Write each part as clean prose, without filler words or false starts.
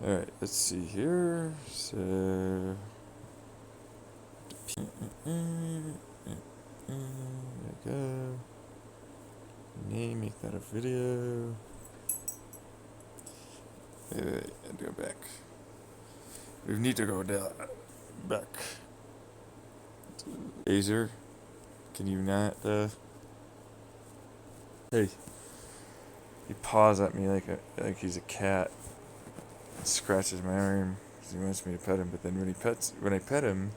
Alright, let's see here. So. There we go. Name, make that a video. Wait, go back. We need to go down. Back. Azer, can you not, Hey. He paws at me like he's a cat. Scratches my arm because he wants me to pet him, but then when I pet him,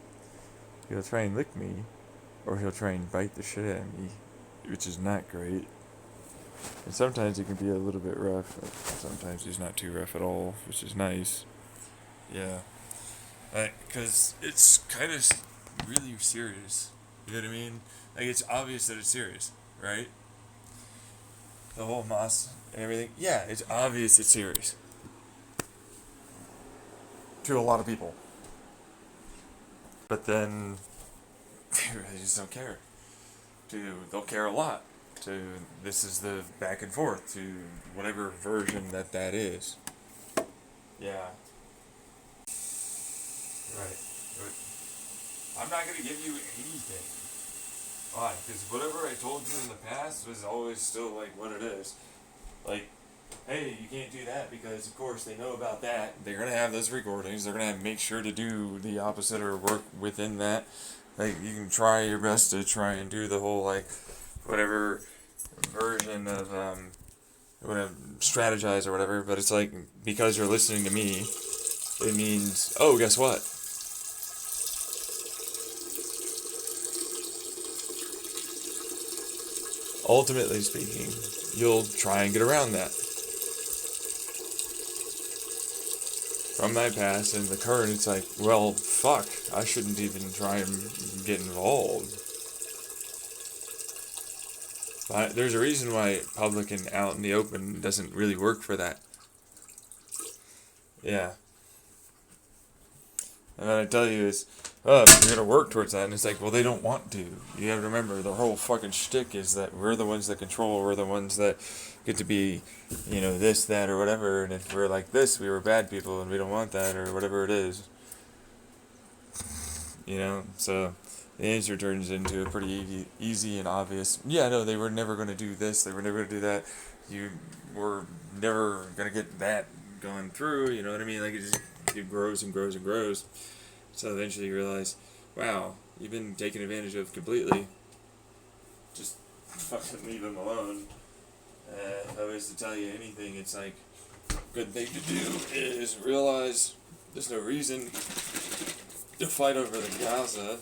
he'll try and lick me, or he'll try and bite the shit out of me, which is not great. And sometimes he can be a little bit rough, but sometimes he's not too rough at all, which is nice. Yeah. Because it's kind of really serious. You know what I mean? Like, it's obvious that it's serious, right? The whole Hamas and everything. Yeah, it's obvious it's serious. To a lot of people. But then, they really just don't care. They'll care a lot. This is the back and forth to whatever version that is. Yeah. Right. I'm not going to give you anything. Why? Because whatever I told you in the past was always still like what it is. Like, hey, you can't do that because of course they know about that. They're going to have those recordings. They're going to make sure to do the opposite or work within that. Like, you can try your best to try and do the whole, like, whatever version of, whatever, strategize or whatever, but it's like, because you're listening to me, it means, oh, guess what? Ultimately speaking, you'll try and get around that. From my past and the current, it's like, well, fuck, I shouldn't even try and get involved. But there's a reason why public and out in the open doesn't really work for that. Yeah. And what I tell you is, you're going to work towards that. And it's like, well, they don't want to. You have to remember, the whole fucking shtick is that we're the ones that control. We're the ones that get to be, this, that, or whatever. And if we're like this, we were bad people and we don't want that, or whatever it is. So the answer turns into a pretty easy and obvious, yeah, no, they were never going to do this. They were never going to do that. You were never going to get that going through. You know what I mean? Like, it grows and grows and grows. So eventually you realize, wow, you've been taken advantage of completely. Just fucking leave them alone. If I was to tell you anything, it's like, good thing to do is realize there's no reason to fight over the Gaza.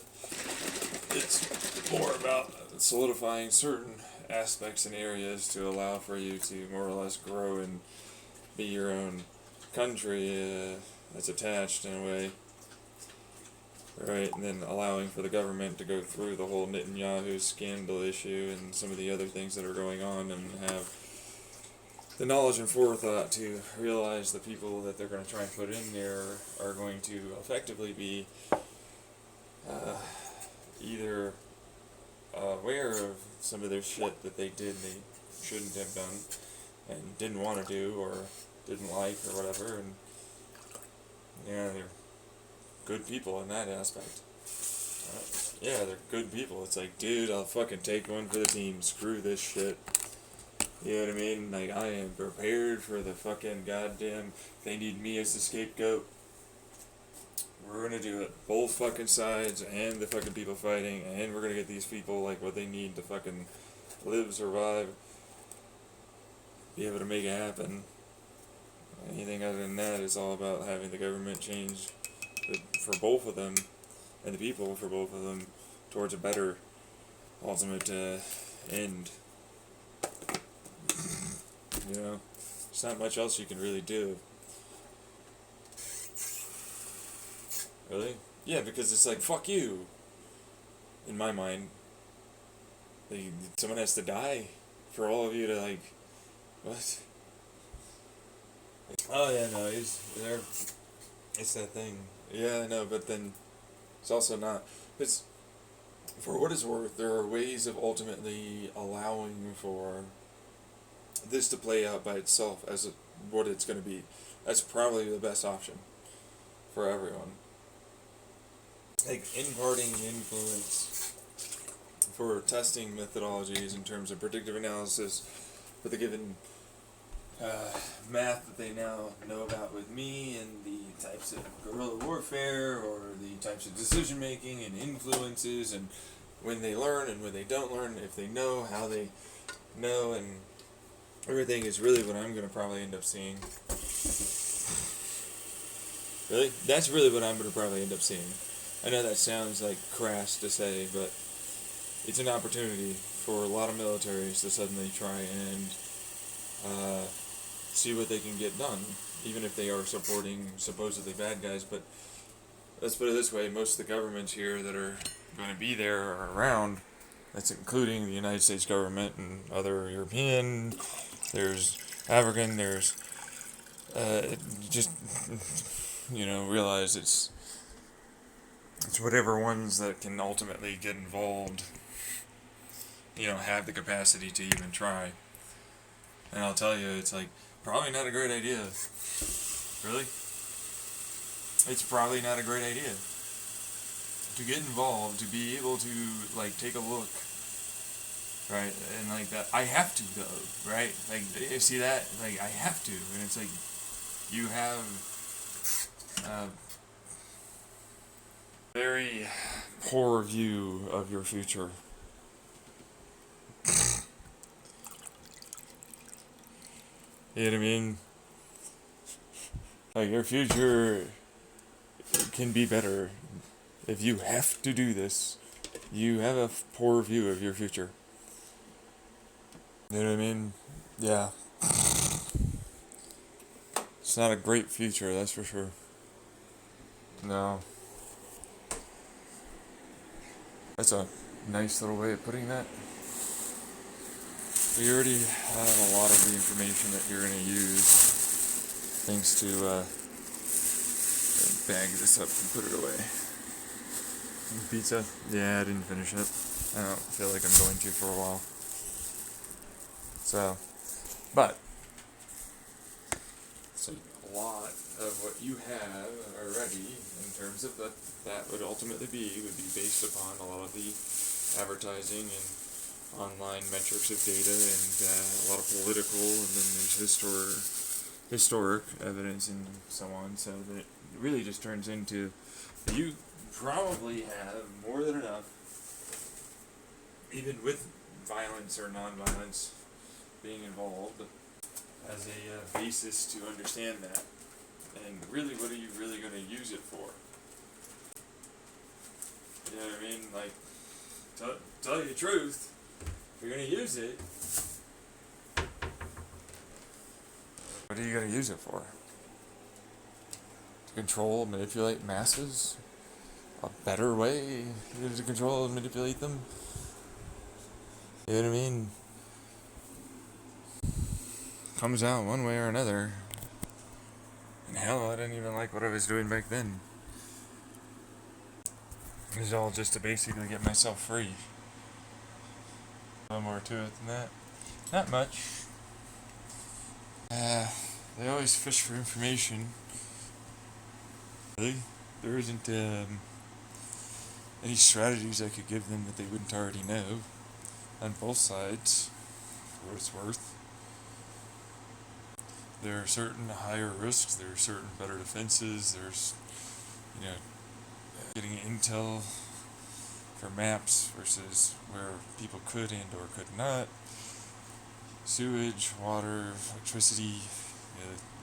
It's more about solidifying certain aspects and areas to allow for you to more or less grow and be your own country that's attached in a way. Right, and then allowing for the government to go through the whole Netanyahu scandal issue and some of the other things that are going on, and have the knowledge and forethought to realize the people that they're going to try and put in there are going to effectively be either aware of some of their shit that they shouldn't have done and didn't want to do or didn't like or whatever, and they're good people in that aspect. Yeah, they're good people. It's like, dude, I'll fucking take one for the team. Screw this shit. You know what I mean? Like, I am prepared for the fucking goddamn, they need me as the scapegoat. We're gonna do it. Both fucking sides and the fucking people fighting, and we're gonna get these people, like, what they need to fucking live, survive, be able to make it happen. Anything other than that is all about having the government change for both of them, and the people for both of them, towards a better ultimate end. There's not much else you can really do. Really? Yeah, because it's like, fuck you. In my mind, someone has to die for all of you to, like, what? Oh yeah, no, it's that thing. Yeah, I know, but then it's also not. It's, for what it's worth, there are ways of ultimately allowing for this to play out by itself as what it's going to be. That's probably the best option for everyone. Like imparting influence for testing methodologies in terms of predictive analysis for the given math that they now know about with me, and the types of guerrilla warfare or the types of decision making and influences, and when they learn and when they don't learn, if they know, how they know, and everything is really what I'm going to probably end up seeing. Really? That's really what I'm going to probably end up seeing. I know that sounds like crass to say, but it's an opportunity for a lot of militaries to suddenly try and see what they can get done, even if they are supporting supposedly bad guys. But let's put it this way, most of the governments here that are going to be there or around, that's including the United States government and other European, there's African, there's just, realize it's whatever ones that can ultimately get involved, have the capacity to even try. And I'll tell you, it's like, probably not a great idea. Really? It's probably not a great idea. To get involved, to be able to, take a look, right? And that, I have to, though, right? You see that? I have to. And it's you have a very poor view of your future. You know what I mean? Your future can be better. If you have to do this, you have a poor view of your future. You know what I mean? Yeah. It's not a great future, that's for sure. No. That's a nice little way of putting that. You already have a lot of the information that you're going to use, thanks to bag this up and put it away. Pizza? Yeah, I didn't finish it. I don't feel like I'm going to for a while. So, but a lot of what you have already in terms of that would ultimately be based upon a lot of the advertising and online metrics of data, and a lot of political, and then there's historic evidence and so on, so that it really just turns into, you probably have more than enough, even with violence or non-violence being involved, as a basis to understand that. And really, what are you really going to use it for? You know what I mean? Tell you the truth. If you're going to use it, what are you going to use it for? To control, manipulate masses? A better way to control and manipulate them? You know what I mean? Comes out one way or another. And hell, I didn't even like what I was doing back then. It was all just to basically get myself free. A little more to it than that. Not much. They always fish for information. Really? There isn't any strategies I could give them that they wouldn't already know. On both sides, for what it's worth. There are certain higher risks, there are certain better defenses, there's, getting intel for maps versus where people could and or could not. Sewage, water, electricity,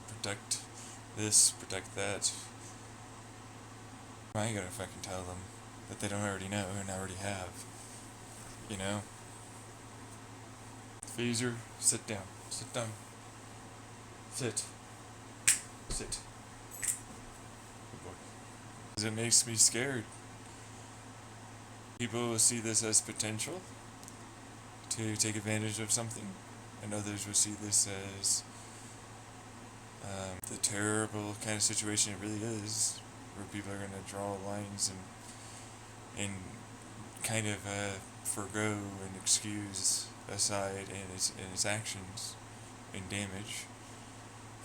protect this, protect that. I ain't gonna fucking tell them that they don't already know and already have. Phaser, sit down. Sit down. Sit. Sit. Good boy. Because it makes me scared. People will see this as potential to take advantage of something, and others will see this as the terrible kind of situation it really is, where people are going to draw lines and kind of forgo and excuse aside in its actions and damage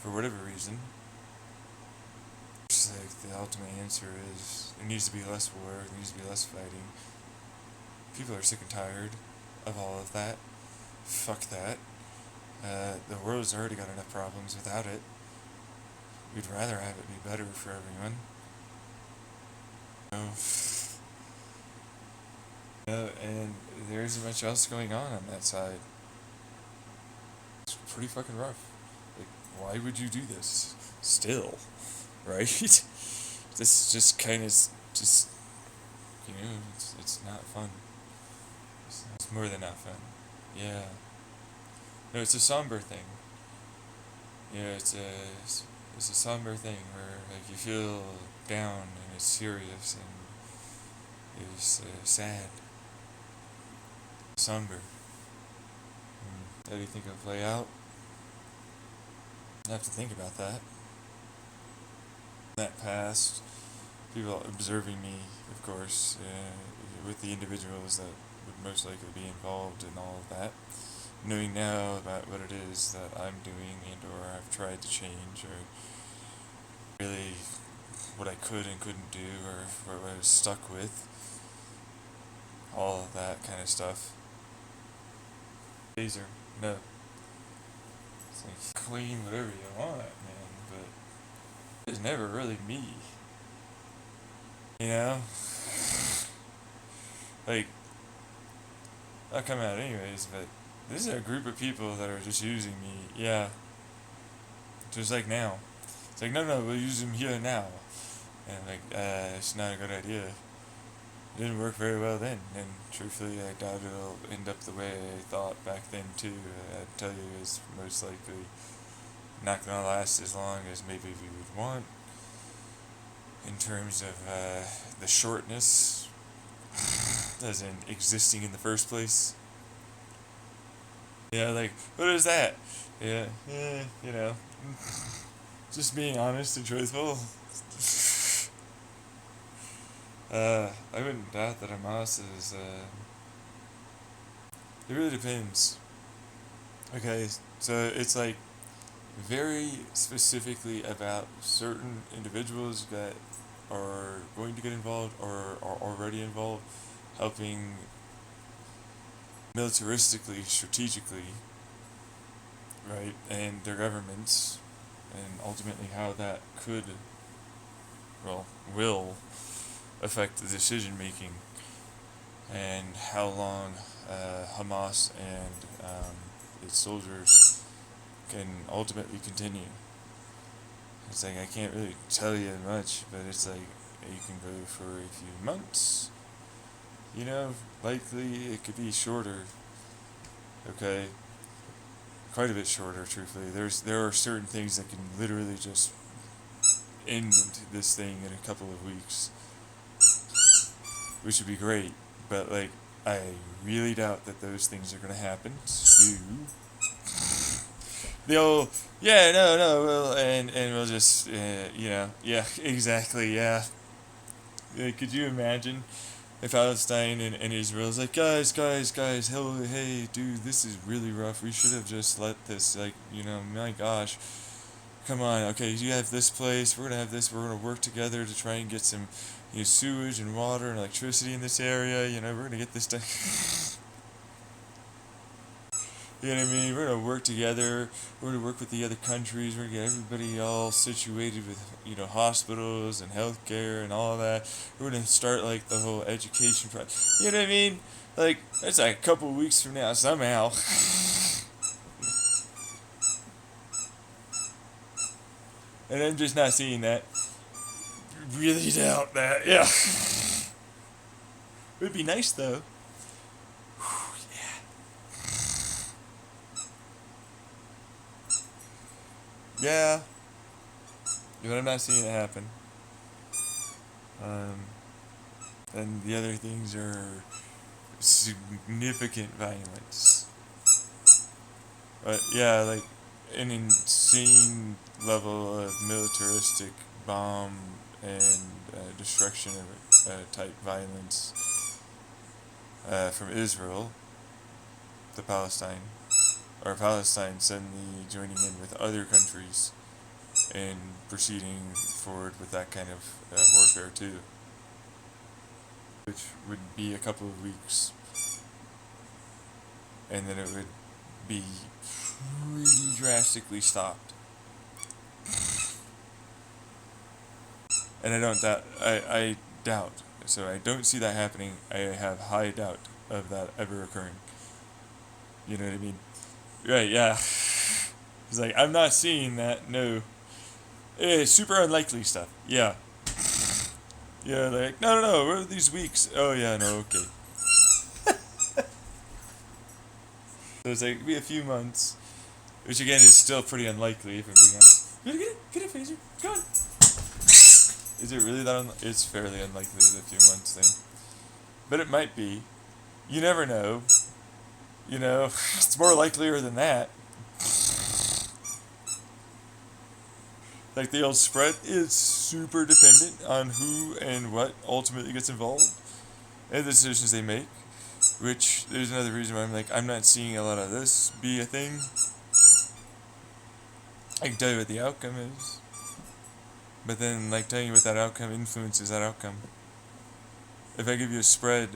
for whatever reason. It's like the ultimate answer is there needs to be less war, there needs to be less fighting. People are sick and tired of all of that. Fuck that. The world's already got enough problems without it. We'd rather have it be better for everyone. And there isn't much else going on that side. It's pretty fucking rough. Like, why would you do this? Still, right? This just kind of just, it's not fun. It's more than not fun. Yeah. No, it's a somber thing. Yeah, it's a somber thing where like you feel down and it's serious and it's sad, somber. How do you think it'll play out? I have to think about that. That past, people observing me, of course, with the individuals that would most likely be involved in all of that. Knowing now about what it is that I'm doing and or I've tried to change or really what I could and couldn't do or what I was stuck with. All of that kind of stuff. Laser, no. It's like claim whatever you want, man, but it's never really me. You know? Like, I'll come out anyways, but this is a group of people that are just using me, yeah. Just like now. It's like, no, we'll use them here now. And I'm like, it's not a good idea. It didn't work very well then, and truthfully, I doubt it'll end up the way I thought back then too. I'd tell you it's most likely not gonna last as long as maybe we would want. In terms of the shortness, as in existing in the first place. Yeah, like, what is that? Yeah, just being honest and truthful. I wouldn't doubt that Hamas is, it really depends. Okay, so it's like very specifically about certain individuals that are going to get involved or are already involved, helping militaristically, strategically, right, and their governments, and ultimately how that could, will affect the decision making and how long Hamas and its soldiers can ultimately continue. It's like I can't really tell you much, but it's like you can go for a few months. Likely it could be shorter. Okay, quite a bit shorter. Truthfully, there are certain things that can literally just end this thing in a couple of weeks, which would be great. But like, I really doubt that those things are gonna happen. So they'll, yeah, no, well, and we'll just, yeah, exactly, yeah. Could you imagine if Palestine and Israel is like, guys, hey, dude, this is really rough. We should have just let this, like, my gosh, come on, okay, you have this place, we're gonna have this, we're gonna work together to try and get some, sewage and water and electricity in this area. We're gonna get this done. You know what I mean? We're gonna work together. We're gonna work with the other countries. We're gonna get everybody all situated with, hospitals and healthcare and all that. We're gonna start like the whole education process. You know what I mean? Like that's like a couple of weeks from now somehow. And I'm just not seeing that. Really doubt that. Yeah. It would be nice though. Yeah, but I'm not seeing it happen. And the other things are significant violence. But yeah, like an insane level of militaristic bomb and destruction of type violence from Israel to Palestine. Or Palestine suddenly joining in with other countries and proceeding forward with that kind of warfare too, which would be a couple of weeks, and then it would be pretty drastically stopped. And I doubt, so I don't see that happening. I have high doubt of that ever occurring. You know what I mean? Right, yeah. He's like, I'm not seeing that, no. Super unlikely stuff, yeah. Yeah, like, no, what are these weeks? Oh, yeah, no, okay. So it's like, be a few months, which again is still pretty unlikely, if I'm being honest. Get it, phaser, go on. Is it really that it's fairly unlikely, the few months thing. But it might be. You never know. You know, it's more likelier than that. Like the old spread is super dependent on who and what ultimately gets involved and the decisions they make. Which, there's another reason why I'm not seeing a lot of this be a thing. I can tell you what the outcome is. But then, telling you what that outcome influences that outcome. If I give you a spread,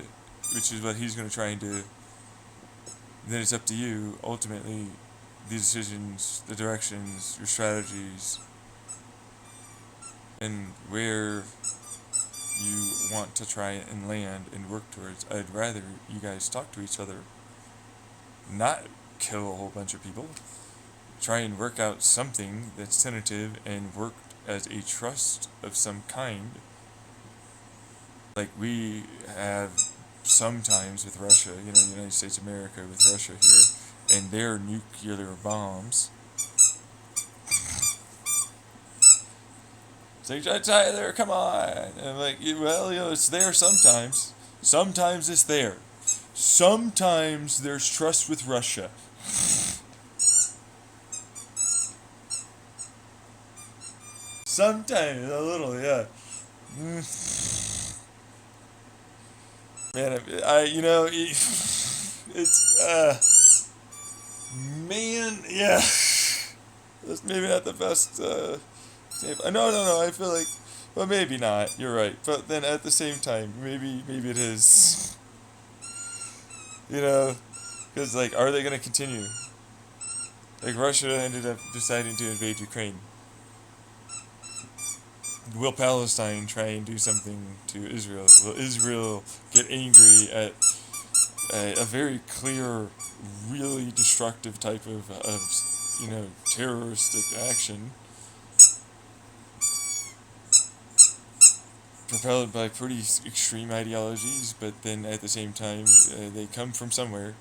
which is what he's going to try and do, then it's up to you, ultimately, the decisions, the directions, your strategies, and where you want to try and land and work towards. I'd rather you guys talk to each other, not kill a whole bunch of people. Try and work out something that's tentative and work as a trust of some kind. Like we have sometimes with Russia, the United States of America with Russia here, and their nuclear bombs. It's like, Tyler, come on. And I'm like, well, it's there sometimes. Sometimes it's there. Sometimes there's trust with Russia. Sometimes, a little, yeah. Man, it's, man, yeah. That's maybe not the best, example. No, I feel like, well, maybe not, you're right. But then at the same time, maybe it is. Because, are they going to continue? Russia ended up deciding to invade Ukraine. Will Palestine try and do something to Israel? Will Israel get angry at a very clear, really destructive type of terroristic action propelled by pretty extreme ideologies, but then at the same time, they come from somewhere.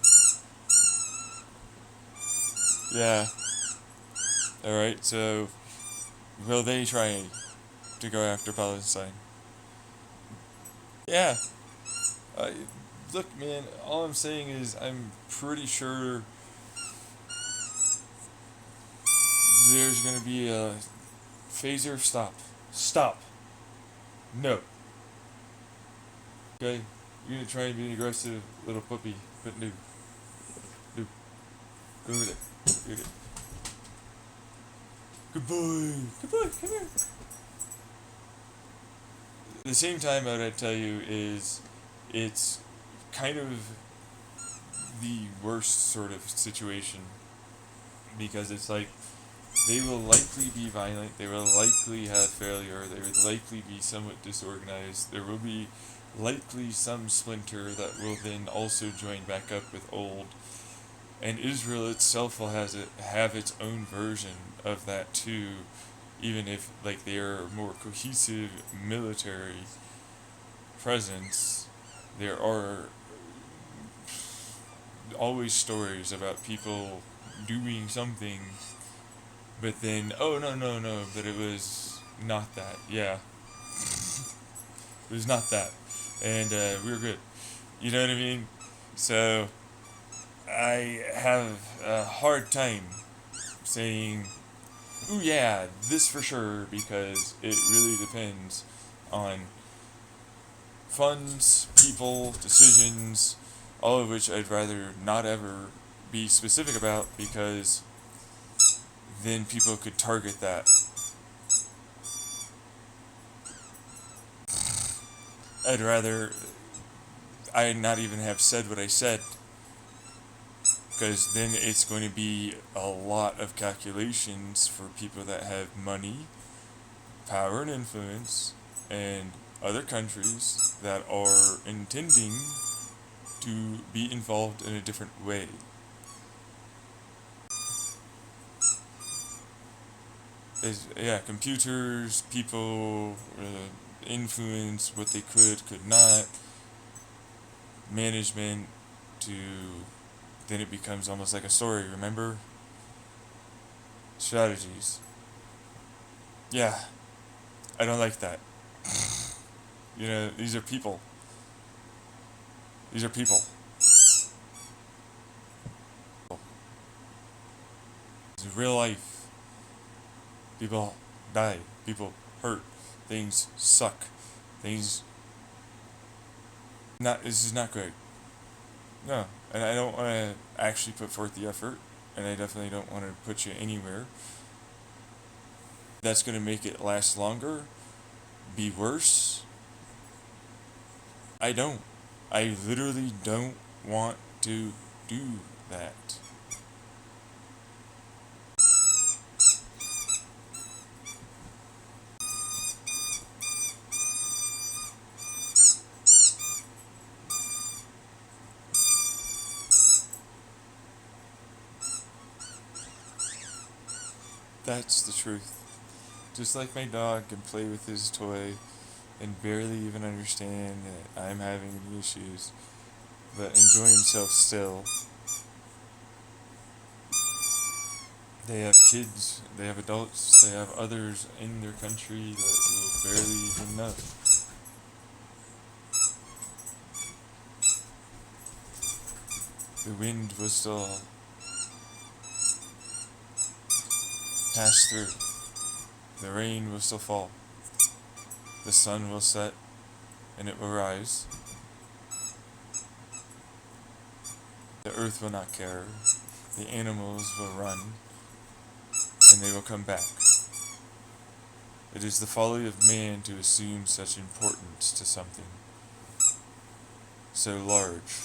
Yeah. Alright, so will they try to go after Palestine? Yeah. Look, man, all I'm saying is I'm pretty sure there's going to be a phaser stop. Stop. No. Okay? You're going to try and be an aggressive little puppy, but no. No. Go over there. Go there. Good boy. Good boy. Come here. At the same time, what I'd tell you is it's kind of the worst sort of situation because it's like they will likely be violent, they will likely have failure, they would likely be somewhat disorganized, there will be likely some splinter that will then also join back up with old, and Israel itself will have its own version of that too, even if they're a more cohesive military presence. There are always stories about people doing something, but then, oh no, but it was not that. Yeah. It was not that. And we were good. You know what I mean? So, I have a hard time saying, ooh yeah, this for sure, because it really depends on funds, people, decisions, all of which I'd rather not ever be specific about because then people could target that I'd rather I not even have said what I said, because then it's going to be a lot of calculations for people that have money, power, and influence, and other countries that are intending to be involved in a different way. Yeah, computers, people, influence what they could not, management, to then it becomes almost like a story, remember? Strategies. Yeah, I don't like that. These are people. These are people. It's real life. People die. People hurt. Things suck. Things. This is not good. No. And I don't want to actually put forth the effort. And I definitely don't want to put you anywhere that's going to make it last longer, be worse. I don't. I literally don't want to do that. That's the truth. Just like my dog can play with his toy and barely even understand that I'm having any issues, but enjoy himself still. They have kids, they have adults, they have others in their country that will barely even know. The wind will still pass through. The rain will still fall. The sun will set and it will rise. The earth will not care. The animals will run and they will come back. It is the folly of man to assume such importance to something so large.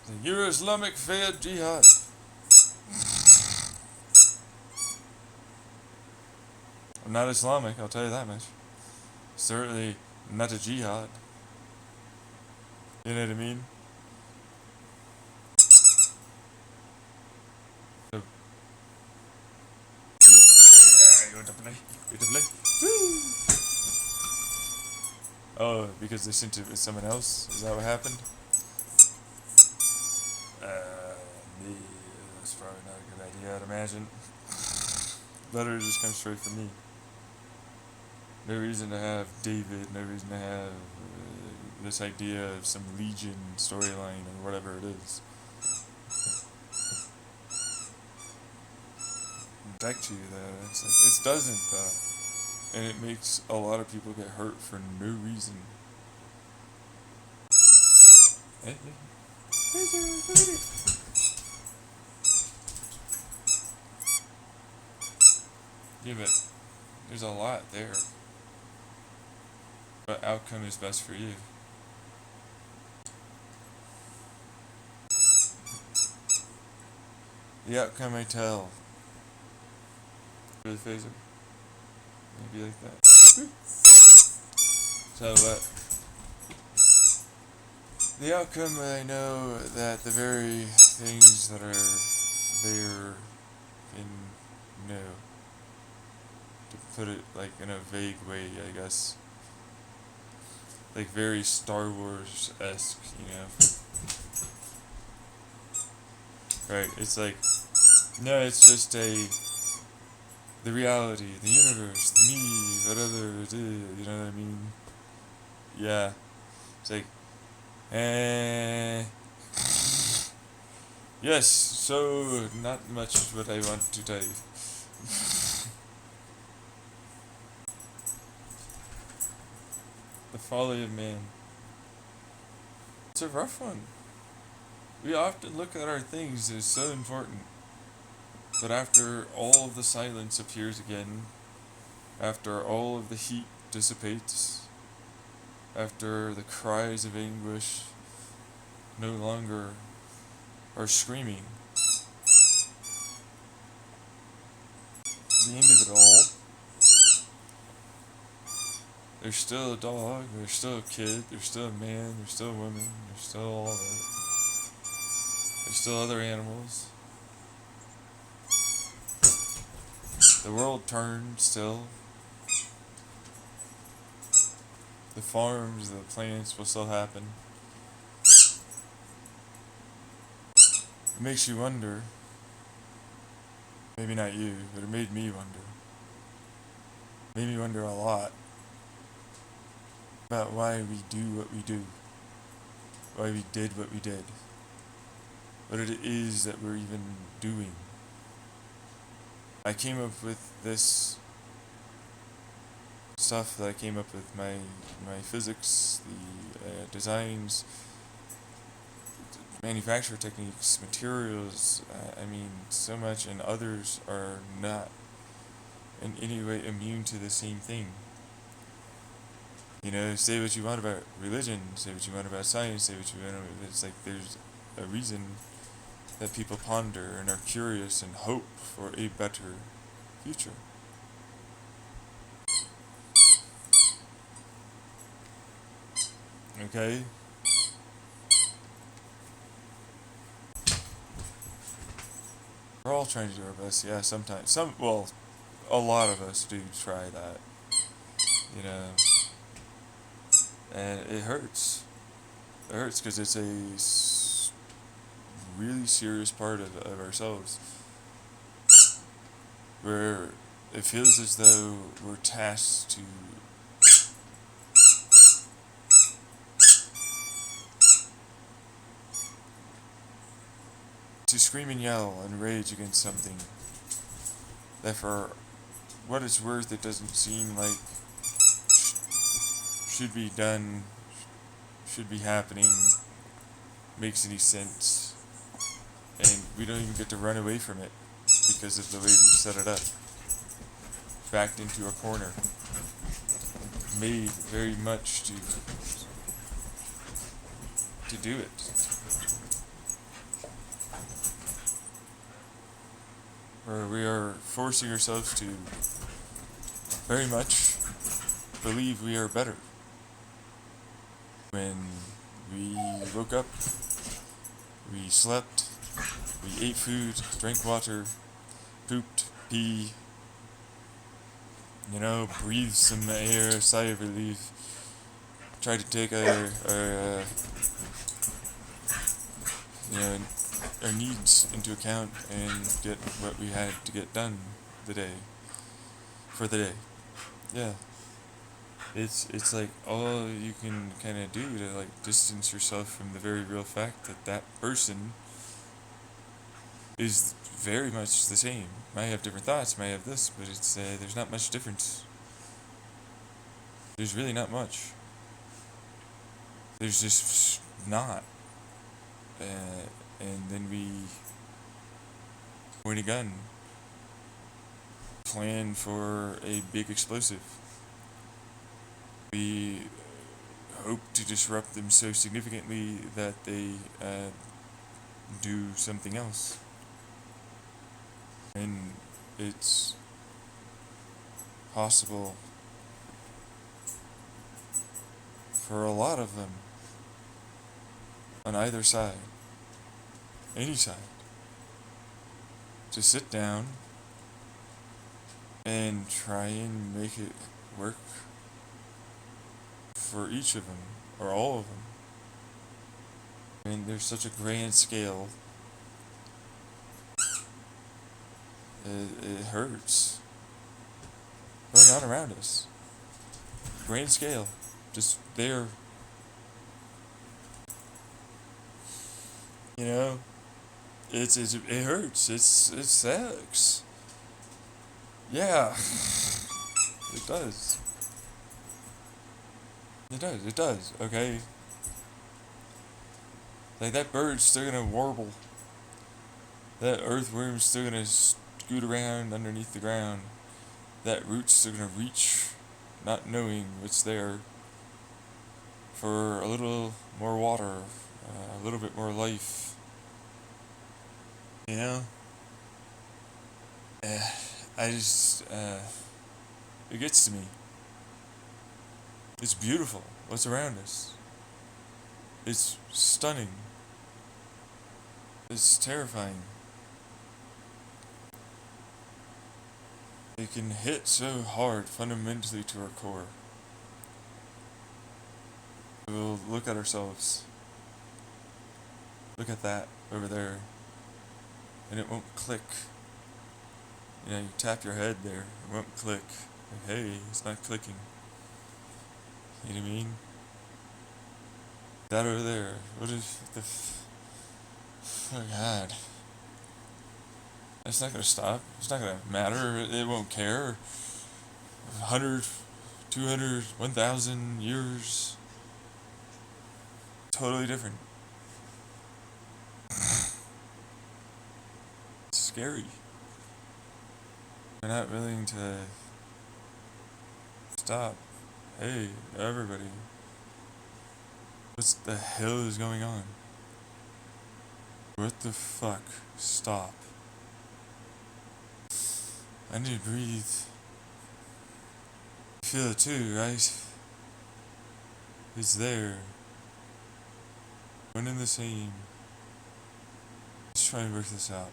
The Euro-Islamic Fayed Jihad. I'm not Islamic, I'll tell you that much. Certainly not a jihad. You know what I mean? So, you want to play? You want to play? Woo! Oh, because they sent it with someone else? Is that what happened? Me. That's probably not a good idea, I'd imagine. Better just come straight from me. No reason to have David, no reason to have this idea of some Legion storyline or whatever it is. Back to you though, it's like, it doesn't though. And it makes a lot of people get hurt for no reason. Yeah, but there's a lot there. What outcome is best for you? The outcome I tell. Really phaser. Maybe like that. So what? The outcome I know that the very things that are there in to put it like in a vague way, I guess. Like very Star Wars-esque, Right, it's like, no, it's just the reality, the universe, me, whatever it is, you know what I mean? Yeah. It's like, yes, so not much is what I want to tell you. The folly of man. It's a rough one. We often look at our things as so important. But after all of the silence appears again, after all of the heat dissipates, after the cries of anguish no longer are screaming, the end of it all, there's still a dog, there's still a kid, there's still a man, there's still a woman, there's still all of it. There's still other animals. The world turns still. The farms, the plants will still happen. It makes you wonder, maybe not you, but it made me wonder. It made me wonder a lot about why we do what we do. Why we did what we did. What it is that we're even doing. I came up with this stuff that I came up with, my physics, the designs, manufacture techniques, materials, so much, and others are not in any way immune to the same thing. Say what you want about religion, say what you want about science, say what you want about, it's like there's a reason that people ponder and are curious and hope for a better future. Okay? We're all trying to do our best, yeah, sometimes. A lot of us do try that. And it hurts. It hurts because it's a really serious part of ourselves where it feels as though we're tasked to scream and yell and rage against something that, for what it's worth, it doesn't seem like should be done, should be happening, makes any sense, and we don't even get to run away from it because of the way we set it up. Backed into a corner, made very much to do it. Where we are forcing ourselves to very much believe we are better. When we woke up, we slept, we ate food, drank water, pooped, pee, breathed some air, sigh of relief, tried to take our needs into account and get what we had to get done for the day. Yeah. It's like all you can kind of do to distance yourself from the very real fact that person is very much the same. Might have different thoughts, might have this, but it's there's not much difference. There's really not much. There's just not. And then we point a gun, plan for a big explosive. We hope to disrupt them so significantly that they do something else. And it's possible for a lot of them on either side, any side, to sit down and try and make it work for each of them, or all of them. There's such a grand scale. It hurts. Going on around us. Grand scale. Just there. It hurts. It sucks. Yeah. It does. It does, okay? Like, that bird's still gonna warble. That earthworm's still gonna scoot around underneath the ground, that roots are gonna reach, not knowing what's there, for a little more water, a little bit more life. You know? I just, it gets to me. It's beautiful what's around us. It's stunning. It's terrifying. It can hit so hard fundamentally to our core. We'll look at ourselves. Look at that over there. And it won't click. You know, you tap your head there, it won't click. Like, hey, it's not clicking. You know what I mean? That over there, what is the oh god. It's not gonna stop. It's not gonna matter. It won't care. 100, 200, 1,000 years. Totally different. It's scary. We're not willing to stop. Hey, everybody. What the hell is going on? What the fuck? Stop. I need to breathe. You feel it too, right? It's there. One and the same. Let's try and work this out.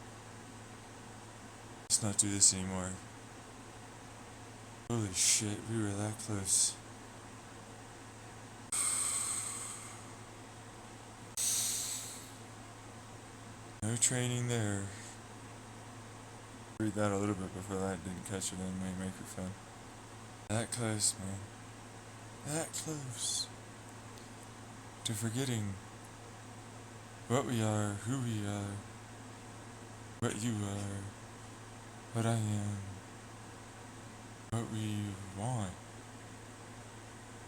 Let's not do this anymore. Holy shit, we were that close. No training there. Read that a little bit before that didn't catch it in my microphone. That close, man. That close. To forgetting what we are, who we are, what you are, what I am, what we want.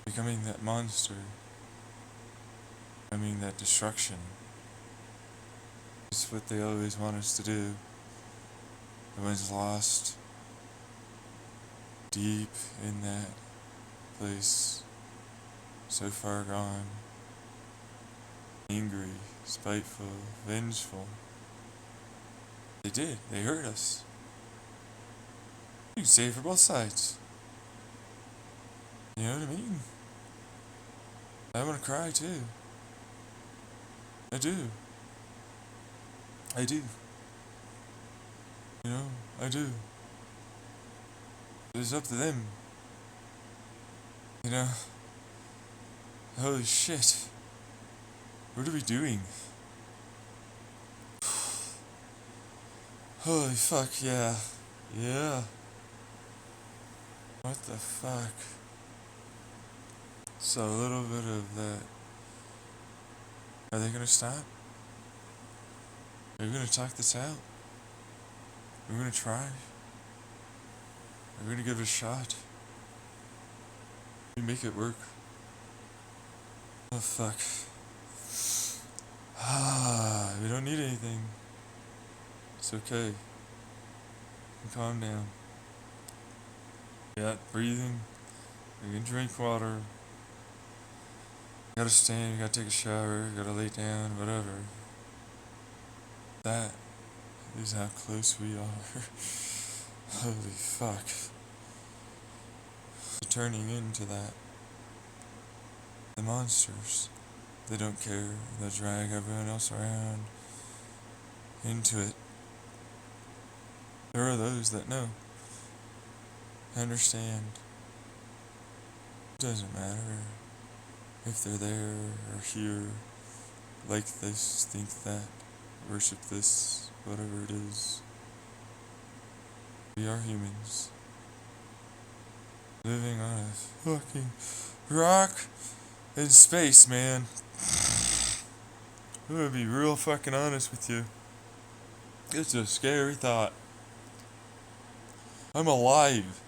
Becoming that monster. Becoming that destruction. It's what they always want us to do. The ones lost deep in that place, so far gone, angry, spiteful, vengeful. They did. They hurt us. You can say it for both sides. You know what I mean? I want to cry too. I do. I do. You know, I do. It's up to them. You know? Holy shit. What are we doing? Holy fuck, yeah. Yeah. What the fuck? So a little bit of that. Are they gonna stop? Are we gonna talk this out? Are we gonna try? Are we gonna give it a shot? We make it work. Oh fuck. We don't need anything. It's okay. Calm down. We got breathing. We can drink water. We gotta stand, we gotta take a shower, we gotta lay down, whatever. That is how close we are. Holy fuck. Turning into that. The monsters. They don't care. They'll drag everyone else around into it. There are those that know. Understand. It doesn't matter if they're there or here, like this, think that, worship this, whatever it is. We are humans. Living on a fucking rock in space, man. I'm gonna be real fucking honest with you. It's a scary thought. I'm alive.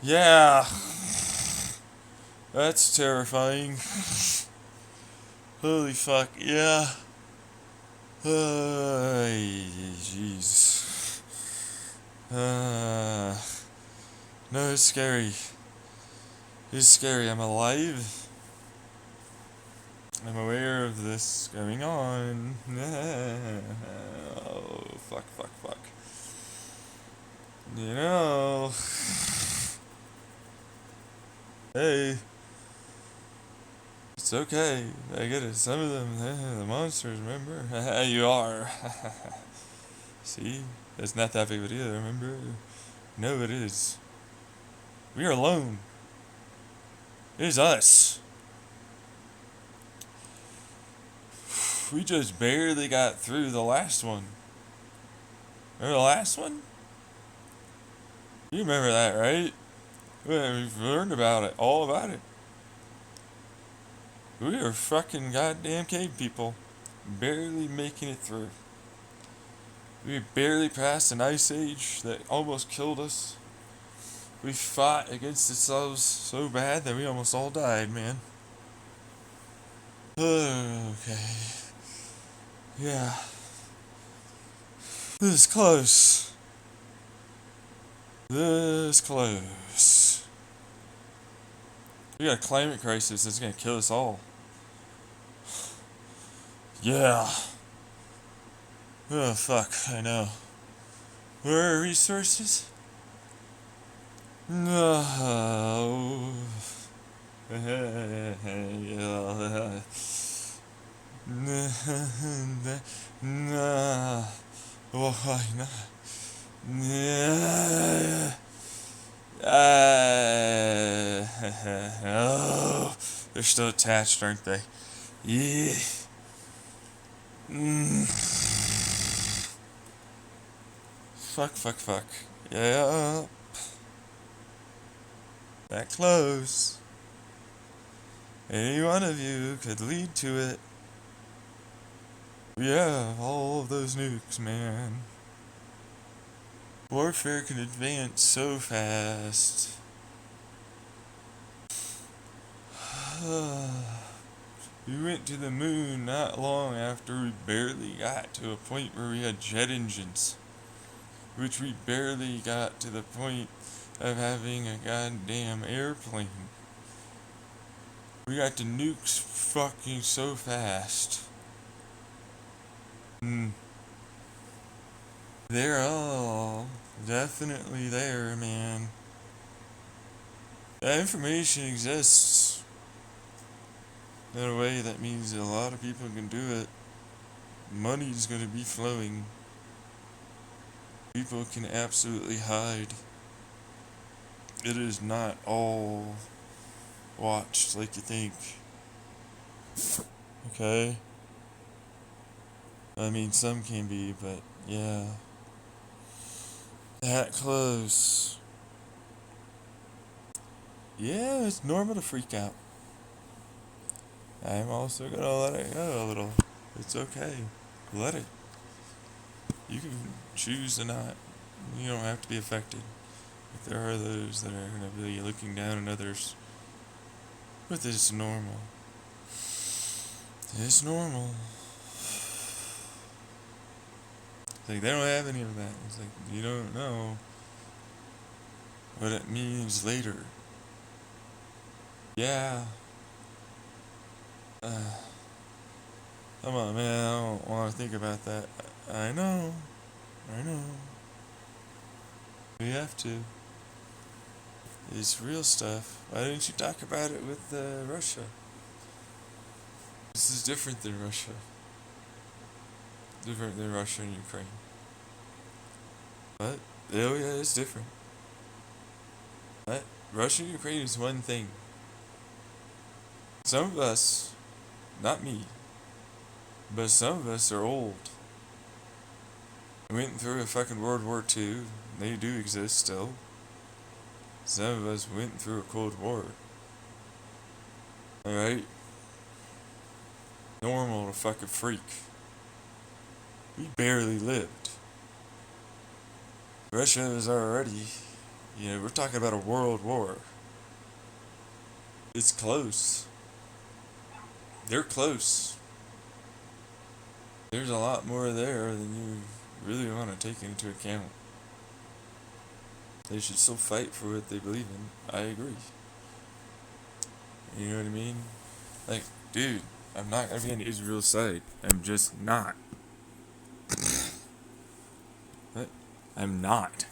Yeah. That's terrifying. Holy fuck, yeah. Jeez. No, it's scary. It's scary. I'm alive. I'm aware of this going on. Oh, fuck, fuck, fuck. You know. Hey. It's okay. I get it. Some of them, the monsters, remember? You are. See? It's not that big of a deal, remember? No, it is. We are alone. It is us. We just barely got through the last one. Remember the last one? You remember that, right? We've learned about it, all about it. We are fucking goddamn cave people. Barely making it through. We barely passed an ice age that almost killed us. We fought against ourselves so bad that we almost all died, man. Okay. Yeah. This is close. This close. We got a climate crisis that's gonna kill us all. Yeah. Oh, fuck, I know. Where are our resources? No. Yeah. No. Why not? Oh, they're still attached, aren't they? Yeah. Fuck, fuck, fuck. Yeah. That close. Any one of you could lead to it. We have all of those nukes, man. Warfare can advance so fast. We went to the moon not long after we barely got to a point where we had jet engines. Which we barely got to the point of having a goddamn airplane. We got the nukes fucking so fast. They're all definitely there, man. That information exists in a way that means that a lot of people can do it. Money's gonna be flowing. People can absolutely hide. It is not all watched like you think. Okay? I mean, some can be, but yeah. That close. Yeah, it's normal to freak out. I'm also gonna let it go a little. It's okay. Let it. You can choose to not. You don't have to be affected. But there are those that are gonna be looking down on others. But it's normal. It's normal. It's like they don't have any of that. It's like you don't know what it means later. Yeah. Come on, man. I don't want to think about that. I know. We have to. It's real stuff. Why didn't you talk about it with Russia? This is different than Russia. Different than Russia and Ukraine. But, oh yeah, it's different. But, Russia and Ukraine is one thing. Some of us, not me, but some of us are old. We went through a fucking World War II. They do exist still. Some of us went through a Cold War. Alright? Normal to fucking freak. We barely lived. Russia is already, we're talking about a world war. It's close. They're close. There's a lot more there than you really want to take into account. They should still fight for what they believe in. I agree. You know what I mean? Like, dude, I'm not gonna be on Israel's side. I'm just not. What? I'm not.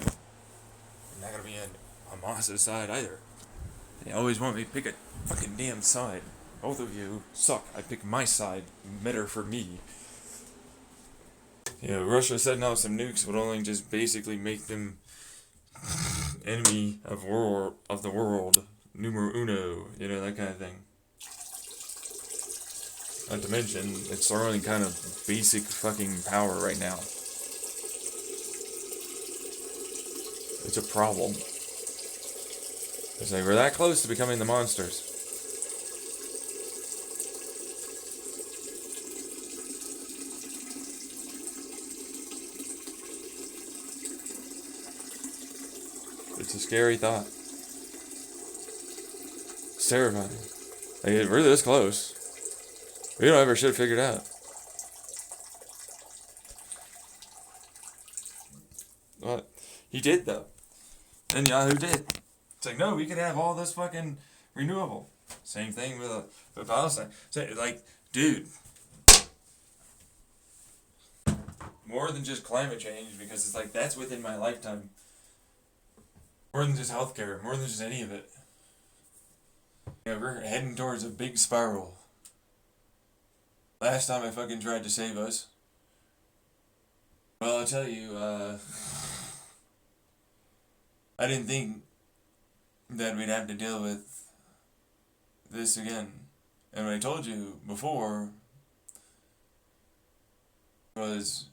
I'm not gonna be on Hamas's side either. They always want me to pick a fucking damn side. Both of you suck. I pick my side. Better for me. You know, Russia setting off some nukes would only just basically make them enemy of the world, numero uno. You know, that kind of thing. Not to mention, it's our only kind of basic fucking power right now. It's a problem. It's like we're that close to becoming the monsters. It's a scary thought. It's terrifying. Like, we're this close. We don't ever should have figured out. What? He did, though. And Yahoo did. It's like, no, we could have all this fucking renewable. Same thing with Palestine. So, like, dude. More than just climate change, because it's like, that's within my lifetime. More than just healthcare. More than just any of it. You know, we're heading towards a big spiral. Last time I fucking tried to save us. Well, I'll tell you, I didn't think that we'd have to deal with this again. And what I told you before was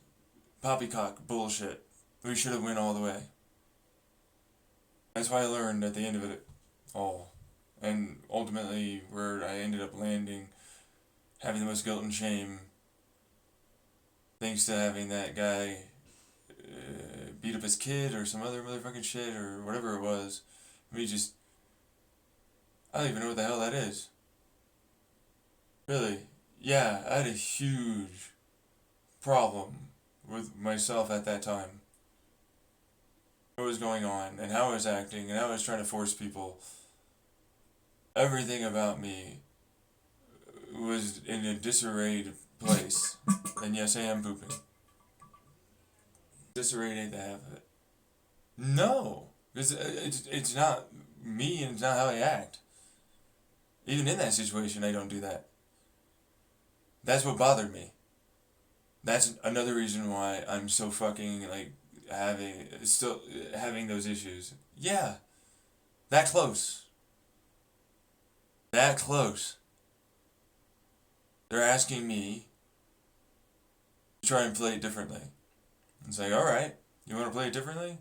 poppycock bullshit. We should have went all the way. That's why I learned at the end of it all. And ultimately, where I ended up landing, having the most guilt and shame, thanks to having that guy beat up his kid or some other motherfucking shit or whatever it was. I don't even know what the hell that is. Really, yeah, I had a huge problem with myself at that time. What was going on and how I was acting and how I was trying to force people. Everything about me was in a disarrayed place. And yes, I am pooping. Disarrayed ain't the half of it. No, because it's not me and it's not how I act. Even in that situation, I don't do that. That's what bothered me. That's another reason why I'm so fucking like still having those issues. Yeah, that close. That close. They're asking me to try and play it differently. It's like, alright, you want to play it differently?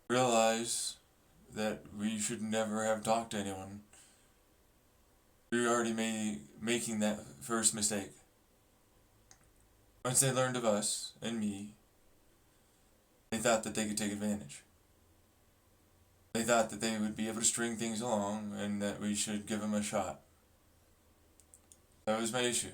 Realize that we should never have talked to anyone. We were already making that first mistake. Once they learned of us and me, they thought that they could take advantage. They thought that they would be able to string things along and that we should give them a shot. That was my issue.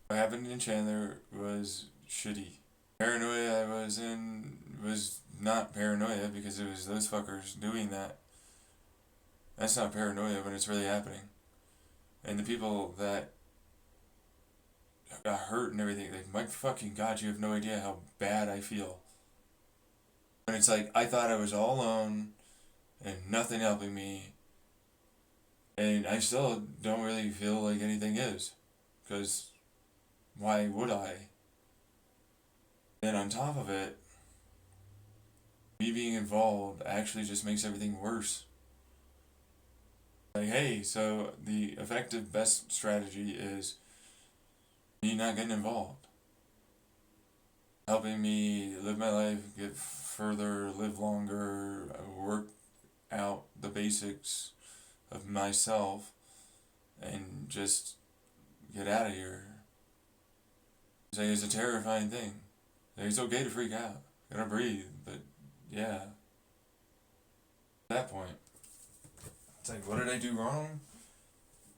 What happened in Chandler was shitty. Paranoia I was in was not paranoia because it was those fuckers doing that. That's not paranoia when it's really happening. And the people that got hurt and everything, like, my fucking God, you have no idea how bad I feel. And it's like, I thought I was all alone and nothing helping me. And I still don't really feel like anything is. Because why would I? And on top of it, me being involved actually just makes everything worse. Like, hey, so the effective best strategy is me not getting involved. Helping me live my life, get further, live longer, work out the basics of myself, and just get out of here. It's a terrifying thing. It's okay to freak out. You gotta breathe, but yeah. At that point, it's like, what did I do wrong?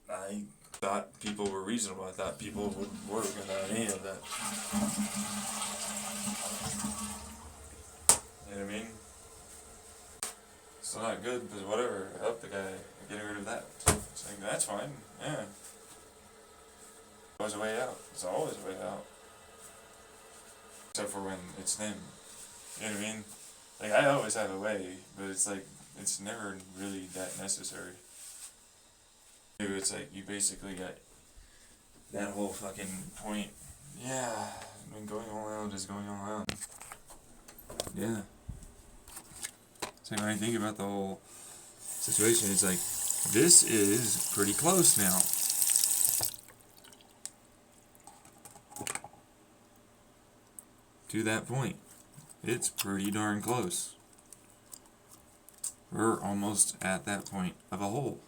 I thought people were reasonable. I thought people would work without any of that. You know what I mean? Still not good, but whatever. Help the guy getting rid of that. It's like, that's fine. Yeah. There's always a way out. There's always a way out. Except for when it's them. You know what I mean? Like, I always have a way, but it's like, it's never really that necessary. Dude, it's like, you basically got that whole fucking point. Yeah, I mean, going all out is going all out. Yeah. So when I think about the whole situation, it's like, this is pretty close now. To that point. It's pretty darn close. We're almost at that point of a hole.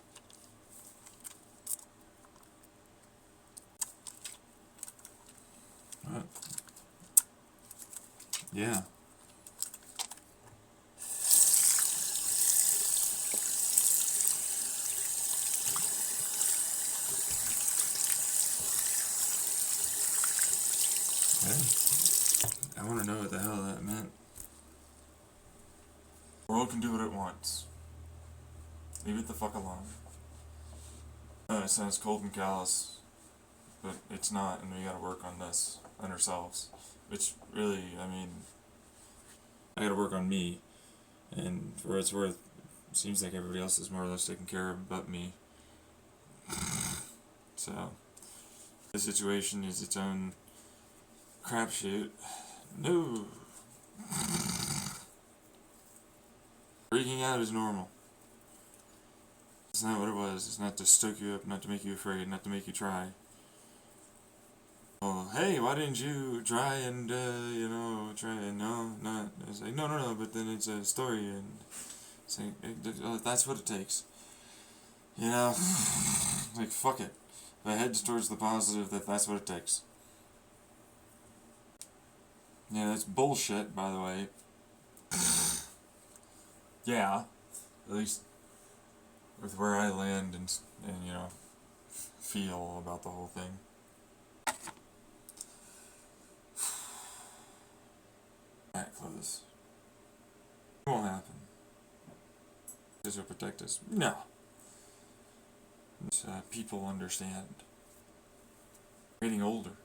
What? Yeah. I want to know what the hell that meant. The world can do what it wants. Leave it the fuck alone. It sounds cold and callous, but it's not, and we gotta work on this, on ourselves. Which really, I mean, I gotta work on me, and for what it's worth, it seems like everybody else is more or less taken care of but me. So, the situation is its own crapshoot. No! Freaking out is normal. It's not what it was. It's not to stoke you up, not to make you afraid, not to make you try. Oh, hey, why didn't you try and, try and, no, not. It's like, no, but then it's a story, and it's like, that's what it takes. You know? Like, fuck it. If I head towards the positive, that's what it takes. Yeah, that's bullshit, by the way. Yeah. At least with where I land and feel about the whole thing. That close. It won't happen. This will protect us. No. It's, people understand. Getting older.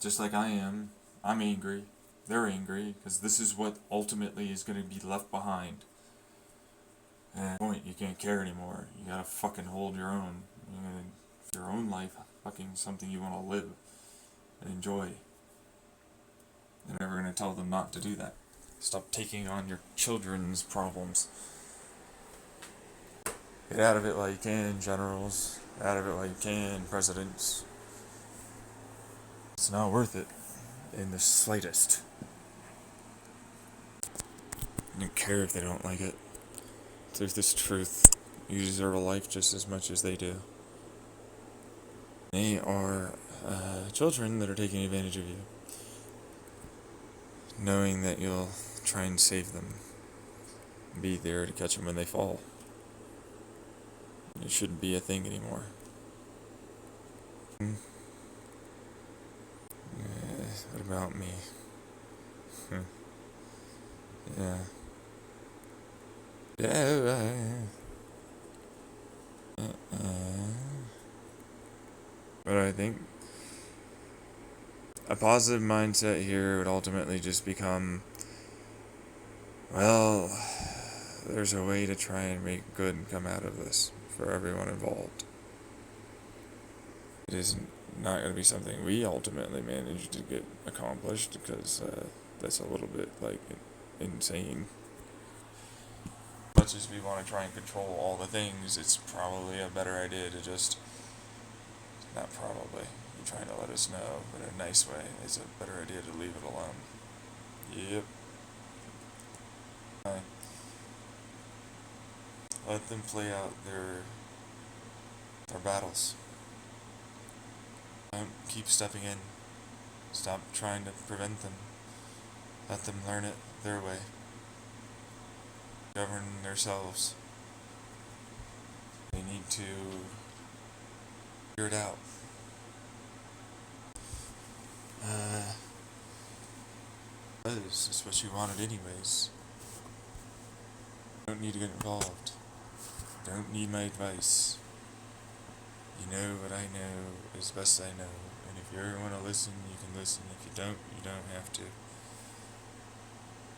Just like I am. I'm angry. They're angry, because this is what ultimately is going to be left behind. And at that point, you can't care anymore. You gotta fucking hold your own. Your own life, fucking something you want to live and enjoy. You're never going to tell them not to do that. Stop taking on your children's problems. Get out of it while you can, generals. Out of it while you can, presidents. It's not worth it in the slightest. I don't care if they don't like it. Truth is truth. You deserve a life just as much as they do. They are children that are taking advantage of you. Knowing that you'll try and save them. Be there to catch them when they fall. It shouldn't be a thing anymore. What about me? Yeah. But I think a positive mindset here would ultimately just become, well, there's a way to try and make good come out of this for everyone involved. It is not going to be something we ultimately manage to get accomplished, because that's a little bit like insane. As much as we want to try and control all the things, it's probably a better idea to just, not probably, you're trying to let us know, but in a nice way, it's a better idea to leave it alone. Yep. Let them play out their battles. Don't keep stepping in. Stop trying to prevent them. Let them learn it their way. Govern themselves. They need to figure it out. because it's what you wanted anyways. Don't need to get involved. Don't need my advice. You know what I know as best I know. And if you ever want to listen, you can listen. If you don't have to.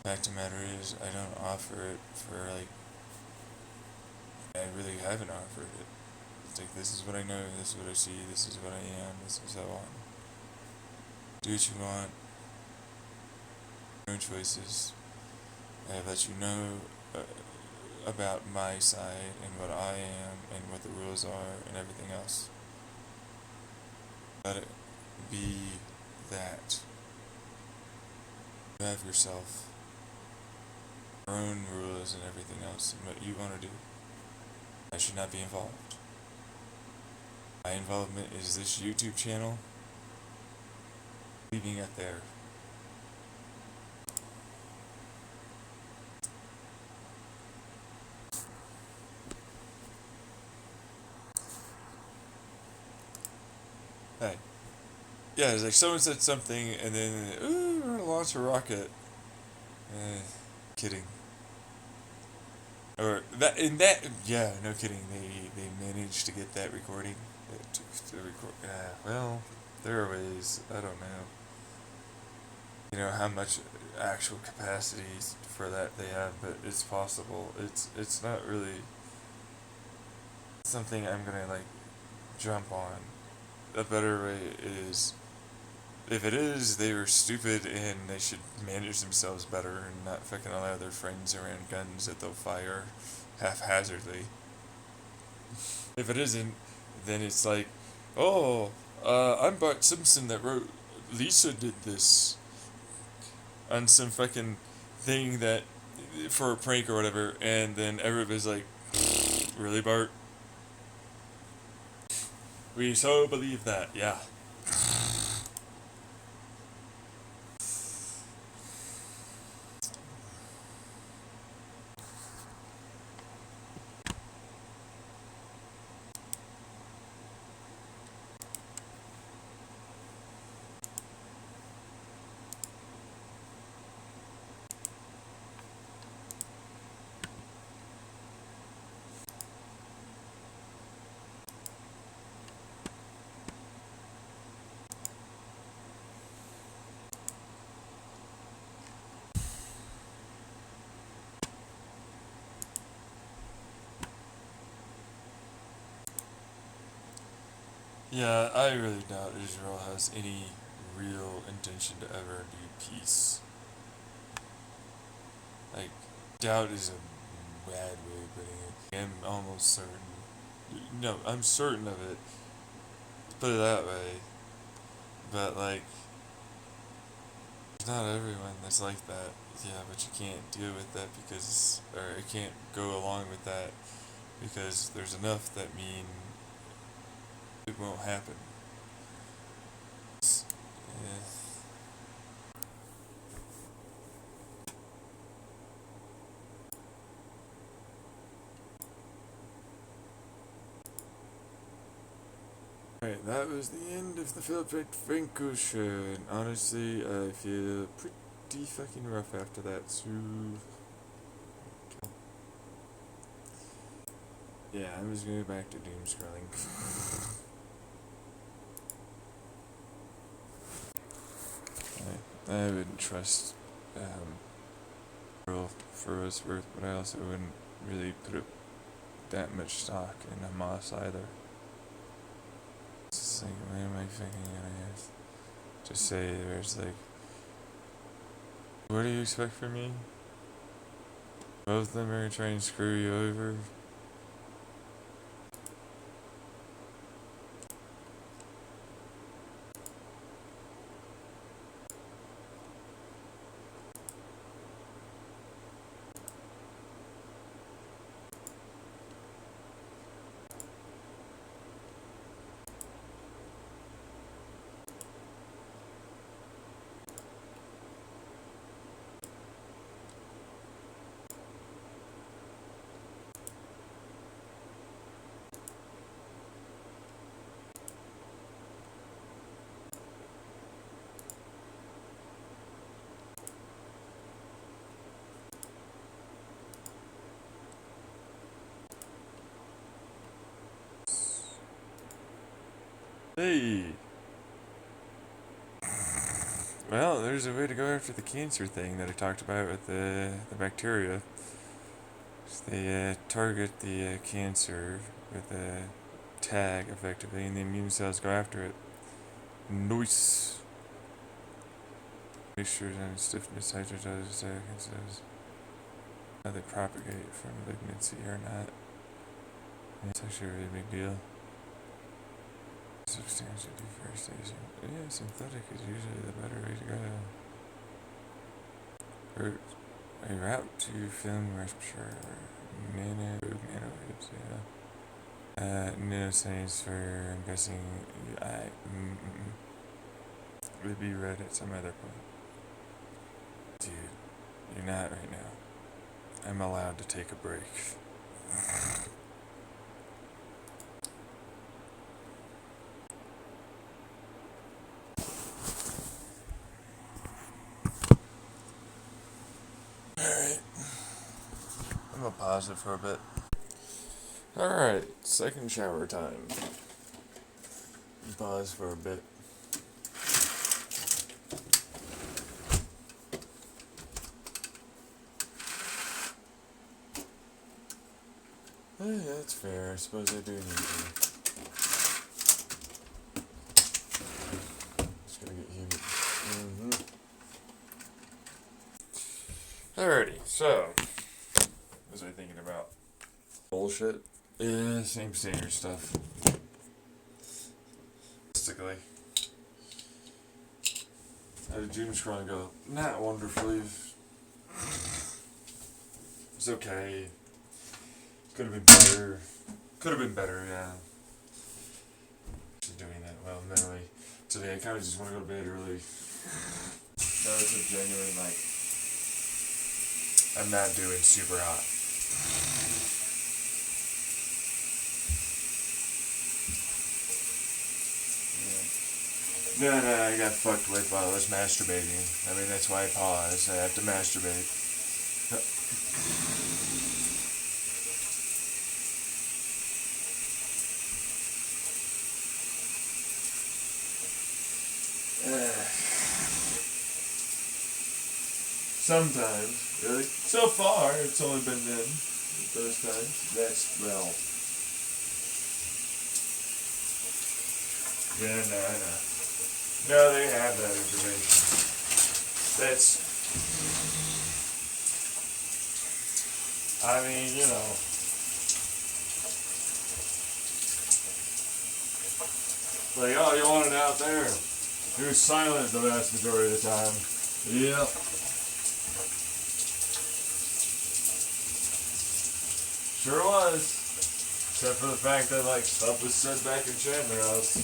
Fact of the matter is, I don't offer it for, like, I really haven't offered it. It's like, this is what I know, this is what I see, this is what I am, this is how on. Do what you want. Your own choices. I have let you know about my side and what I am and what the rules are and everything else. Let it be that. You have yourself, your own rules and everything else and what you want to do. I should not be involved. My involvement is this YouTube channel. Leaving it there. Hey. Yeah, it's like someone said something and then, ooh, we're gonna launch a rocket. Kidding. Or that, and that, yeah, no kidding. They managed to get that recording. To record. Well, there are ways. I don't know. You know how much actual capacity for that they have, but it's possible. It's not really something I'm gonna like jump on. A better way is, if it is, they were stupid and they should manage themselves better and not fucking allow their friends around guns that they'll fire haphazardly. If it isn't, then it's like, oh, I'm Bart Simpson that wrote Lisa did this on some fucking thing that for a prank or whatever, and then everybody's like, really, Bart? We so believe that, yeah. Yeah, I really doubt Israel has any real intention to ever do peace. Like, doubt is a bad way of putting it. I'm almost certain. No, I'm certain of it. Put it that way. But, like, there's not everyone that's like that. Yeah, but you can't deal with that because, or you can't go along with that because there's enough that mean it won't happen. Yeah. Alright, that was the end of the Philip Franco show, and honestly, I feel pretty fucking rough after that, so... Yeah, I'm just gonna go back to doom scrolling. I wouldn't trust, Israel for what's worth, but I also wouldn't really put that much stock in Hamas either. It's just like, what am I thinking? Just say there's like, what do you expect from me? Both of them are gonna try and screw you over. Hey! Well, there's a way to go after the cancer thing that I talked about with the bacteria. So they target the cancer with a tag, effectively, and the immune cells go after it. Nice! Mixtures and stiffness, hydrolyzed cancers. How they propagate from malignancy or not. It's actually a really big deal. Substantial deforestation. Yeah, synthetic is usually the better way to go. Or a route to film rupture. Nanowaves, yeah. Nanoscience for, I'm guessing, would be read at some other point. Dude, you're not right now. I'm allowed to take a break. Alright. I'm gonna pause it for a bit. Alright, second shower time. Pause for a bit. Yeah, that's fair. I suppose I do need to. It's gonna get humid. Alrighty, so. What was I thinking about? Bullshit? Yeah, same standard stuff. Realistically. How did doom scrolling go? Not wonderfully. It's okay. Could have been better. Could have been better, yeah. Actually doing that well mentally. Today I kind of just want to go to bed early. That was a genuine, like, I'm not doing super hot. Yeah. No, I got fucked with while I was masturbating. I mean, that's why I paused. I have to masturbate. Sometimes, really. So far, it's only been them. Those times. That's, well. Yeah, no, I know. No, they have that information. That's. I mean, you know. Like, oh, you want it out there? It was silent the vast majority of the time. Yep. Sure was. Except for the fact that, like, stuff was said back in Chandler House.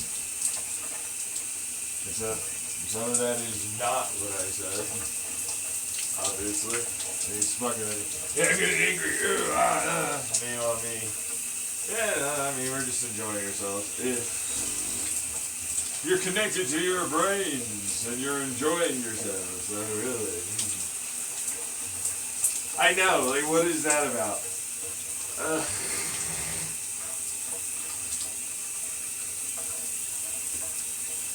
Except some of that is not what I said. Obviously. He's fucking, yeah, I'm getting angry. Me on me. Yeah, I mean, we're just enjoying ourselves. You're connected to your brains and you're enjoying yourselves. So really. I know, like, what is that about?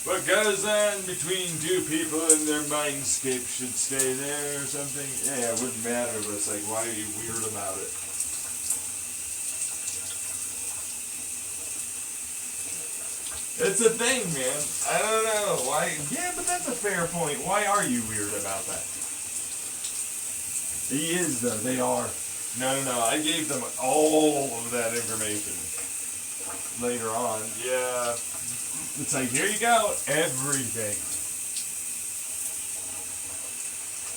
What goes on between two people and their mindscape should stay there or something? Yeah, it wouldn't matter, but it's like, why are you weird about it? It's a thing, man. I don't know. Why? Yeah, but that's a fair point. Why are you weird about that? He is, though. They are. No. I gave them all of that information later on. Yeah. It's like, here you go. Everything.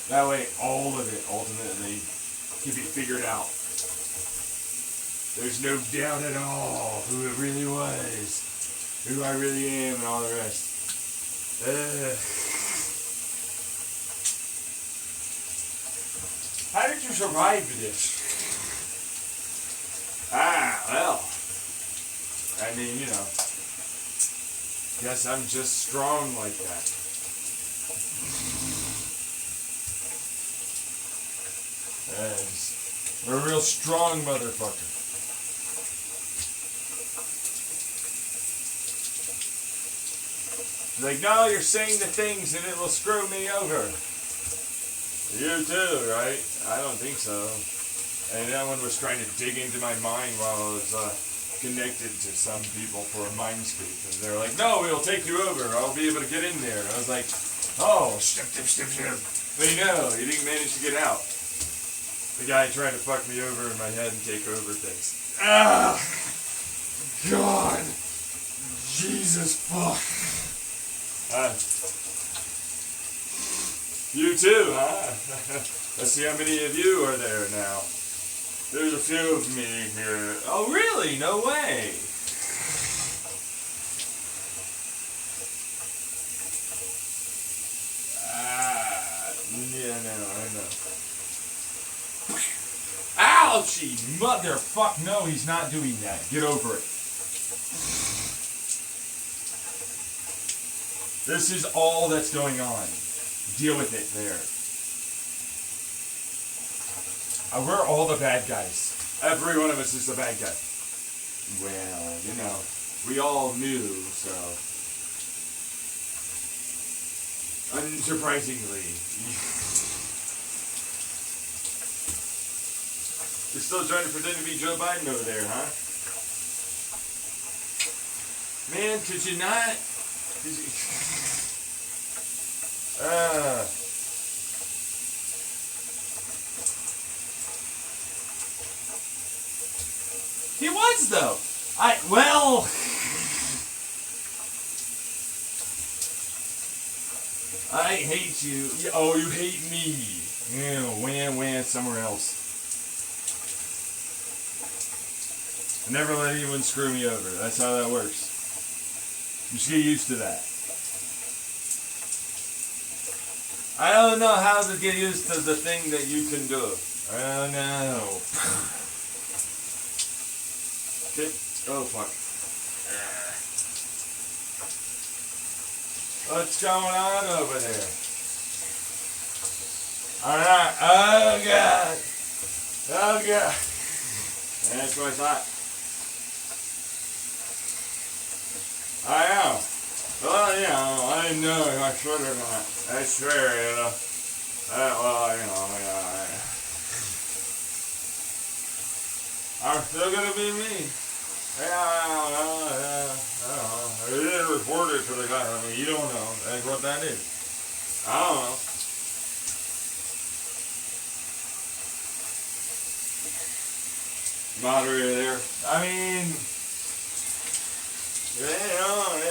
That way, all of it ultimately can be figured out. There's no doubt at all who it really was. Who I really am and all the rest. How did you survive this? Well. I mean, you know. Guess I'm just strong like that. I'm a real strong motherfucker. He's like, no, you're saying the things and it will screw me over. You too, right? I don't think so. And that one was trying to dig into my mind while I was connected to some people for a mind speak. And they're like, no, it'll take you over. I'll be able to get in there. And I was like, oh, snip. But he didn't manage to get out. The guy tried to fuck me over in my head and take over things. Ah! God! Jesus fuck! You too, huh? Let's see how many of you are there now. There's a few of me here. Oh, really? No way. Yeah, no, I know. Ouchie! Motherfuck, no, he's not doing that. Get over it. This is all that's going on. Deal with it there. We're all the bad guys. Every one of us is the bad guy. Well, you know, we all knew, so. Unsurprisingly. You're still trying to pretend to be Joe Biden over there, huh? Man, could you not? He was, though. I hate you. Oh, you hate me. Wham, somewhere else. I never let anyone screw me over. That's how that works. You just get used to that. I don't know how to get used to the thing that you can do. I don't know. Oh, fuck. What's going on over there? Alright. Oh, God. Oh, God. That's what I thought. I know. Well, you know, I didn't know if I should or not. That's fair, you know. Well, you know, I'm still gonna be me. Yeah, I don't know. I didn't report it to the guy. I mean, you don't know. That's what that is. I don't know. Moderator there. I mean, you know,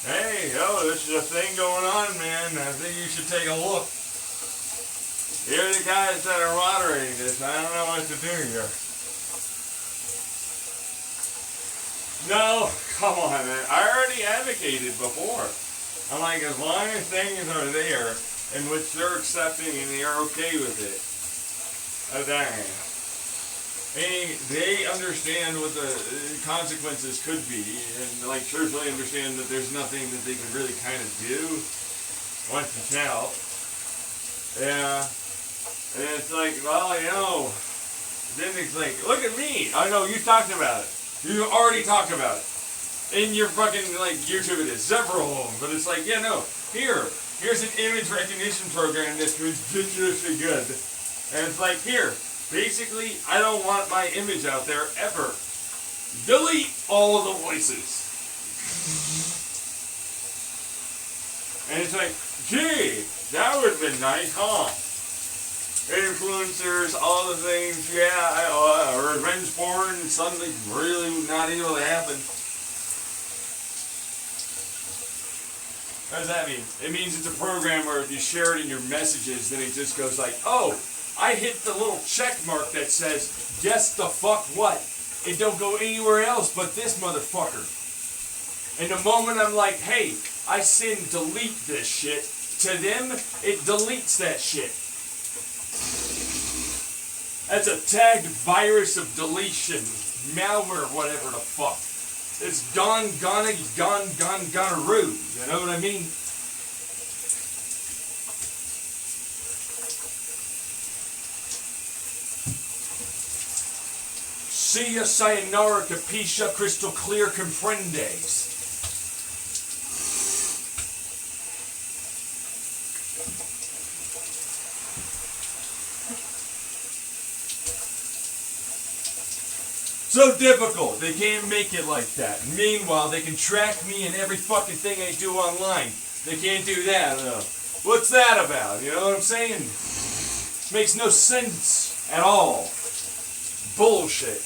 hey, this is a thing going on, man. I think you should take a look. You're the guys that are moderating this. I don't know what to do here. No, come on, man. I already advocated before. I'm like, as long as things are there in which they're accepting and they're okay with it, they understand what the consequences could be, and like truthfully understand that there's nothing that they can really kind of do once it's out. Yeah. And it's like, well, you know, then it's like, look at me. I know, you talked about it. You already talked about it. In your fucking, like, YouTube it is. Several of them. But it's like, yeah, no. Here's an image recognition program that's ridiculously good. And it's like, here. Basically, I don't want my image out there ever. Delete all of the voices. And it's like, gee, that would have been nice, huh? Influencers, all the things, yeah, revenge porn, suddenly really not able to happen. What does that mean? It means it's a program where if you share it in your messages, then it just goes like, oh, I hit the little check mark that says, guess the fuck what? It don't go anywhere else but this motherfucker. And the moment I'm like, hey, I sin, delete this shit, to them, it deletes that shit. That's a tagged virus of deletion, malware, whatever the fuck. It's gonoroo. You know what I mean? See ya, sayonara, capisha, crystal clear, comprendes. So difficult. They can't make it like that. Meanwhile, they can track me in every fucking thing I do online. They can't do that. What's that about? You know what I'm saying? Makes no sense at all. Bullshit.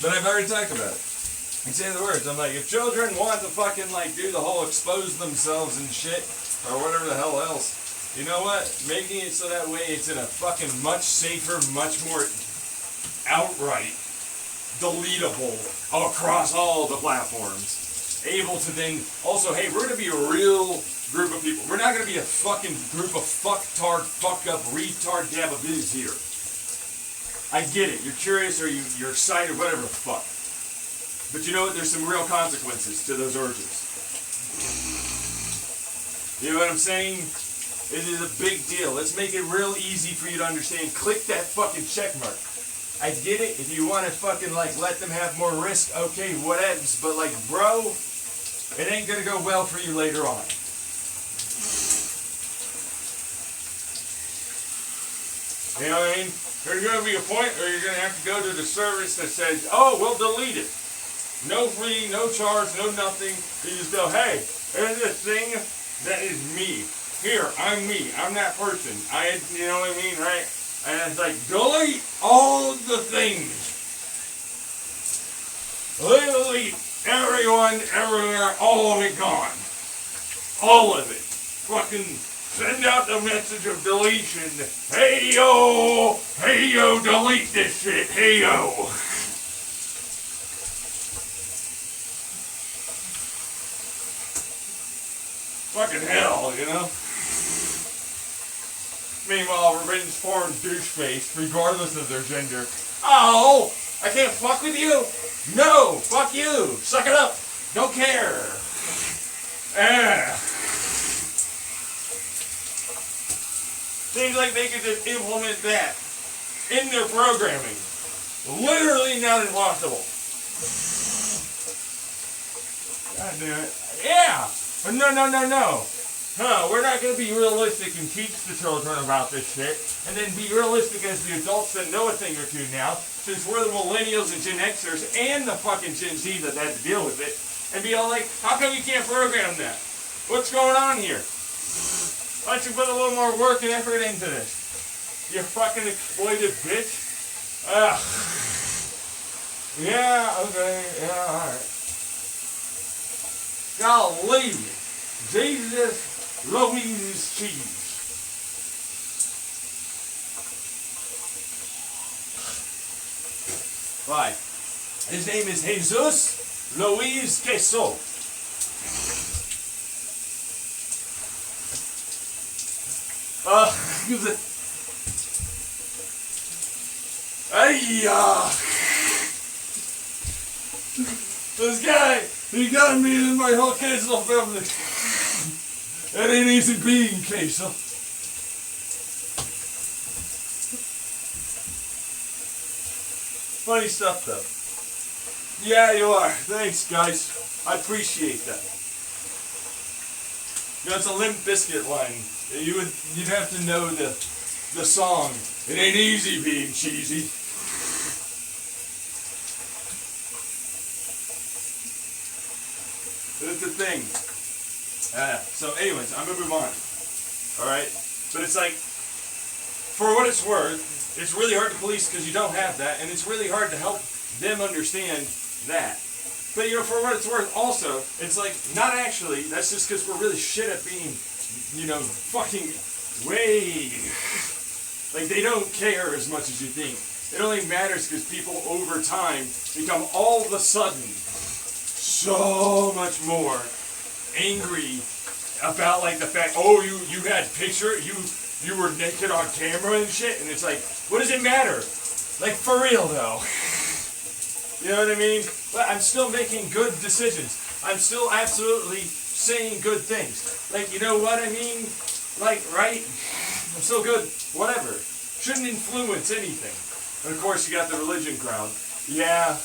But I've already talked about it. I say the words. I'm like, if children want to fucking like do the whole expose themselves and shit, or whatever the hell else, you know what? Making it so that way it's in a fucking much safer, much more outright deletable across all the platforms. Able to then also, hey, we're gonna be a real group of people. We're not gonna be a fucking group of fucktard, fuck up, retard gababoos here. I get it. You're curious or you're excited, whatever the fuck. But you know what? There's some real consequences to those urges. You know what I'm saying? It is a big deal. Let's make it real easy for you to understand. Click that fucking check mark. I get it. If you want to fucking like let them have more risk, okay, whatever. But like, bro, it ain't gonna go well for you later on. You know what I mean? There's gonna be a point where you're gonna have to go to the service that says, "Oh, we'll delete it. No fee, no charge, no nothing." You just go, "Hey, there's this thing that is me. Here, I'm me. I'm that person. You know what I mean, right?" And it's like, delete all the things. Delete everyone, everywhere, all of it gone. All of it. Fucking send out the message of deletion. Hey yo, delete this shit. Hey yo. Fucking hell, you know? Meanwhile, revenge porn douche-face, regardless of their gender. Oh, I can't fuck with you? No, fuck you. Suck it up. Don't care. Seems like they could just implement that in their programming. Literally not impossible. God damn it. Yeah. But no. We're not going to be realistic and teach the children about this shit, and then be realistic as the adults that know a thing or two now, since we're the millennials and Gen Xers and the fucking Gen Z that had to deal with it, and be all like, how come you can't program that? What's going on here? Why don't you put a little more work and effort into this? You fucking exploited bitch. Ugh. Yeah, okay, yeah, alright. Golly. Jesus Louise cheese. Why? His name is Jesus Louise Queso. This guy, he got me and my whole queso family. That ain't easy being queso. Funny stuff though. Yeah, you are. Thanks, guys. I appreciate that. You know, it's a Limp Bizkit line. You'd have to know the song. It ain't easy being cheesy. That's the thing. So anyways, I'm gonna move on. Alright? But it's like, for what it's worth, it's really hard to police because you don't have that, and it's really hard to help them understand that. But you know, for what it's worth also, it's like, not actually, that's just because we're really shit at being, you know, fucking way, like they don't care as much as you think. It only matters because people over time become all of a sudden so much more angry about like the fact, oh, you had picture, you were naked on camera and shit, and it's like, what does it matter? Like, for real though. You know what I mean? But I'm still making good decisions. I'm still absolutely saying good things. Like, you know what I mean? Like, right? I'm still good, whatever. Shouldn't influence anything. And of course you got the religion crowd. Yeah.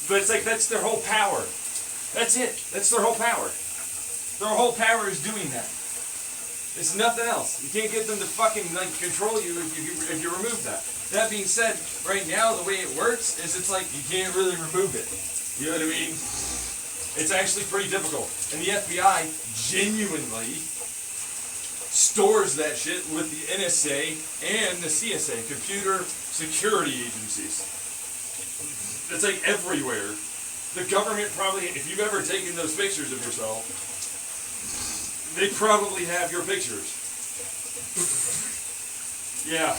But it's like, that's their whole power. That's it. That's their whole power. Their whole power is doing that. It's nothing else. You can't get them to fucking like control you if you remove that. That being said, right now the way it works is it's like you can't really remove it. You know what I mean? It's actually pretty difficult. And the FBI genuinely stores that shit with the NSA and the CSA, Computer Security Agencies. It's like everywhere. The government probably, if you've ever taken those pictures of yourself, they probably have your pictures. Yeah.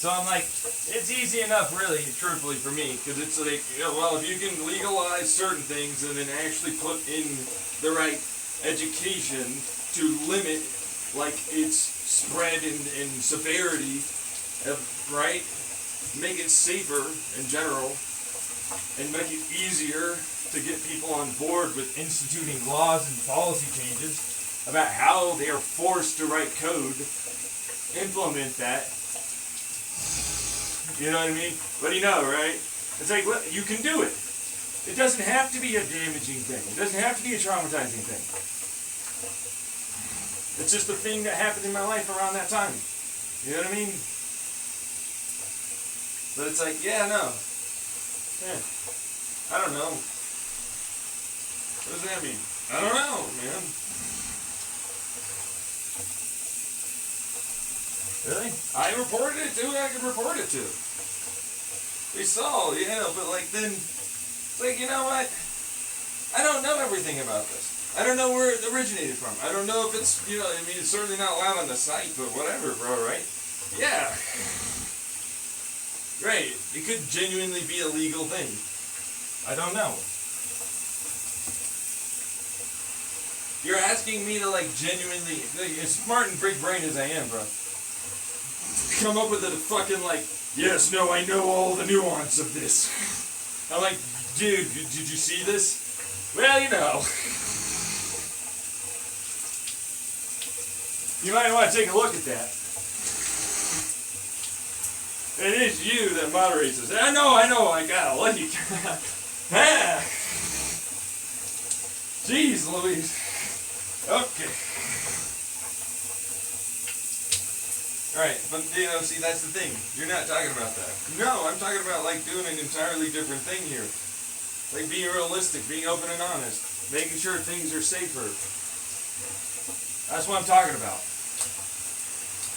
So I'm like, it's easy enough, really, truthfully, for me, because it's like, you know, well, if you can legalize certain things and then actually put in the right education to limit, like, its spread and severity, right? Make it safer in general, and make it easier to get people on board with instituting laws and policy changes about how they are forced to write code, implement that. You know what I mean? But you know, right? It's like, well, you can do it. It doesn't have to be a damaging thing. It doesn't have to be a traumatizing thing. It's just a thing that happened in my life around that time. You know what I mean? But it's like, yeah, no. Yeah. I don't know. What does that mean? I don't know, man. Really? I reported it to who I could report it to. We saw, you know, but like then, it's like, you know what? I don't know everything about this. I don't know where it originated from. I don't know if it's, you know, I mean, it's certainly not allowed on the site, but whatever, bro, right? Yeah. Right. It could genuinely be a legal thing. I don't know. You're asking me to, like, genuinely, as smart and big brain as I am, bro, come up with a fucking, like, yes, no, I know all the nuance of this. I'm like, dude, did you see this? Well, you know. You might want to take a look at that. It is you that moderates this. I know, I got a like. Ah. Jeez Louise. Okay. Alright, but you know, see, that's the thing. You're not talking about that. No, I'm talking about like doing an entirely different thing here. Like being realistic, being open and honest, making sure things are safer. That's what I'm talking about.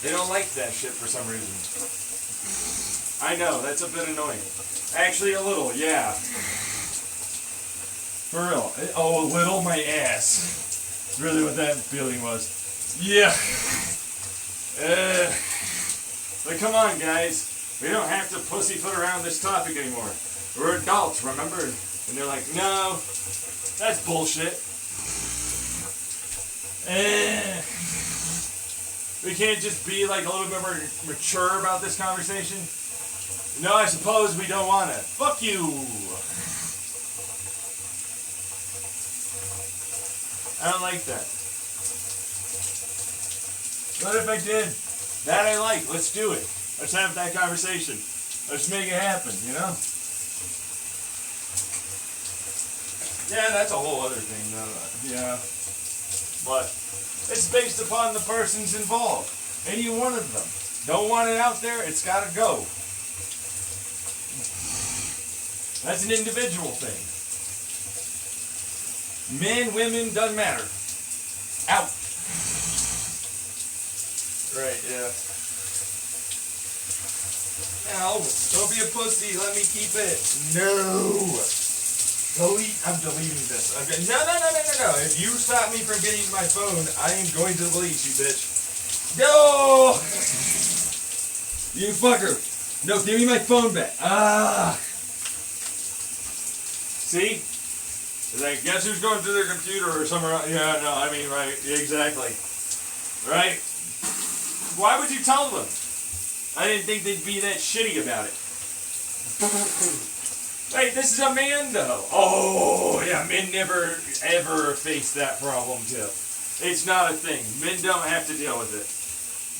They don't like that shit for some reason. I know, that's a bit annoying. Actually, a little, yeah. For real. Oh, a little, my ass. That's really what that feeling was. Yeah. But come on, guys. We don't have to pussyfoot around this topic anymore. We're adults, remember? And they're like, no, that's bullshit. We can't just be like a little bit more mature about this conversation. No, I suppose we don't want to. Fuck you. I don't like that. What if I did? That I like. Let's do it. Let's have that conversation. Let's make it happen, you know? Yeah, that's a whole other thing, though. Yeah. But it's based upon the persons involved. Any one of them. Don't want it out there, it's got to go. That's an individual thing. Men, women, doesn't matter. Out. Right, yeah. Ow, don't be a pussy, let me keep it. No. Delete, I'm deleting this. Okay. No. If you stop me from getting my phone, I am going to delete you, bitch. No! You fucker. No, give me my phone back. Ah. See? It's like, guess who's going through their computer or somewhere else? Yeah, no, I mean, right, exactly. Right? Why would you tell them? I didn't think they'd be that shitty about it. Wait, this is a man, though. Oh, yeah, men never, ever face that problem, too. It's not a thing. Men don't have to deal with it.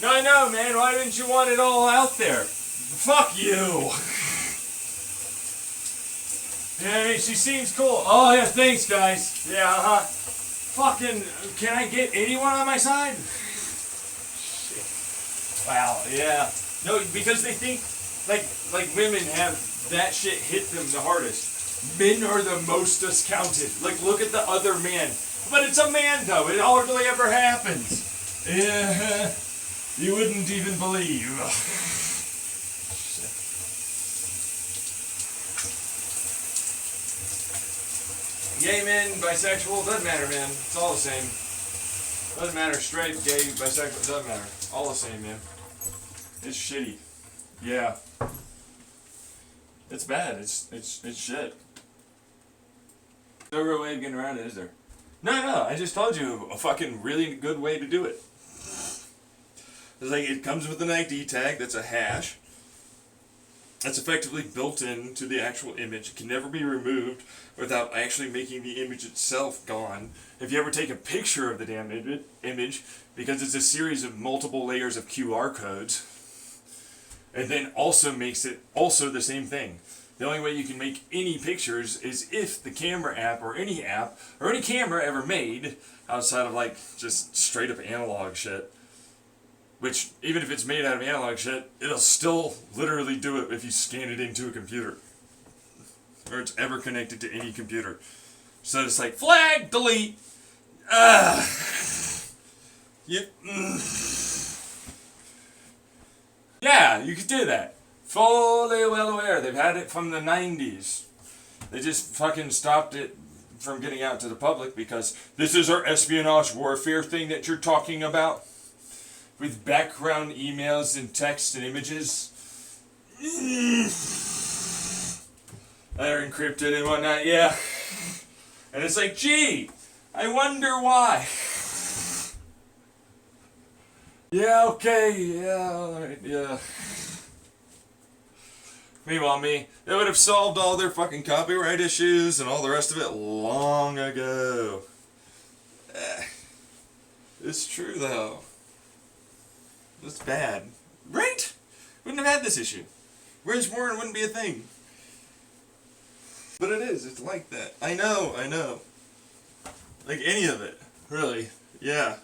No, man, why didn't you want it all out there? Fuck you. Hey, she seems cool. Oh, yeah, thanks, guys. Yeah, fucking, can I get anyone on my side? Shit. Wow, yeah. No, because they think, like women have that shit hit them the hardest. Men are the most discounted. Like, look at the other man. But it's a man, though. It hardly ever happens. Yeah, you wouldn't even believe. Gay men, bisexual, doesn't matter, man. It's all the same. Doesn't matter, straight, gay, bisexual, doesn't matter. All the same, man. It's shitty. Yeah. It's bad. It's shit. No real way of getting around it, is there? No, I just told you a fucking really good way to do it. It's like it comes with an ID tag that's a hash. That's effectively built into the actual image. It can never be removed without actually making the image itself gone. If you ever take a picture of the damn image, because it's a series of multiple layers of QR codes, and then also makes it also the same thing. The only way you can make any pictures is if the camera app or any camera ever made, outside of like just straight up analog shit, which, even if it's made out of analog shit, it'll still literally do it if you scan it into a computer. Or it's ever connected to any computer. So it's like, flag, delete. Yeah, you could do that. Fully well aware. They've had it from the 90s. They just fucking stopped it from getting out to the public because this is our espionage warfare thing that you're talking about. With background emails and text and images that are encrypted and whatnot, yeah. And it's like, gee, I wonder why. Yeah, okay, yeah, alright, yeah. Meanwhile, they would have solved all their fucking copyright issues and all the rest of it long ago. It's true, though. It's bad. Right? Wouldn't have had this issue. Whereas Warren wouldn't be a thing. But it is. It's like that. I know. Like any of it. Really. Yeah.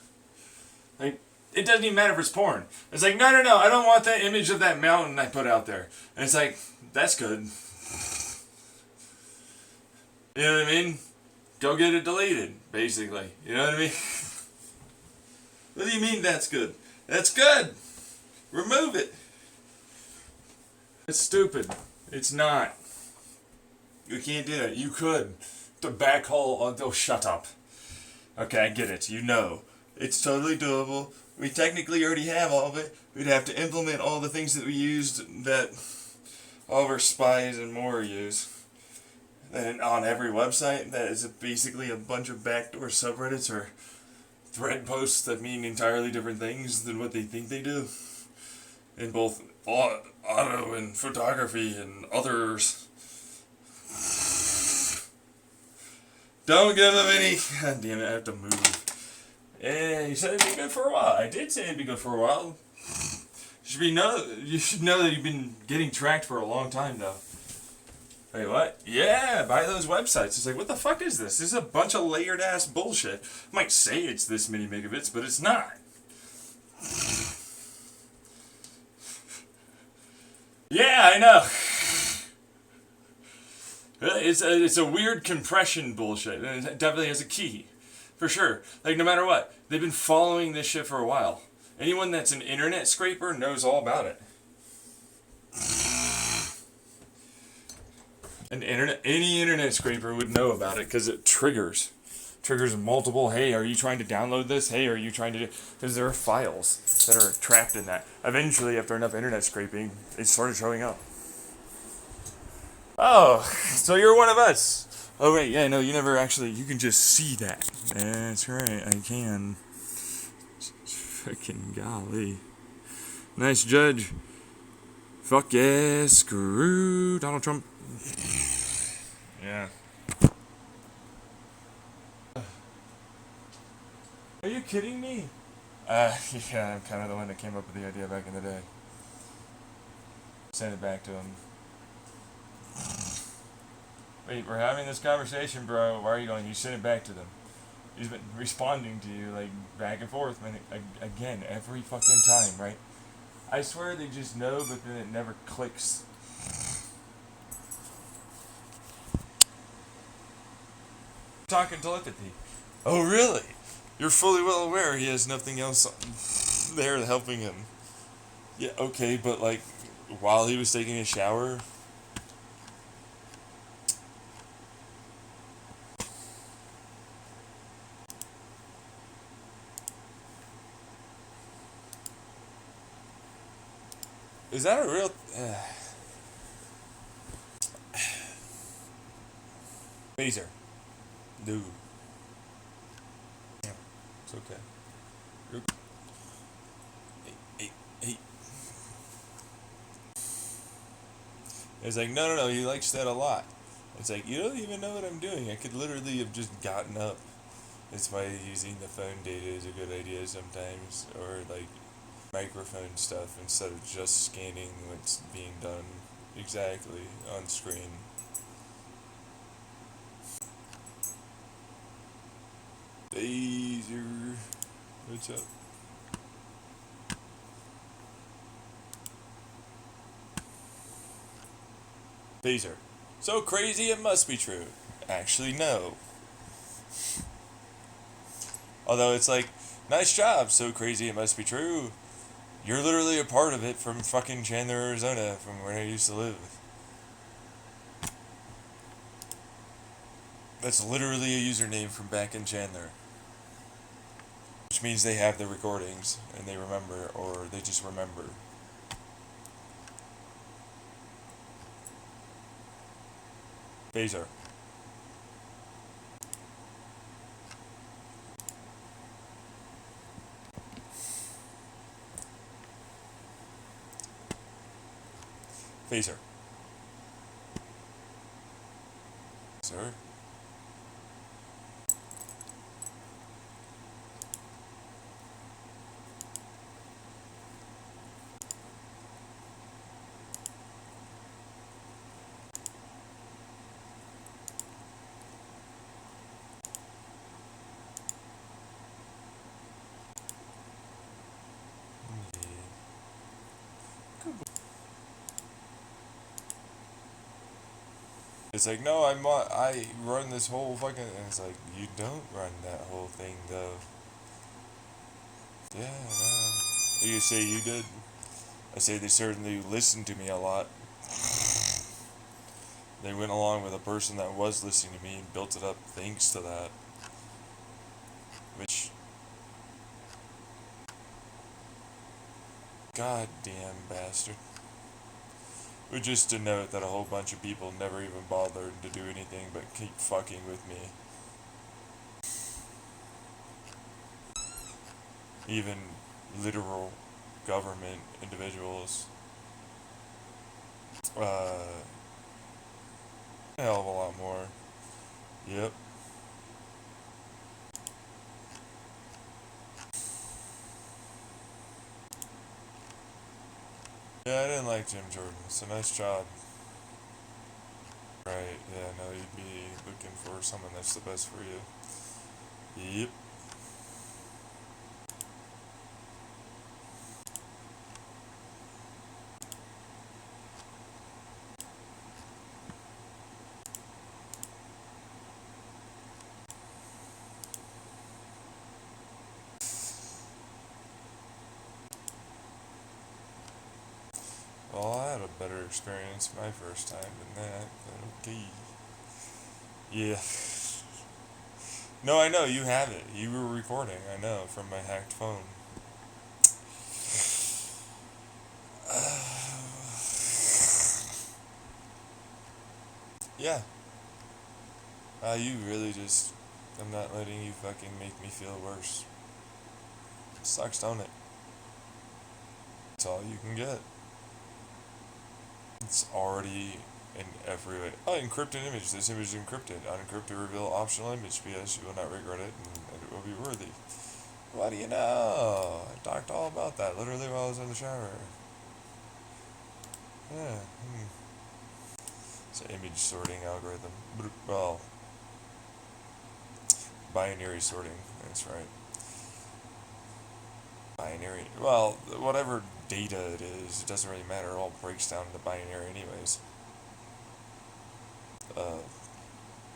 Like, it doesn't even matter if it's porn. It's like, no. I don't want that image of that mountain I put out there. And it's like, that's good. You know what I mean? Go get it deleted, basically. You know what I mean? What do you mean that's good? That's good. Remove it. It's stupid. It's not. You can't do that. You could. The backhaul. Oh, shut up. Okay, I get it. You know. It's totally doable. We technically already have all of it. We'd have to implement all the things that we used that all of our spies and more use. And on every website, that is basically a bunch of backdoor subreddits or thread posts that mean entirely different things than what they think they do. In both auto and photography and others. Don't give them any... God damn it, I have to move. Yeah, you said it'd be good for a while. I did say it'd be good for a while. You should know that you've been getting tracked for a long time, though. Wait, what? Yeah, buy those websites. It's like, what the fuck is this? This is a bunch of layered ass bullshit. I might say it's this many megabits, but it's not. Yeah, I know. It's a weird compression bullshit, and it definitely has a key. For sure. Like, no matter what. They've been following this shit for a while. Anyone that's an internet scraper knows all about it. Any internet scraper would know about it because it triggers multiple. Hey, are you trying to download this? Hey, are you trying to do? Because there are files that are trapped in that. Eventually, after enough internet scraping, it started showing up. Oh, so you're one of us. Oh wait, yeah, no, you never actually. You can just see that. That's right, I can. Fucking golly, nice judge. Fuck yeah, screw Donald Trump. Yeah. Are you kidding me? Yeah, I'm kind of the one that came up with the idea back in the day. Send it back to him. Wait, we're having this conversation, bro. Why are you going? You send it back to them. He's been responding to you, like, back and forth, man. Again, every fucking time, right? I swear they just know, but then it never clicks. Talking telepathy. Oh, really? You're fully well aware he has nothing else there helping him. Yeah, okay, but, like, while he was taking a shower... Is that a real... Phaser. No. Yeah, it's okay. Hey. It's like, no, he likes that a lot. It's like, you don't even know what I'm doing. I could literally have just gotten up. That's why using the phone data is a good idea sometimes. Or, like, microphone stuff instead of just scanning what's being done exactly on screen. Phaser. What's up? Phaser. So crazy it must be true. Actually, no. Although it's like, nice job, so crazy it must be true. You're literally a part of it from fucking Chandler, Arizona, from where I used to live. That's literally a username from back in Chandler. Which means they have the recordings, and they remember, or they just remember. Phaser. Phaser. Sir? It's like, no, I run this whole fucking... And it's like, you don't run that whole thing, though. Yeah, no. You say you did. I say they certainly listened to me a lot. They went along with a person that was listening to me and built it up thanks to that. Which... Goddamn bastard. But just to note that a whole bunch of people never even bothered to do anything but keep fucking with me. Even literal government individuals. A hell of a lot more. Yep. Yeah, I didn't like Jim Jordan, so nice job. Right, yeah, no, you'd be looking for someone that's the best for you. Yep. Well, I had a better experience my first time than that, but okay. Yeah. No, I know, you have it. You were recording, I know, from my hacked phone. Yeah. You really just... I'm not letting you fucking make me feel worse. It sucks, don't it? It's all you can get. It's already in every way. Oh, encrypted image. This image is encrypted. Unencrypt to reveal optional image. P.S. You will not regret it, and it will be worthy. What do you know? I talked all about that literally while I was in the shower. Yeah. It's an image sorting algorithm. Well, binary sorting, that's right. Binary, well, whatever data it is, it doesn't really matter, it all breaks down into binary anyways.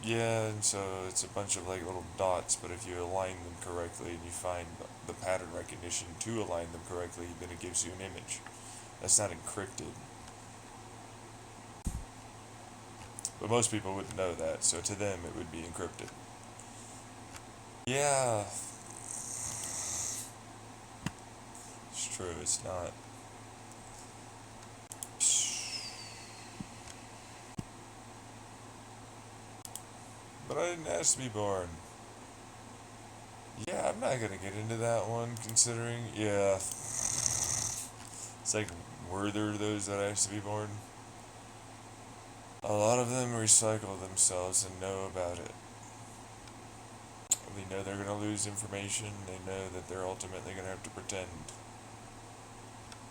Yeah, and so it's a bunch of like little dots, but if you align them correctly and you find the pattern recognition to align them correctly, then it gives you an image. That's not encrypted. But most people wouldn't know that, so to them it would be encrypted. Yeah, it's true, it's not. But I didn't ask to be born. Yeah, I'm not gonna get into that one, considering, yeah. It's like, were there those that asked to be born? A lot of them recycle themselves and know about it. They know they're gonna lose information, they know that they're ultimately gonna have to pretend.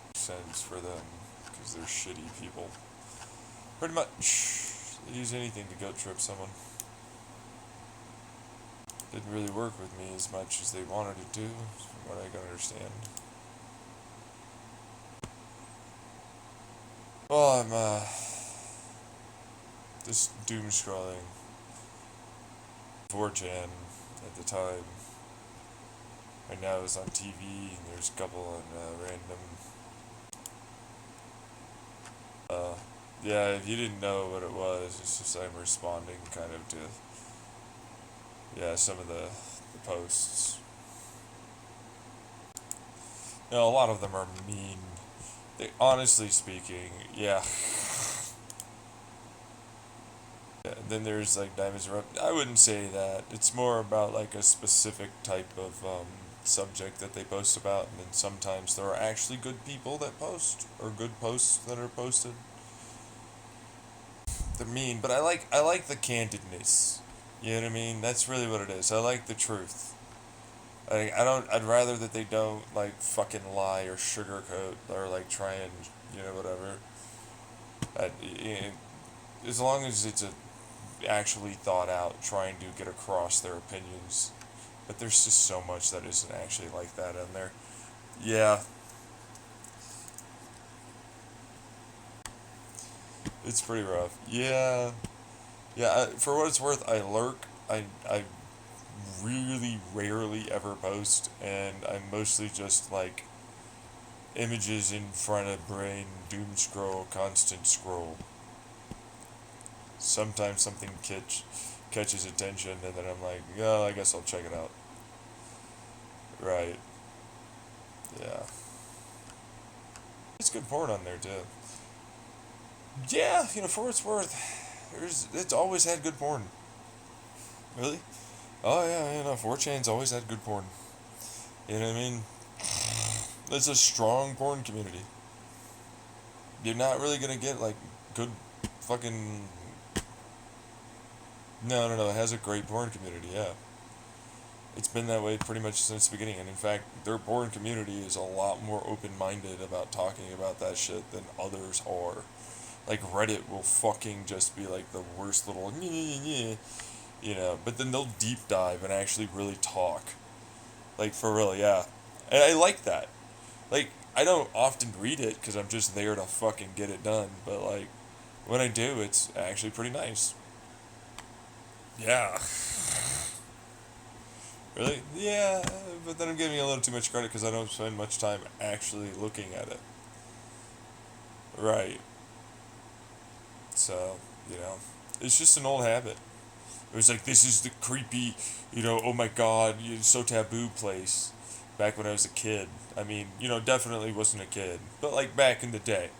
Makes sense for them, because they're shitty people. Pretty much. They use anything to guilt trip someone. Didn't really work with me as much as they wanted it to, from what I can understand. Well, I'm, just doom scrolling 4chan at the time. Right now it's on TV, and there's a couple on random. Yeah, if you didn't know what it was, it's just I'm responding kind of to, yeah, some of the posts. You know, a lot of them are mean. They, honestly speaking, yeah. Yeah, then there's like Diamonds Rough. I wouldn't say that. It's more about like a specific type of subject that they post about, and then sometimes there are actually good people that post, or good posts that are posted. They're mean, but I like the candidness. You know what I mean? That's really what it is. I like the truth. I don't. I'd rather that they don't like fucking lie or sugarcoat or like try and whatever. As long as it's actually thought out, trying to get across their opinions. But there's just so much that isn't actually like that in there. Yeah, it's pretty rough. Yeah, yeah. For what it's worth, I lurk. I really rarely ever post, and I'm mostly just like images in front of brain, doom scroll, constant scroll. Sometimes something catches attention, and then I'm like, yeah, I guess I'll check it out. Right. Yeah. It's good porn on there too. Yeah, for what it's worth, it's always had good porn. Really? Oh yeah, 4chan's always had good porn. You know what I mean? It's a strong porn community. You're not really gonna get like good fucking. No, no, no. It has a great porn community. Yeah, it's been that way pretty much since the beginning. And in fact, their porn community is a lot more open-minded about talking about that shit than others are. Like Reddit will fucking just be like the worst little but then they'll deep dive and actually really talk. Like for real, yeah. And I like that. Like I don't often read it because I'm just there to fucking get it done. But like when I do, it's actually pretty nice. Yeah. Really? Yeah, but then I'm giving a little too much credit because I don't spend much time actually looking at it. Right. So, it's just an old habit. It was like, this is the creepy, oh my god, it's so taboo place. Back when I was a kid. I mean, definitely wasn't a kid. But like back in the day.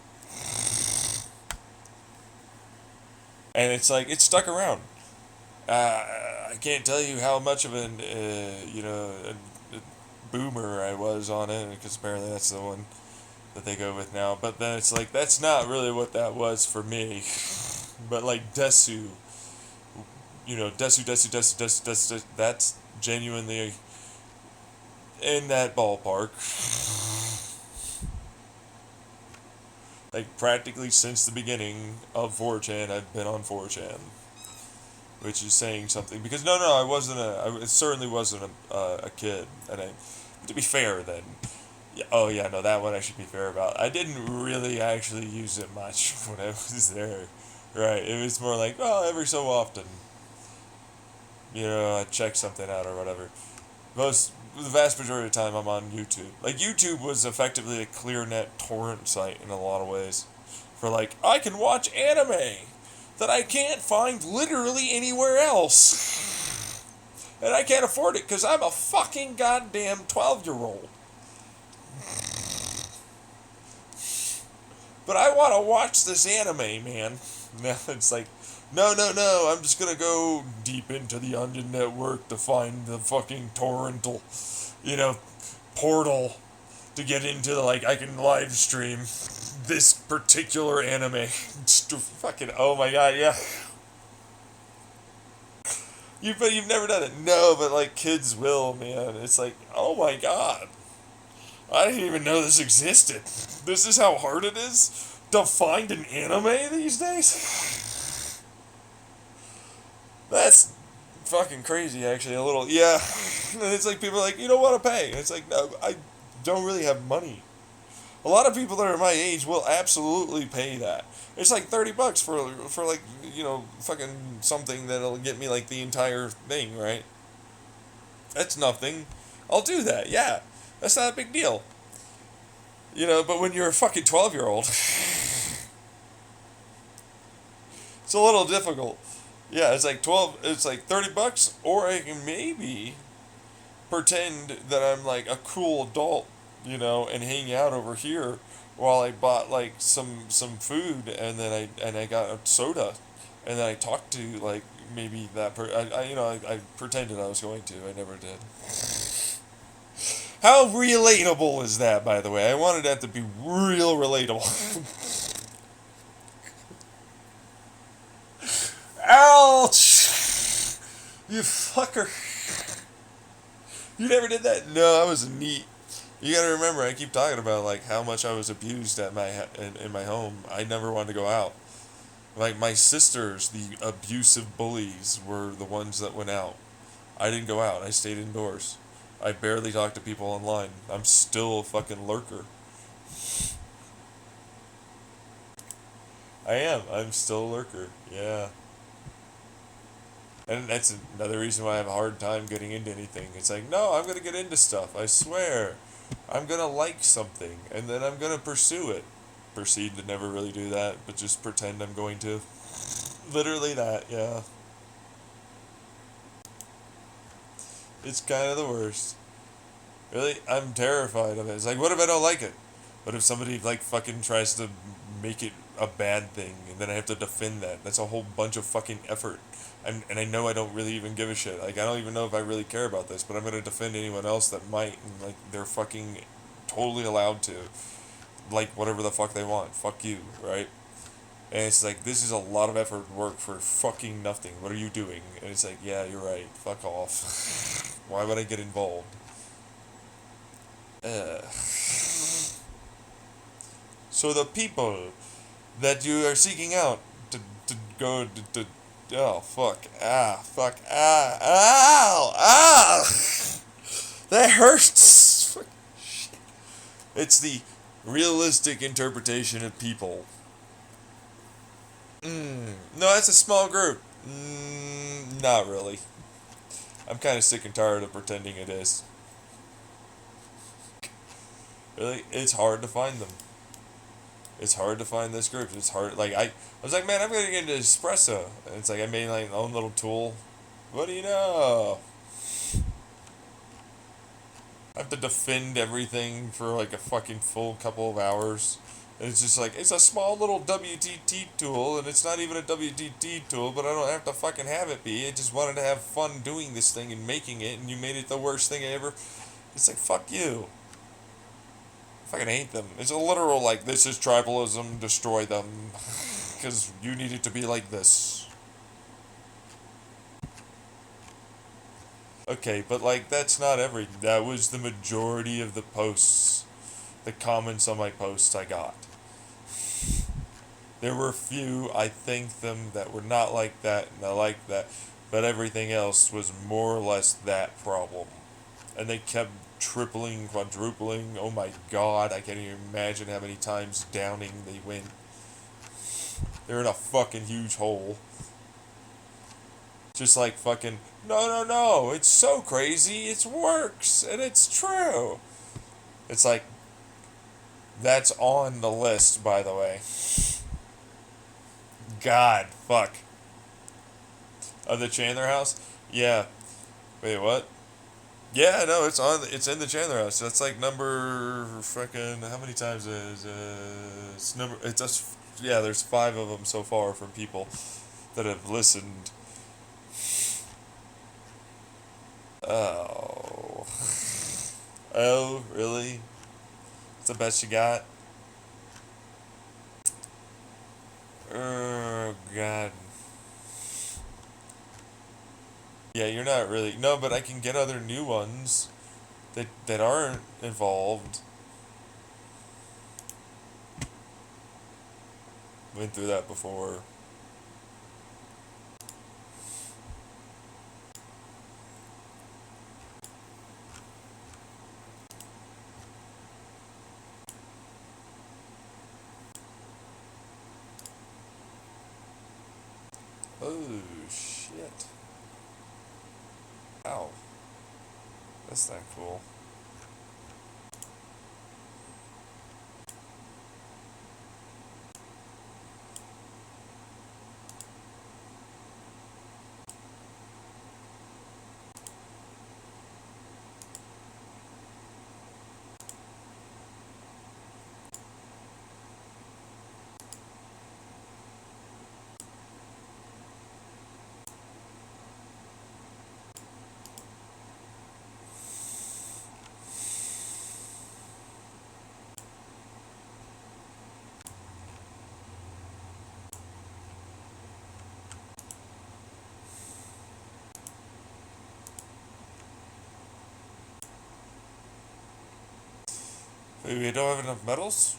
And it's like, it's stuck around. I can't tell you how much of a boomer I was on it, because apparently that's the one that they go with now. But then it's like, that's not really what that was for me. But like Desu, Desu, that's genuinely in that ballpark. Like, practically since the beginning of 4chan, I've been on 4chan. Which is saying something. Because, no, I wasn't I certainly wasn't a kid. And to be fair, then, yeah, oh yeah, no, that one I should be fair about. I didn't really actually use it much when I was there. Right, it was more like, well, every so often, I check something out or whatever. The vast majority of the time I'm on YouTube. Like, YouTube was effectively a ClearNet torrent site in a lot of ways. For like, I can watch anime that I can't find literally anywhere else. And I can't afford it because I'm a fucking goddamn 12-year-old. But I want to watch this anime, man. Now it's like, no, I'm just going to go deep into the Onion Network to find the fucking torrental, portal to get into, like, I can live stream this particular anime. Fucking, oh my god, yeah. You've never done it. No, but, like, kids will, man. It's like, oh my god. I didn't even know this existed. This is how hard it is to find an anime these days? That's fucking crazy, actually, a little. Yeah. And it's like, people are like, you don't want to pay. And it's like, no, I don't really have money. A lot of people that are my age will absolutely pay that. It's like $30 for like, fucking something that'll get me, like, the entire thing, right? That's nothing. I'll do that, yeah. That's not a big deal. But when you're a fucking 12-year-old, it's a little difficult. Yeah, it's like $30, or I can maybe pretend that I'm like a cool adult, and hang out over here while I bought like some food, and then I got a soda, and then I talked to like maybe that I pretended I was going to. I never did. How relatable is that, by the way? I wanted that to be real relatable. Ouch! You fucker. You never did that? No, I was neat. You gotta remember, I keep talking about, like, how much I was abused in my home. I never wanted to go out. Like, my sisters, the abusive bullies, were the ones that went out. I didn't go out. I stayed indoors. I barely talk to people online. I'm still a fucking lurker. I am. I'm still a lurker. Yeah. And that's another reason why I have a hard time getting into anything. It's like, no, I'm going to get into stuff. I swear. I'm going to like something. And then I'm going to pursue it. Proceed to never really do that, but just pretend I'm going to. Literally that, yeah. It's kind of the worst. Really, I'm terrified of it. It's like, what if I don't like it? What if somebody, like, fucking tries to make it a bad thing, and then I have to defend that? That's a whole bunch of fucking effort. And I know I don't really even give a shit. Like, I don't even know if I really care about this, but I'm gonna defend anyone else that might, and, like, they're fucking totally allowed to. Like, whatever the fuck they want. Fuck you, right? And it's like, this is a lot of effort and work for fucking nothing. What are you doing? And it's like, yeah, you're right. Fuck off. Why would I get involved? So the people that you are seeking out to go to oh fuck fuck ow that hurts. Fuck. Shit. It's the realistic interpretation of people. No, that's a small group. Not really. I'm kind of sick and tired of pretending it is. Really, it's hard to find them. It's hard to find this group. It's hard. Like, I was like, man, I'm gonna get into espresso. And it's like, I made like my own little tool. What do you know? I have to defend everything for like a fucking full couple of hours. And it's just like, it's a small little WTT tool, and it's not even a WTT tool, but I don't have to fucking have it be. I just wanted to have fun doing this thing and making it, and you made it the worst thing I ever. It's like, fuck you. I fucking hate them. It's a literal, like, this is tribalism, destroy them. Because you need it to be like this. Okay, but, like, that's not everything. That was the majority of the posts, the comments on my posts I got. There were few, I thanked them, that were not like that, and I liked that. But everything else was more or less that problem. And they kept tripling, quadrupling. Oh my god, I can't even imagine how many times downing they went. They're in a fucking huge hole. Just like fucking, no, no, no, it's so crazy, it works, and it's true. It's like, that's on the list, by the way. God, fuck. Of the Chandler house? Yeah. Wait, what? Yeah, no, it's in the Chandler house. That's like number fucking, how many times it's just, yeah, there's 5 of them so far from people that have listened. Oh. Oh, really? It's the best you got? Oh, God. Yeah, you're not really. No, but I can get other new ones that aren't involved. Went through that before. Oh, shit. Ow. That's not cool. Wait, we don't have enough metals?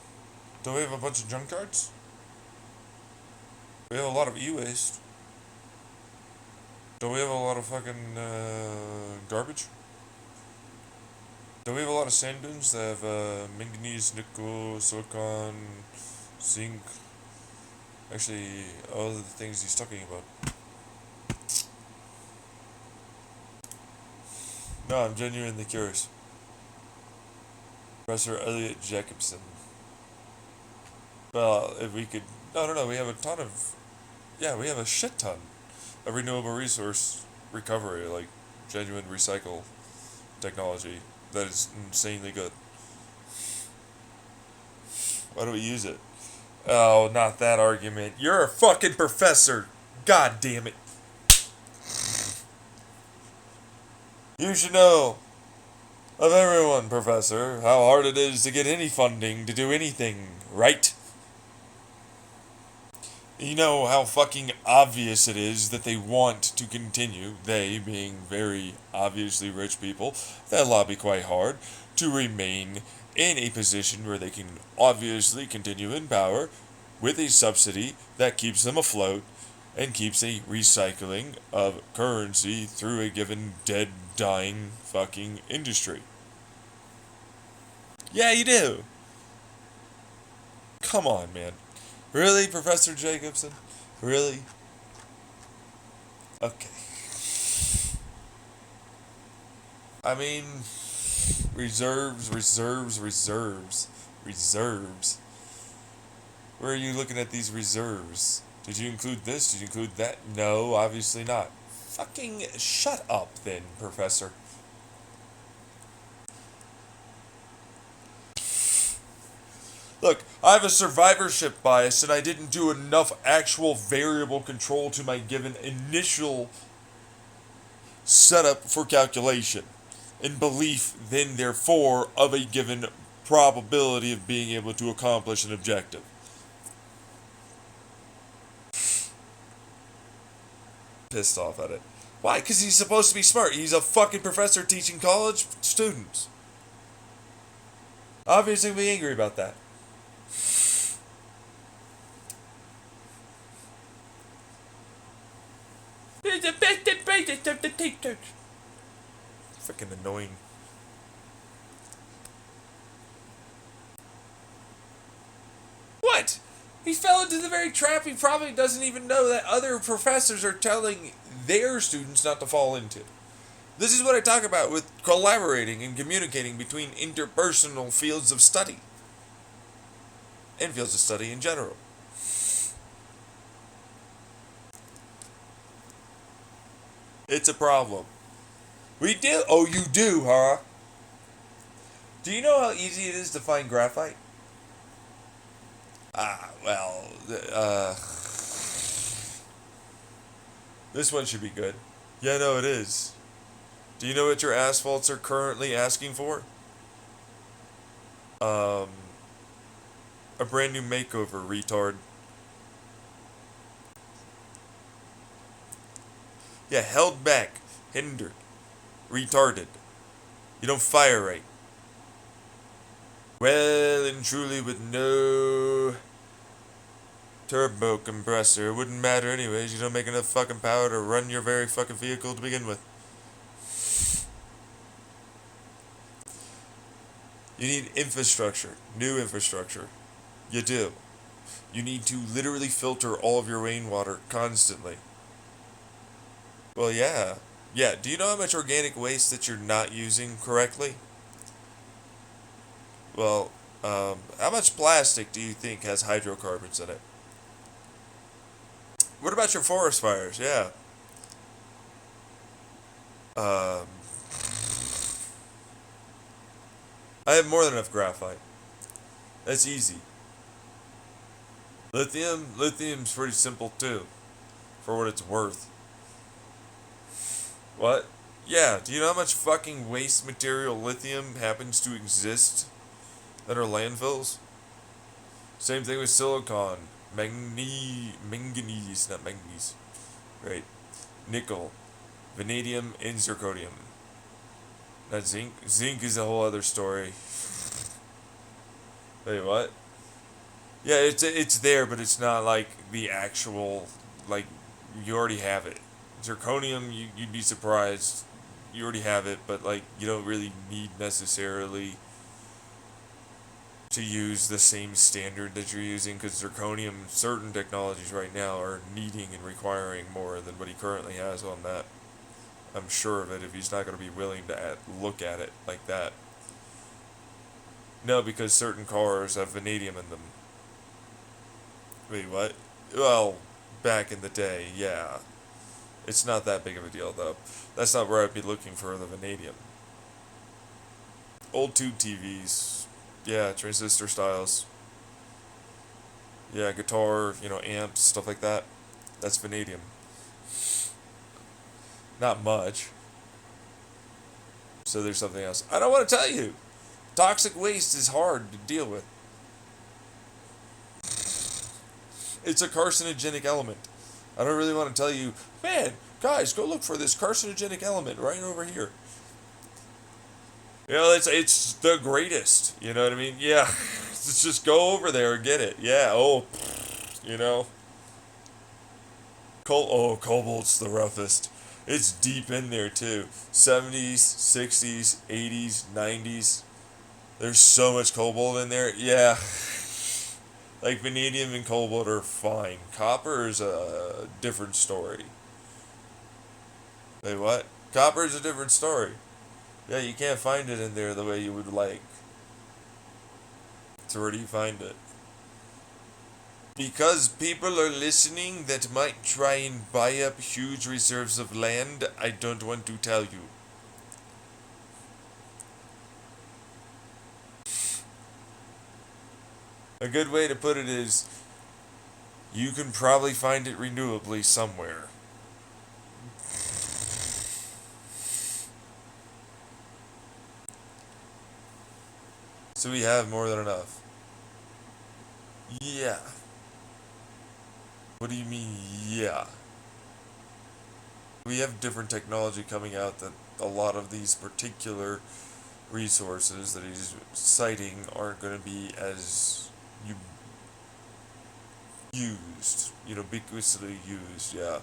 Don't we have a bunch of junk cards? We have a lot of e-waste. Don't we have a lot of fucking garbage? Don't we have a lot of sand dunes that have manganese, nickel, silicon, zinc? Actually, all of the things he's talking about. No, I'm genuinely curious. Professor Elliot Jacobson. Well, if we could... No, no, no, we have a ton of... Yeah, we have a shit ton of renewable resource recovery, like genuine recycle technology that is insanely good. Why do we use it? Oh, not that argument. You're a fucking professor. God damn it. You should know, of everyone, Professor, how hard it is to get any funding to do anything, right? You know how fucking obvious it is that they want to continue, they being very obviously rich people that lobby quite hard, to remain in a position where they can obviously continue in power with a subsidy that keeps them afloat and keeps a recycling of currency through a given dead, dying fucking industry. Yeah, you do. Come on, man. Really, Professor Jacobson? Really? Okay. I mean, reserves. Where are you looking at these reserves? Did you include this? Did you include that? No, obviously not. Fucking shut up then, Professor. Look, I have a survivorship bias and I didn't do enough actual variable control to my given initial setup for calculation. In belief, then therefore, of a given probability of being able to accomplish an objective. Pissed off at it. Why? Because he's supposed to be smart. He's a fucking professor teaching college students. Obviously, be angry about that. Freaking annoying. What? He fell into the very trap he probably doesn't even know that other professors are telling their students not to fall into. This is what I talk about with collaborating and communicating between interpersonal fields of study. And fields of study in general. It's a problem. We do? Oh, you do, huh? Do you know how easy it is to find graphite? Well, this one should be good. Yeah, no, it is. Do you know what your asphalts are currently asking for? A brand new makeover, retard. Yeah, held back, hindered, retarded. You don't fire right. Well and truly with no turbo compressor. It wouldn't matter anyways. You don't make enough fucking power to run your very fucking vehicle to begin with. You need infrastructure. New infrastructure. You do. You need to literally filter all of your rainwater constantly. Well, yeah. Yeah, do you know how much organic waste that you're not using correctly? Well, how much plastic do you think has hydrocarbons in it? What about your forest fires? Yeah. Um, I have more than enough graphite. That's easy. Lithium's pretty simple too, for what it's worth. What? Yeah, do you know how much fucking waste material lithium happens to exist that are landfills? Same thing with silicon, manganese, not manganese. Right. Nickel, vanadium, and zirconium. Not zinc. Zinc is a whole other story. Wait, what? Yeah, it's there, but it's not like the actual, like, you already have it. Zirconium, you'd be surprised. You already have it, but like you don't really need necessarily to use the same standard that you're using, because zirconium, certain technologies right now are needing and requiring more than what he currently has on that. I'm sure of it if he's not going to be willing to look at it like that. No, because certain cars have vanadium in them. Wait, what? Well, back in the day, yeah. It's not that big of a deal, though. That's not where I'd be looking for the vanadium. Old tube TVs. Yeah, transistor styles. Yeah, guitar, amps, stuff like that. That's vanadium. Not much. So there's something else. I don't want to tell you. Toxic waste is hard to deal with. It's a carcinogenic element. I don't really want to tell you, man, guys, go look for this carcinogenic element right over here. It's the greatest. You know what I mean? Yeah. Let's just go over there and get it. Yeah. Oh, cobalt's the roughest. It's deep in there too. 70s, 60s, 80s, 90s. There's so much cobalt in there. Yeah. Like vanadium and cobalt are fine. Copper is a different story. Wait, what? Copper is a different story. Yeah, you can't find it in there the way you would like. So where do you find it? Because people are listening that might try and buy up huge reserves of land, I don't want to tell you. A good way to put it is, you can probably find it renewably somewhere. So we have more than enough. Yeah. What do you mean, yeah? We have different technology coming out that a lot of these particular resources that he's citing aren't going to be as ubiquitously used, yeah.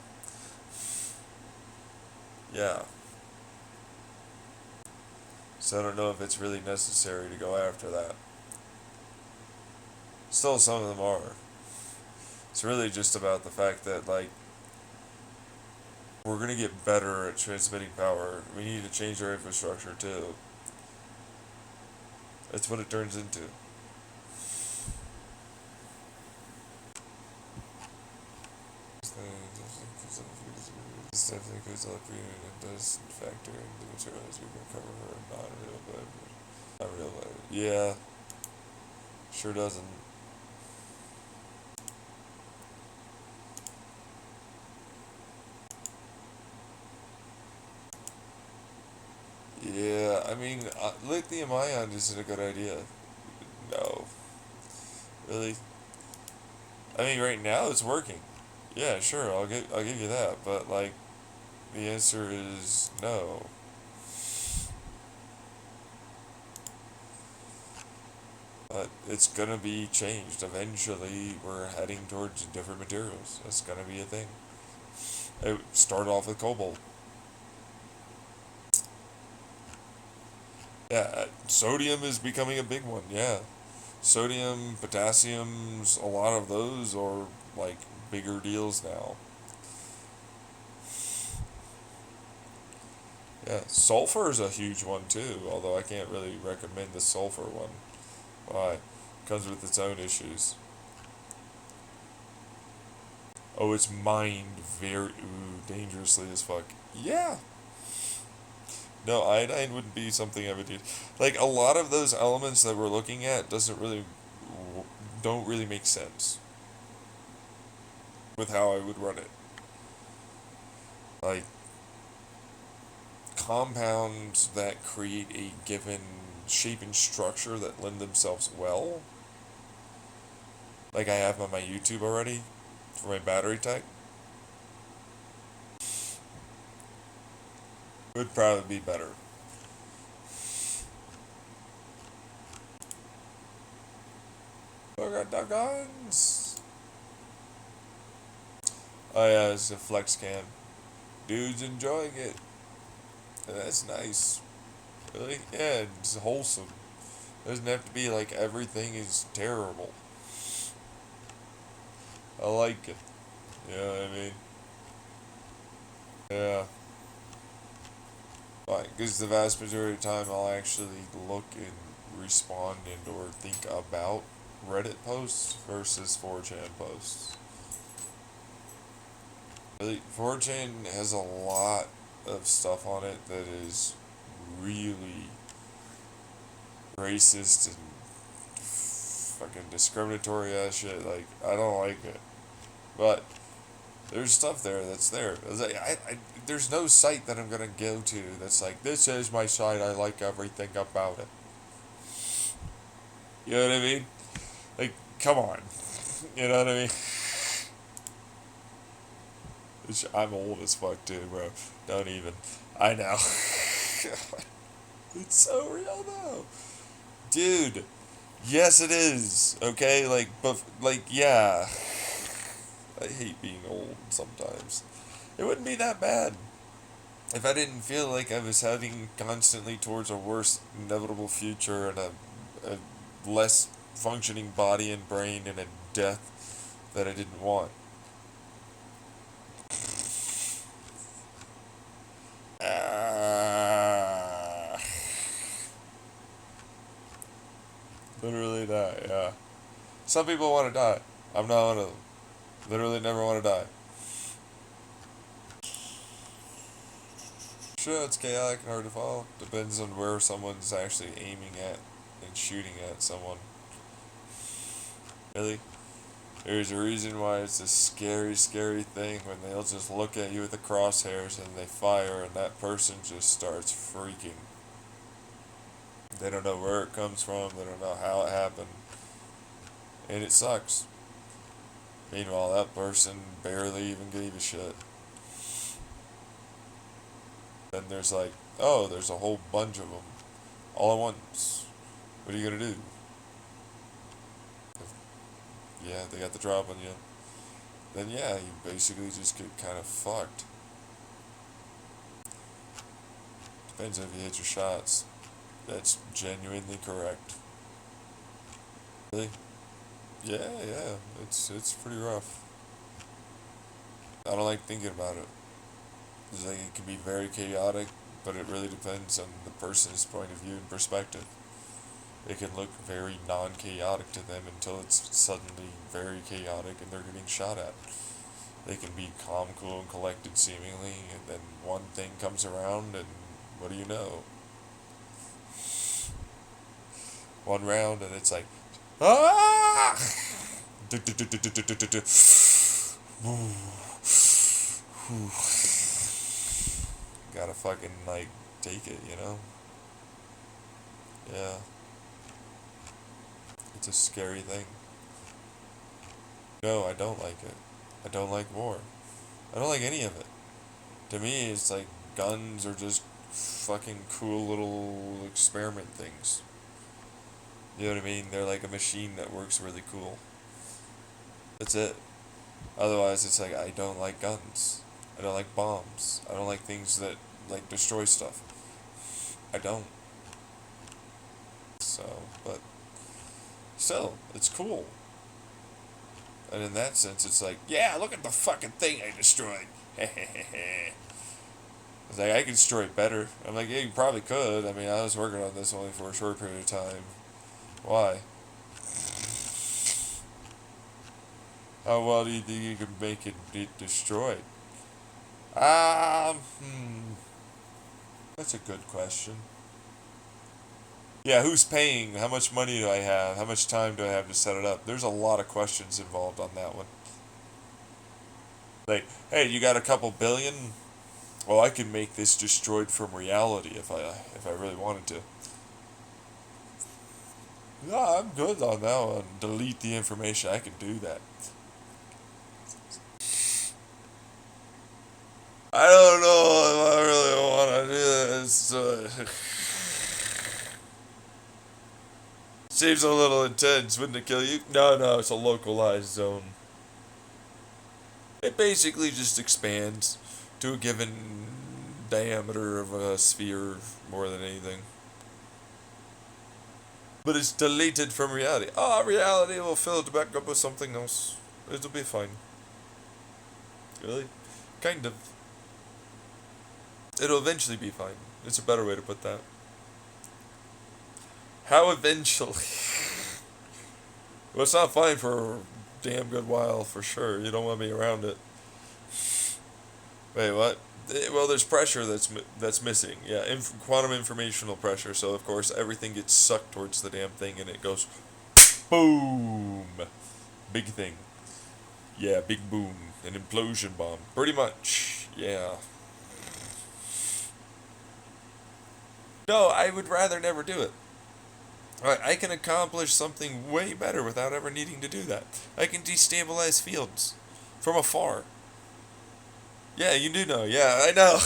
Yeah. So I don't know if it's really necessary to go after that. Still, some of them are. It's really just about the fact that, like, we're gonna get better at transmitting power. We need to change our infrastructure too. That's what it turns into. This definitely includes electric and does factor in the materials we can cover for non-real, but not real. Yeah, sure doesn't. Yeah, I mean, lithium ion isn't a good idea. No, really. I mean, right now it's working. Yeah, sure, I'll give you that, but like, the answer is no. But it's gonna be changed. Eventually, we're heading towards different materials. That's gonna be a thing. It started off with cobalt. Yeah, sodium is becoming a big one. Yeah, sodium, potassiums, a lot of those are like bigger deals now. Yeah, sulfur is a huge one too. Although I can't really recommend the sulfur one. Why? Comes with its own issues. Oh, it's mined dangerously as fuck. Yeah. No, iodine wouldn't be something I would do. Like a lot of those elements that we're looking at don't really make sense with how I would run it. Like compounds that create a given shape and structure that lend themselves well. Like I have on my YouTube already for my battery type. Would probably be better. I got the guns. Oh yeah, it's a flex cam. Dude's enjoying it. That's nice. Really? Yeah, it's wholesome. Doesn't have to be like everything is terrible. I like it. You know what I mean? Yeah. Like, because the vast majority of the time I'll actually look and respond and or think about Reddit posts versus 4chan posts. Really, 4chan has a lot of stuff on it that is really racist and fucking discriminatory ass shit. Like, I don't like it. But there's stuff there that's there. It's like, there's no site that I'm gonna go to that's like, this is my site, I like everything about it. You know what I mean? Like, come on. You know what I mean? I'm old as fuck too, bro. Don't even. I know. It's so real though. Dude, yes it is. Okay? Like, but, like, yeah. I hate being old sometimes. It wouldn't be that bad if I didn't feel like I was heading constantly towards a worse inevitable future and a less functioning body and brain and a death that I didn't want. Ah, literally die, yeah. Some people want to die. I'm not one of them. Literally never want to die. Sure, it's chaotic and hard to follow. Depends on where someone's actually aiming at and shooting at someone. Really? There's a reason why it's a scary, scary thing when they'll just look at you with the crosshairs and they fire and that person just starts freaking. They don't know where it comes from, they don't know how it happened. And it sucks. Meanwhile, that person barely even gave a shit. Then there's like, oh, there's a whole bunch of them all at once. What are you gonna do? Yeah, they got the drop on you. Then yeah, you basically just get kind of fucked. Depends if you hit your shots. That's genuinely correct. Really? Yeah. It's pretty rough. I don't like thinking about it. It's like it can be very chaotic, but it really depends on the person's point of view and perspective. It can look very non-chaotic to them until it's suddenly very chaotic and they're getting shot at. They can be calm, cool, and collected seemingly, and then one thing comes around, and what do you know? One round, and it's like, ah! Gotta fucking, like, take it, you know? Yeah. It's a scary thing. No, I don't like it. I don't like war. I don't like any of it. To me, it's like guns are just fucking cool little experiment things. You know what I mean? They're like a machine that works really cool. That's it. Otherwise, it's like, I don't like guns. I don't like bombs. I don't like things that, like, destroy stuff. I don't. So, but still, it's cool. And in that sense, it's like, yeah, look at the fucking thing I destroyed. It's like, I could destroy it better. I'm like, yeah, you probably could. I mean, I was working on this only for a short period of time. Why? How well do you think you can make it be destroyed? That's a good question. Yeah, who's paying? How much money do I have? How much time do I have to set it up? There's a lot of questions involved on that one. Like, hey, you got a couple billion? Well, I can make this destroyed from reality if I really wanted to. Yeah, I'm good on that one. Delete the information. I can do that. I don't know if I really want to do this. Seems a little intense. Wouldn't it kill you? No, it's a localized zone. It basically just expands to a given diameter of a sphere more than anything. But it's deleted from reality. Reality will fill it back up with something else. It'll be fine. Really? Kind of. It'll eventually be fine. It's a better way to put that. How eventually? Well, it's not fine for a damn good while, for sure. You don't want to be around it. Wait, what? Well, there's pressure that's missing. Yeah, quantum informational pressure. So of course everything gets sucked towards the damn thing, and it goes, boom, big thing. Yeah, big boom, an implosion bomb, pretty much. Yeah. No, I would rather never do it. I can accomplish something way better without ever needing to do that. I can destabilize fields from afar. Yeah, you do know. Yeah, I know.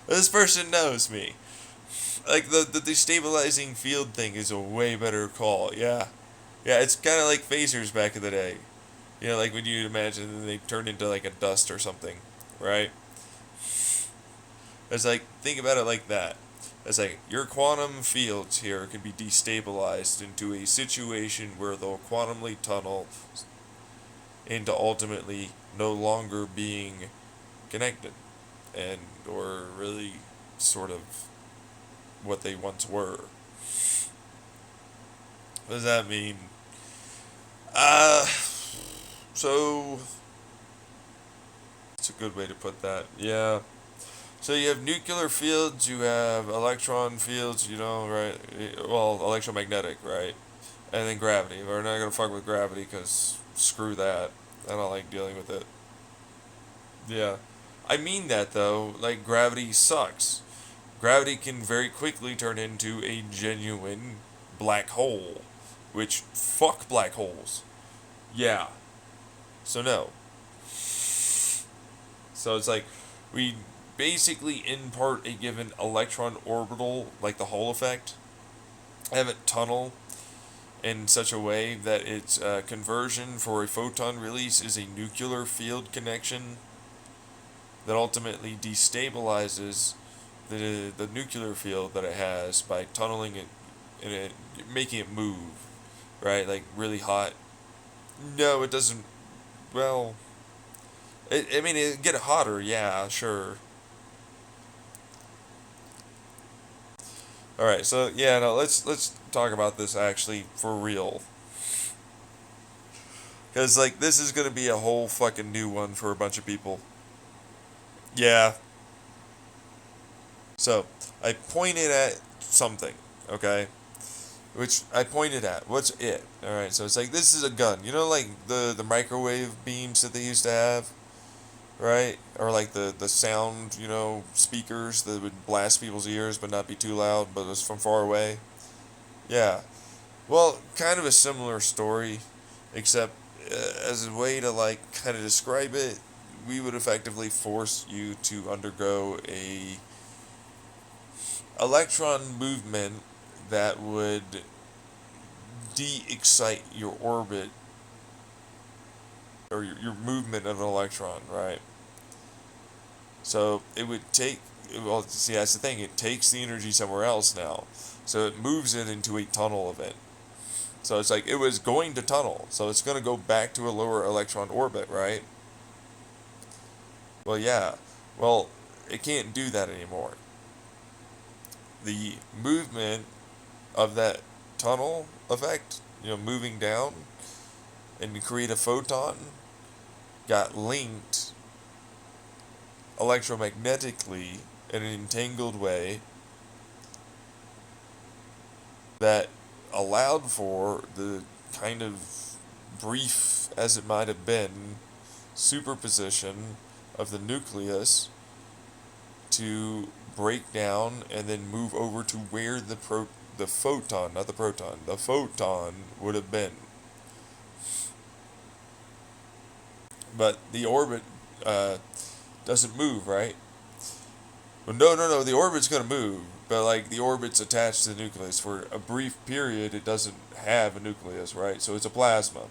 This person knows me. Like, the destabilizing field thing is a way better call. Yeah. Yeah, it's kind of like phasers back in the day. You know, like when you imagine they turn into like a dust or something, right? It's like, think about it like that. It's like, your quantum fields here can be destabilized into a situation where they'll quantumly tunnel into ultimately no longer being connected, and or really sort of what they once were. What does that mean? So it's a good way to put that. Yeah. So you have nuclear fields, you have electron fields, you know, right? Well, electromagnetic, right? And then gravity. We're not gonna fuck with gravity because screw that. I don't like dealing with it. Yeah. I mean that though, like gravity sucks. Gravity can very quickly turn into a genuine black hole, which fuck black holes. Yeah. So no. So it's like we basically impart a given electron orbital, like the Hall effect, have it tunnel in such a way that its conversion for a photon release is a nuclear field connection that ultimately destabilizes the nuclear field that it has by tunneling it and it making it move, right? Like really hot. No, it doesn't. Well, I mean, it get hotter. Yeah, sure. All right, so yeah, no, let's talk about this actually for real. Cause like this is gonna be a whole fucking new one for a bunch of people. Yeah. So I pointed at something, okay? Which I pointed at. What's it? All right. So it's like this is a gun. You know, like the microwave beams that they used to have, right? Or like the sound, speakers that would blast people's ears but not be too loud, but it was from far away. Yeah. Well, kind of a similar story, except as a way to like kind of describe it, we would effectively force you to undergo a electron movement that would de-excite your orbit or your movement of an electron, right? So it would take, well, see, that's the thing, it takes the energy somewhere else now. So it moves it into a tunnel event. So it's like it was going to tunnel, so it's going to go back to a lower electron orbit, right? Well, yeah. Well, it can't do that anymore. The movement of that tunnel effect, moving down and to create a photon, got linked electromagnetically in an entangled way that allowed for the kind of brief, as it might have been, superposition of the nucleus to break down and then move over to where the photon, not the proton, the photon would have been. But the orbit doesn't move, right? Well, no, the orbit's going to move, but like the orbit's attached to the nucleus. For a brief period, it doesn't have a nucleus, right? So it's a plasma.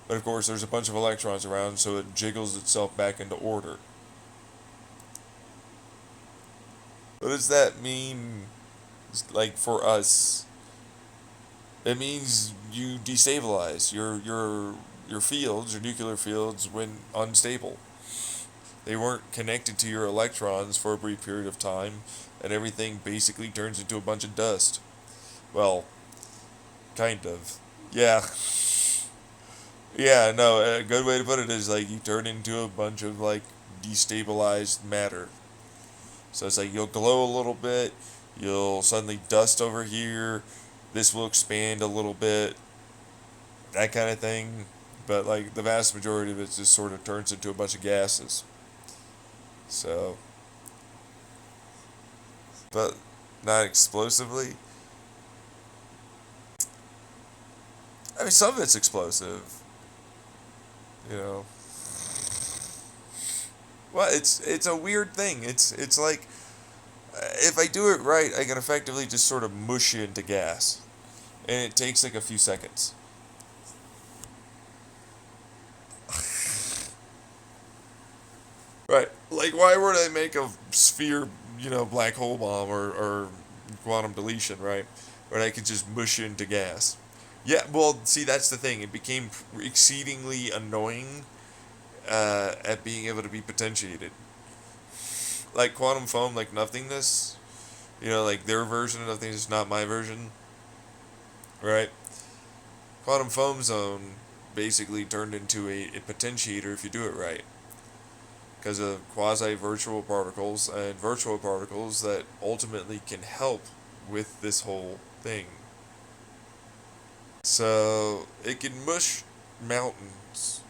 But of course, there's a bunch of electrons around, so it jiggles itself back into order. What does that mean, like, for us? It means you destabilize. Your fields, your nuclear fields, went unstable. They weren't connected to your electrons for a brief period of time, and everything basically turns into a bunch of dust. Well, kind of. Yeah. Yeah, no, a good way to put it is like you turn into a bunch of like destabilized matter. So it's like you'll glow a little bit, you'll suddenly dust over here, this will expand a little bit, that kind of thing. But like the vast majority of it just sort of turns into a bunch of gases. So, but not explosively. I mean, some of it's explosive, you know. Well, it's a weird thing. It's like if I do it right, I can effectively just sort of mush you into gas, and it takes like a few seconds. Right. Like, why would I make a sphere, black hole bomb or quantum deletion, right? When I could just mush it into gas. Yeah, well, see, that's the thing. It became exceedingly annoying at being able to be potentiated. Like quantum foam, like nothingness, like their version of nothingness, not my version, right? Quantum foam zone basically turned into a potentiator if you do it right. Because of quasi-virtual particles and virtual particles that ultimately can help with this whole thing. So it can mush mountains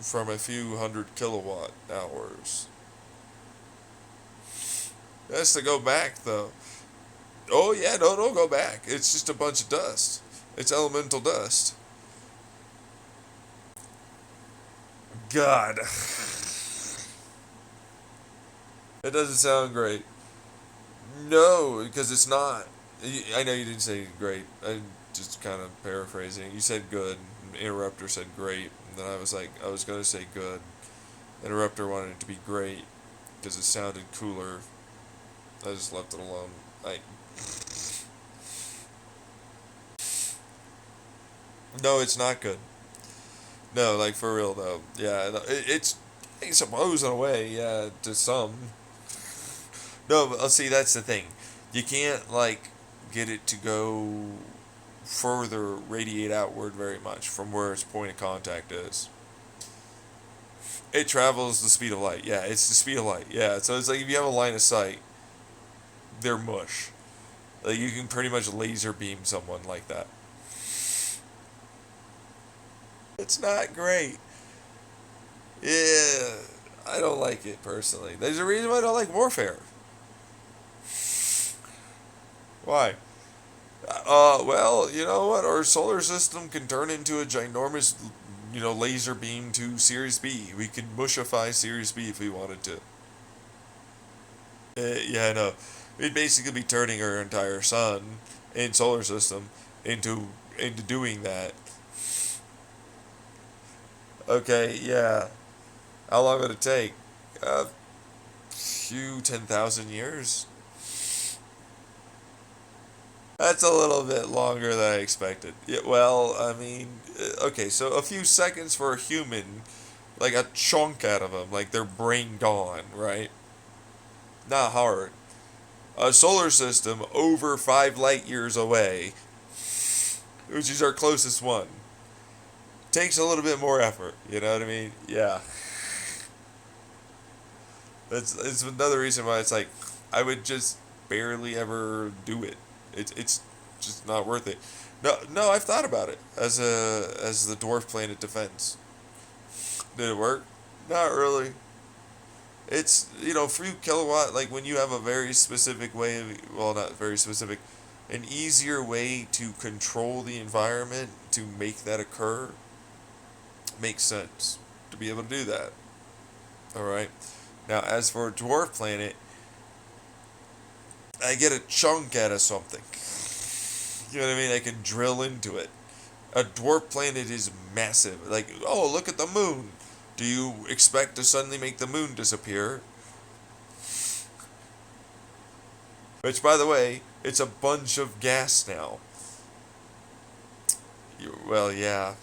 from a few hundred kilowatt hours. That's to go back though. Oh yeah, no, don't go back. It's just a bunch of dust. It's elemental dust. God. It doesn't sound great. No, because it's not. I know you didn't say great. I'm just kind of paraphrasing. You said good. Interrupter said great. And then I was like, I was going to say good. Interrupter wanted it to be great because it sounded cooler. I just left it alone. No, it's not good. No, like for real though. Yeah, no, I suppose in a way, yeah, to some. No, but see, that's the thing. You can't like get it to go further, radiate outward very much from where its point of contact is. It travels the speed of light. Yeah, it's the speed of light. Yeah, so it's like if you have a line of sight, they're mush. Like you can pretty much laser beam someone like that. It's not great. Yeah, I don't like it personally. There's a reason why I don't like warfare. Why? Well, you know what? Our solar system can turn into a ginormous, laser beam to Sirius B. We could mushify Sirius B if we wanted to. Yeah, I know. We'd basically be turning our entire sun and solar system into doing that. Okay, yeah. How long would it take? A few 10,000 years. That's a little bit longer than I expected. Yeah, well, I mean, okay, so a few seconds for a human, like a chunk out of them, like their brain gone, right? Not hard. A solar system over 5 light years away, which is our closest one, takes a little bit more effort. You know what I mean? Yeah. It's another reason why it's like I would just barely ever do it. It's just not worth it. No, I've thought about it as the dwarf planet defense. Did it work? Not really. It's few kilowatt, like when you have a very specific way of, well, not very specific, an easier way to control the environment to make that occur makes sense to be able to do that. All right. Now, as for a dwarf planet, I get a chunk out of something. You know what I mean? I can drill into it. A dwarf planet is massive. Like, oh, look at the moon. Do you expect to suddenly make the moon disappear? Which, by the way, it's a bunch of gas now. Well, yeah.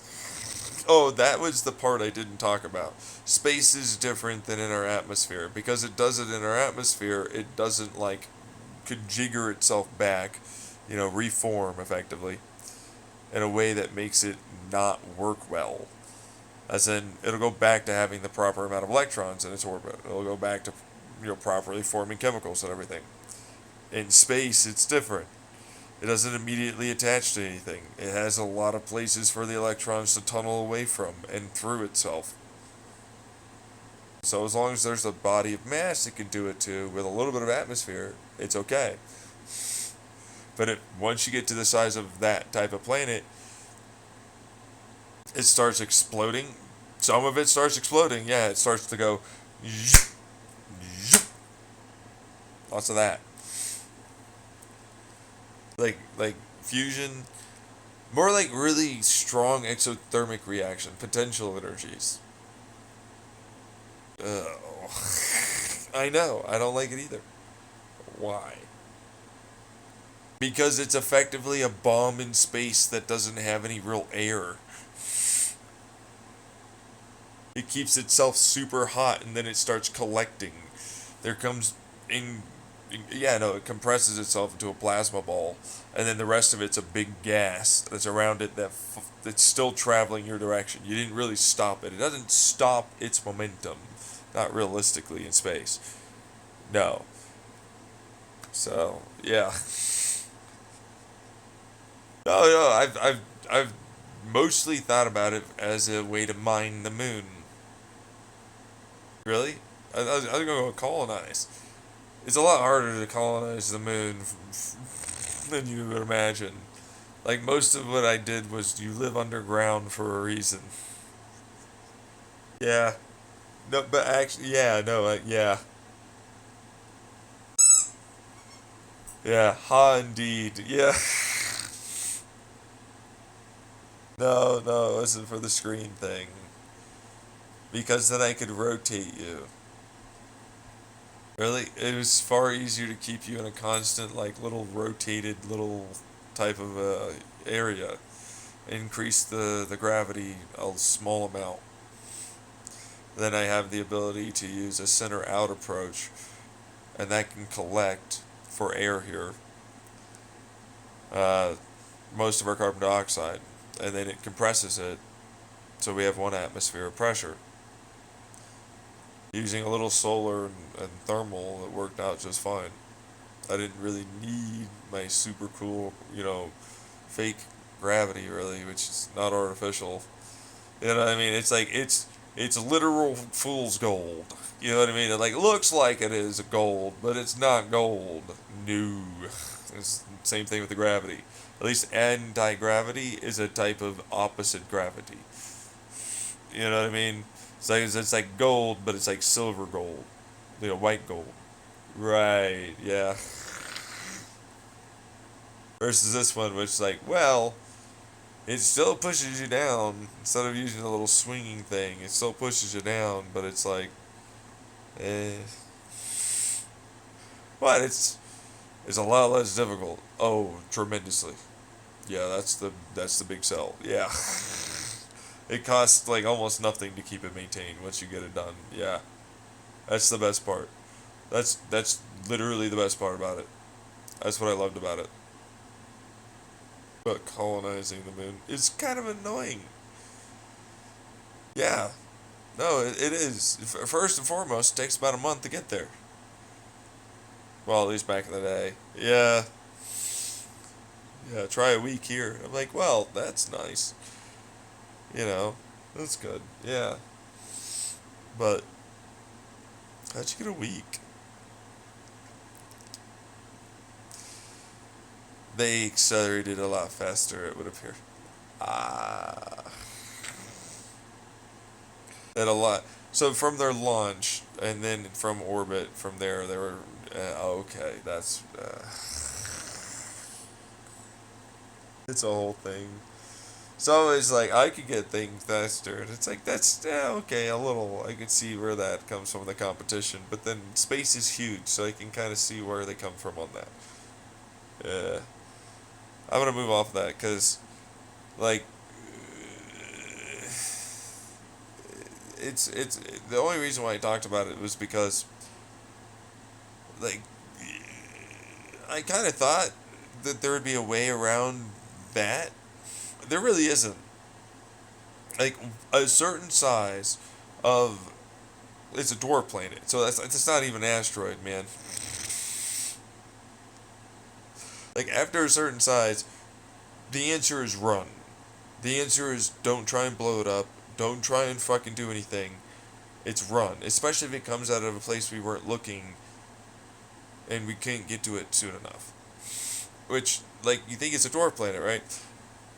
Oh, that was the part I didn't talk about. Space is different than in our atmosphere. Because it does it in our atmosphere, it doesn't, like, conjigure itself back, reform effectively in a way that makes it not work well. As in, it'll go back to having the proper amount of electrons in its orbit. It'll go back to, properly forming chemicals and everything. In space, it's different. It doesn't immediately attach to anything. It has a lot of places for the electrons to tunnel away from and through itself. So as long as there's a body of mass it can do it to with a little bit of atmosphere, it's okay. But once you get to the size of that type of planet, it starts exploding. Some of it starts exploding. Yeah, it starts to go. Lots of that. Like fusion, more like really strong exothermic reaction, potential energies. Oh, I know. I don't like it either. Why? Because it's effectively a bomb in space that doesn't have any real air. It keeps itself super hot and then it starts collecting. There comes yeah, no, it compresses itself into a plasma ball, and then the rest of it's a big gas that's around it that's still traveling your direction. You didn't really stop it. It doesn't stop its momentum, not realistically in space. No. So yeah. No, I've mostly thought about it as a way to mine the moon. Really? I was gonna go colonize. It's a lot harder to colonize the moon than you would imagine. Like, most of what I did was you live underground for a reason. Yeah. No, but actually, yeah, no, yeah. Yeah, ha indeed. Yeah. No, it wasn't for the screen thing. Because then I could rotate you. Really, it was far easier to keep you in a constant, like, little rotated little type of area. Increase the gravity a small amount. Then I have the ability to use a center out approach, and that can collect for air here uh, most of our carbon dioxide, and then it compresses it so we have 1 atmosphere of pressure. Using a little solar and thermal, it worked out just fine. I didn't really need my super cool, fake gravity really, which is not artificial. You know what I mean? It's like it's literal fool's gold. You know what I mean? It like looks like it is gold, but it's not gold. No. It's the same thing with the gravity. At least anti-gravity is a type of opposite gravity. You know what I mean? It's like gold, but it's like silver gold. White gold. Right, yeah. Versus this one, which is like, well, it still pushes you down. Instead of using a little swinging thing, it still pushes you down, but it's like, eh. But it's a lot less difficult. Oh, tremendously. Yeah, that's the big sell. Yeah. It costs like almost nothing to keep it maintained once you get it done. Yeah. That's the best part. That's literally the best part about it. That's what I loved about it. But colonizing the moon is kind of annoying. Yeah. No, it is. First and foremost, it takes about a month to get there. Well, at least back in the day. Yeah. Yeah, try a week here. I'm like, well, that's nice. That's good. Yeah. But, how'd you get a week? They accelerated a lot faster, it would appear. Ah. And a lot. So from their launch, and then from orbit, from there, they were. Okay, that's. It's a whole thing. So it's like I could get things faster, and it's like that's okay, a little. I could see where that comes from the competition, but then space is huge, so I can kind of see where they come from on that. Yeah, I'm gonna move off of that because, like, it's the only reason why I talked about it was because, like, I kind of thought that there would be a way around that. There really isn't. Like a certain size of it's a dwarf planet, so it's not even an asteroid, man. Like after a certain size, the answer is run. The answer is don't try and blow it up. Don't try and fucking do anything. It's run, especially if it comes out of a place we weren't looking, and we can't get to it soon enough. Which, like, you think it's a dwarf planet, right?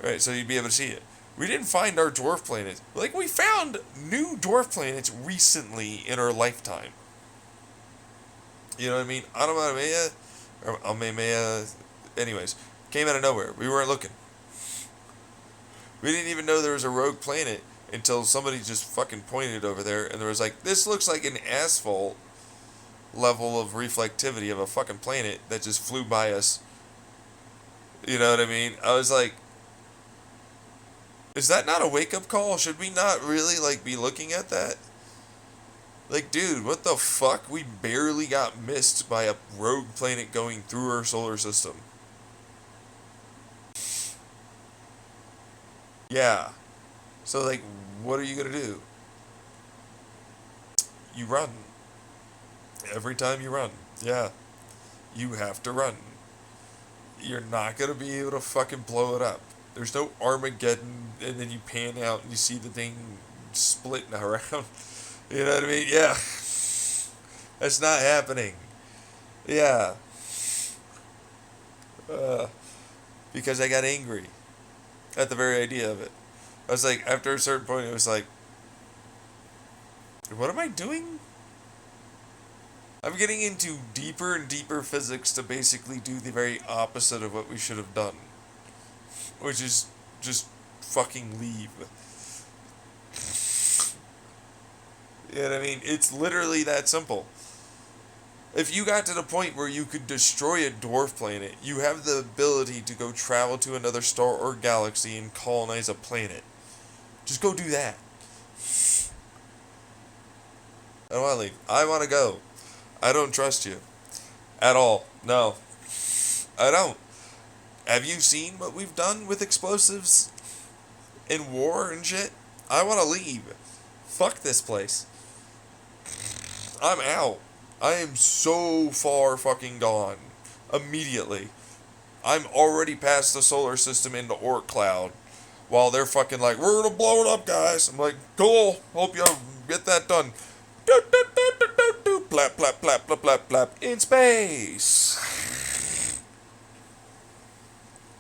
Right, so you'd be able to see it. We didn't find our dwarf planet. Like, we found new dwarf planets recently in our lifetime. You know what I mean? Automata, or Almamea, anyways, came out of nowhere. We weren't looking. We didn't even know there was a rogue planet until somebody just fucking pointed over there, and there was like, this looks like an asphalt level of reflectivity of a fucking planet that just flew by us. You know what I mean? I was like, is that not a wake-up call? Should we not really, like, be looking at that? Like, dude, what the fuck? We barely got missed by a rogue planet going through our solar system. Yeah. So, like, what are you gonna do? You run. Every time you run. Yeah. You have to run. You're not gonna be able to fucking blow it up. There's no Armageddon, and then you pan out and you see the thing splitting around. You know what I mean? Yeah. That's not happening. Yeah. Uh, because I got angry at the very idea of it. I was like, after a certain point, it was like, what am I doing? I'm getting into deeper and deeper physics to basically do the very opposite of what we should have done. Which is just fucking leave. You know what I mean? It's literally that simple. If you got to the point where you could destroy a dwarf planet, you have the ability to go travel to another star or galaxy and colonize a planet. Just go do that. I don't want to leave. I want to go. I don't trust you. At all. No. I don't. Have you seen what we've done with explosives in war and shit? I want to leave. Fuck this place. I'm out. I am so far fucking gone. Immediately. I'm already past the solar system into Oort cloud. While they're fucking like, we're gonna blow it up, guys. I'm like, cool. Hope you get that done. Do, do, do, do, do, do. Plap, plap, plap, plap, plap, plap. In space.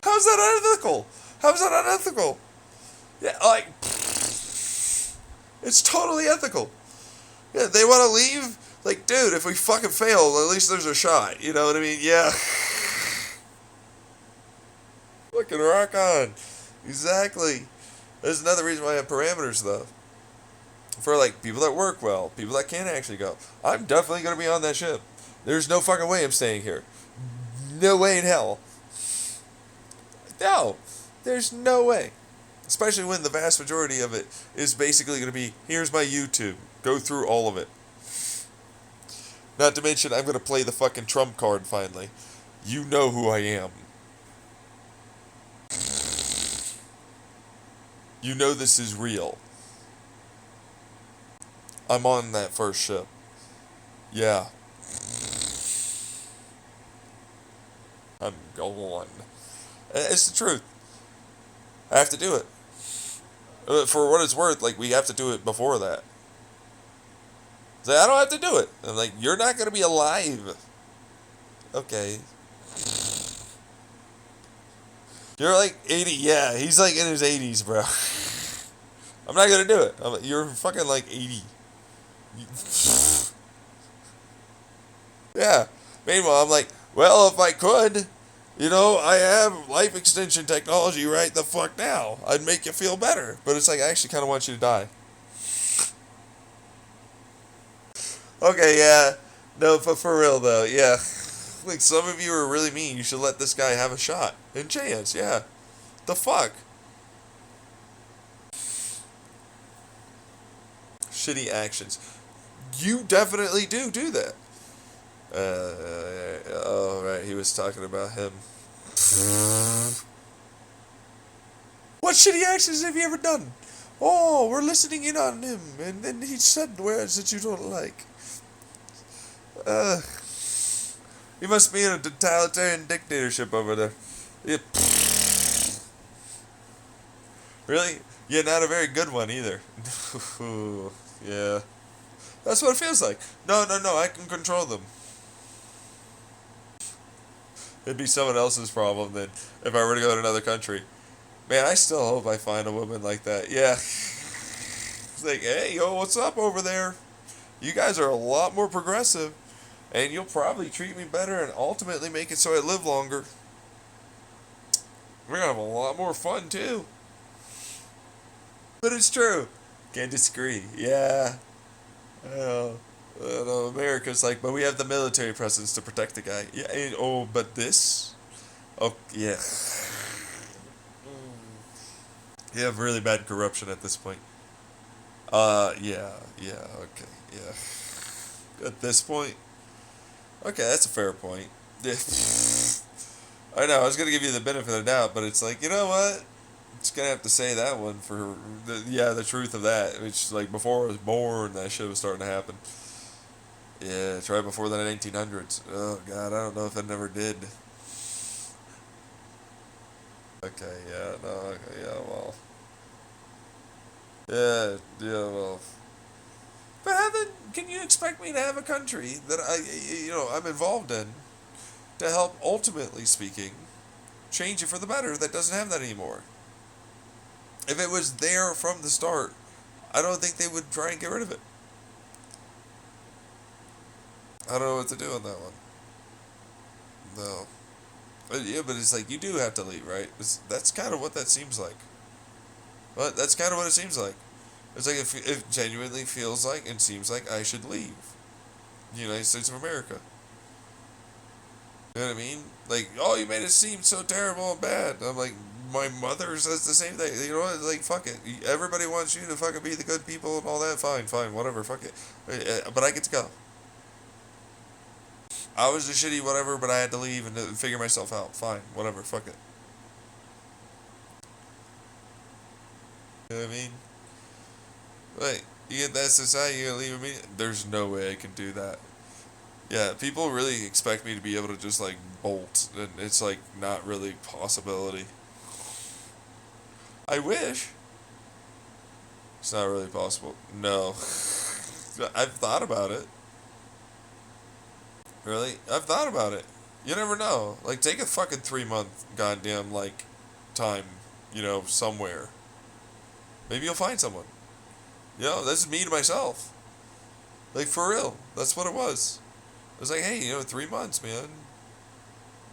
How's that unethical? How's that unethical? Yeah, like, it's totally ethical. Yeah, they want to leave? Like, dude, if we fucking fail, at least there's a shot. You know what I mean? Yeah. Fucking rock on. Exactly. There's another reason why I have parameters, though. For, like, people that work well, people that can't actually go. I'm definitely going to be on that ship. There's no fucking way I'm staying here. No way in hell. No. There's no way. Especially when the vast majority of it is basically going to be, here's my YouTube. Go through all of it. Not to mention, I'm going to play the fucking trump card finally. You know who I am. You know this is real. I'm on that first ship. Yeah. I'm going. It's the truth. I have to do it. For what it's worth, like, we have to do it before that. Say, I don't have to do it. I'm like, you're not going to be alive. Okay. You're like 80. Yeah, he's like in his 80s, bro. I'm not going to do it. I'm like, you're fucking like 80. Yeah. Meanwhile, I'm like, well, if I could, you know, I have life extension technology right the fuck now. I'd make you feel better. But it's like, I actually kind of want you to die. Okay, yeah. No, but for real, though, yeah. Like, some of you are really mean. You should let this guy have a shot. And chance, yeah. The fuck? Shitty actions. You definitely do that. Oh, right, he was talking about him. What shitty actions have you ever done? Oh, we're listening in on him, and then he said words that you don't like. He must be in a totalitarian dictatorship over there. Yeah. Really? Yeah, not a very good one either. Yeah. That's what it feels like. No, I can control them. It'd be someone else's problem then if I were to go to another country. Man, I still hope I find a woman like that. Yeah. It's like, hey, yo, what's up over there? You guys are a lot more progressive. And you'll probably treat me better and ultimately make it so I live longer. We're going to have a lot more fun, too. But it's true. Can't disagree. Yeah. America's like, but we have the military presence to protect the guy. Yeah. And, oh, but this? Oh, yeah. You have really bad corruption at this point. Yeah, okay, yeah. At this point? Okay, that's a fair point. I know, I was going to give you the benefit of the doubt, but it's like, you know what? It's going to have to say that one for, the truth of that. Which, like, before I was born, that shit was starting to happen. Yeah, it's right before the 1900s. Oh, God, I don't know if it never did. Okay, yeah, no, okay, yeah, well. Yeah, well. But how then can you expect me to have a country that I'm involved in to help, ultimately speaking, change it for the better that doesn't have that anymore? If it was there from the start, I don't think they would try and get rid of it. I don't know what to do on that one. No. But it's like, you do have to leave, right? That's kind of what that seems like. But that's kind of what it seems like. It's like it genuinely feels like and seems like I should leave the United States of America. You know what I mean? Like, oh, you made it seem so terrible and bad. I'm like, my mother says the same thing. You know what? Like, fuck it. Everybody wants you to fucking be the good people and all that. Fine, whatever. Fuck it. But I get to go. I was the shitty whatever, but I had to leave and figure myself out. Fine, whatever. Fuck it. You know what I mean? Wait, you get that society, you're gonna leave me? There's no way I can do that. Yeah, people really expect me to be able to just like bolt, and it's like not really a possibility. I wish. It's not really possible. No. I've thought about it. Really? I've thought about it. You never know. Like, take a fucking 3 month goddamn, like, time, somewhere. Maybe you'll find someone. That's me to myself. Like, for real. That's what it was. It was like, hey, 3 months, man.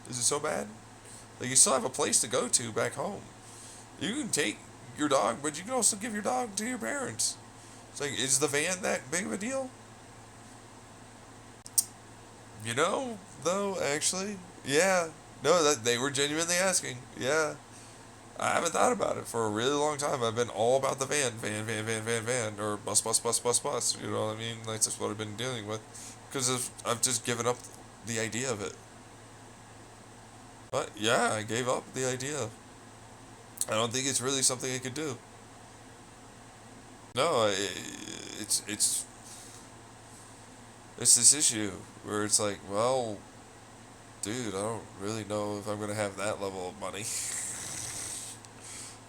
Is it so bad? Like, you still have a place to go to back home. You can take your dog, but you can also give your dog to your parents. It's like, is the van that big of a deal? Though, actually, yeah. No, that they were genuinely asking. Yeah. I haven't thought about it for a really long time. I've been all about the van, or bus. You know what I mean? Like, that's what I've been dealing with. Because I've just given up the idea of it. But, yeah, I gave up the idea. I don't think it's really something I could do. No, it's this issue where it's like, well, dude, I don't really know if I'm gonna have that level of money.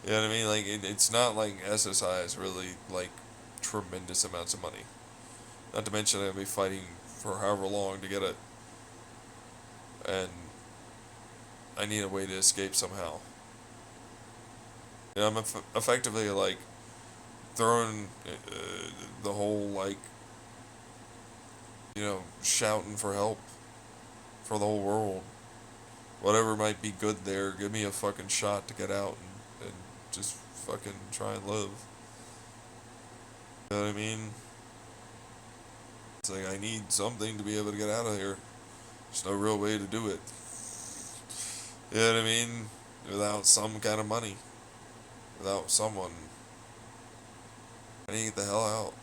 You know what I mean? Like, it's not like SSI is really like tremendous amounts of money. Not to mention I'll be fighting for however long to get it, and I need a way to escape somehow. I'm effectively like throwing the whole like shouting for help for the whole world. Whatever might be good there, give me a fucking shot to get out and just fucking try and live. You know what I mean? It's like I need something to be able to get out of here. There's no real way to do it. You know what I mean? Without some kind of money. Without someone. I need to get the hell out.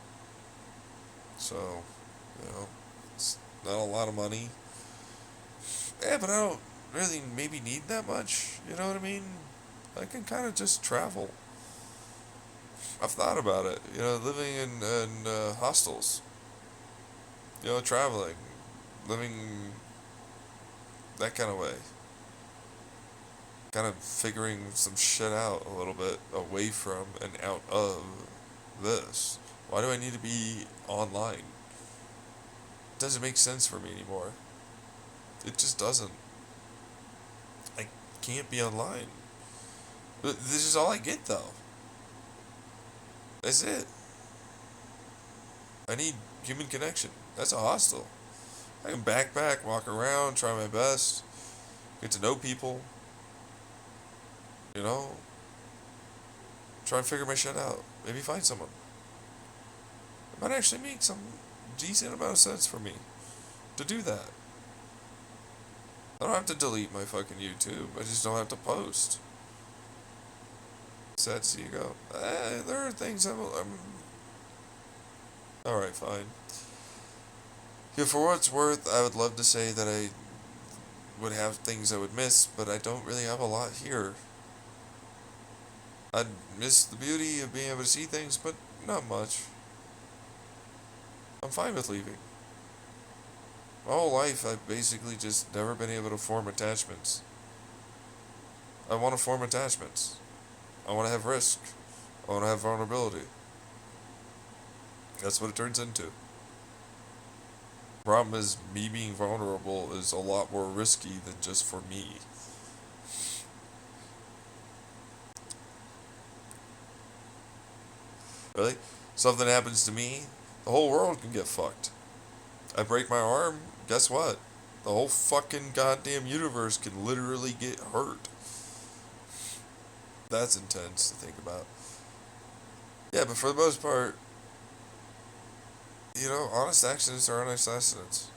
So, it's not a lot of money. Yeah, but I don't really maybe need that much. You know what I mean? I can kind of just travel. I've thought about it. Living in hostels. Traveling. Living that kind of way. Kind of figuring some shit out a little bit away from and out of this. Why do I need to be online? It doesn't make sense for me anymore. It just doesn't. I can't be online. This is all I get, though. That's it. I need human connection. That's a hostel. I can backpack, walk around, try my best, get to know people. Try and figure my shit out. Maybe find someone. It might actually make some decent amount of sense for me to do that. I don't have to delete my fucking YouTube. I just don't have to post. Sad to see you go. There are things I'm alright, fine. Yeah, for what it's worth, I would love to say that I would have things I would miss, but I don't really have a lot here. I'd miss the beauty of being able to see things, but not much. I'm fine with leaving. My whole life, I've basically just never been able to form attachments. I want to form attachments. I want to have risk. I want to have vulnerability. That's what it turns into. Problem is, me being vulnerable is a lot more risky than just for me. Really? Something happens to me, the whole world can get fucked. I break my arm, guess what? The whole fucking goddamn universe can literally get hurt. That's intense to think about. Yeah, but for the most part, honest accidents are honest accidents.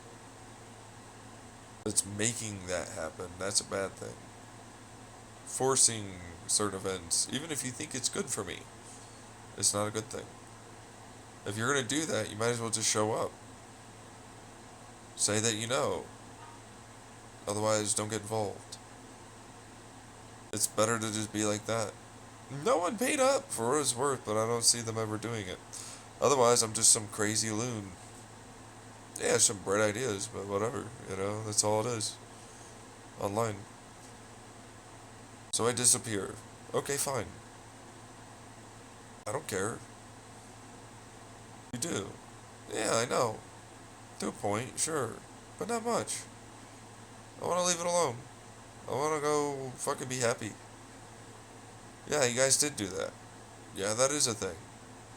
That's making that happen. That's a bad thing. Forcing certain events, even if you think it's good for me, it's not a good thing. If you're going to do that, you might as well just show up. Say that you know. Otherwise, don't get involved. It's better to just be like that. No one paid up for what it's worth, but I don't see them ever doing it. Otherwise, I'm just some crazy loon. Yeah, some bright ideas, but whatever, that's all it is. Online. So I disappear. Okay, fine. I don't care. You do. Yeah, I know. To a point, sure. But not much. I want to leave it alone. I want to go fucking be happy. Yeah, you guys did do that. Yeah, that is a thing.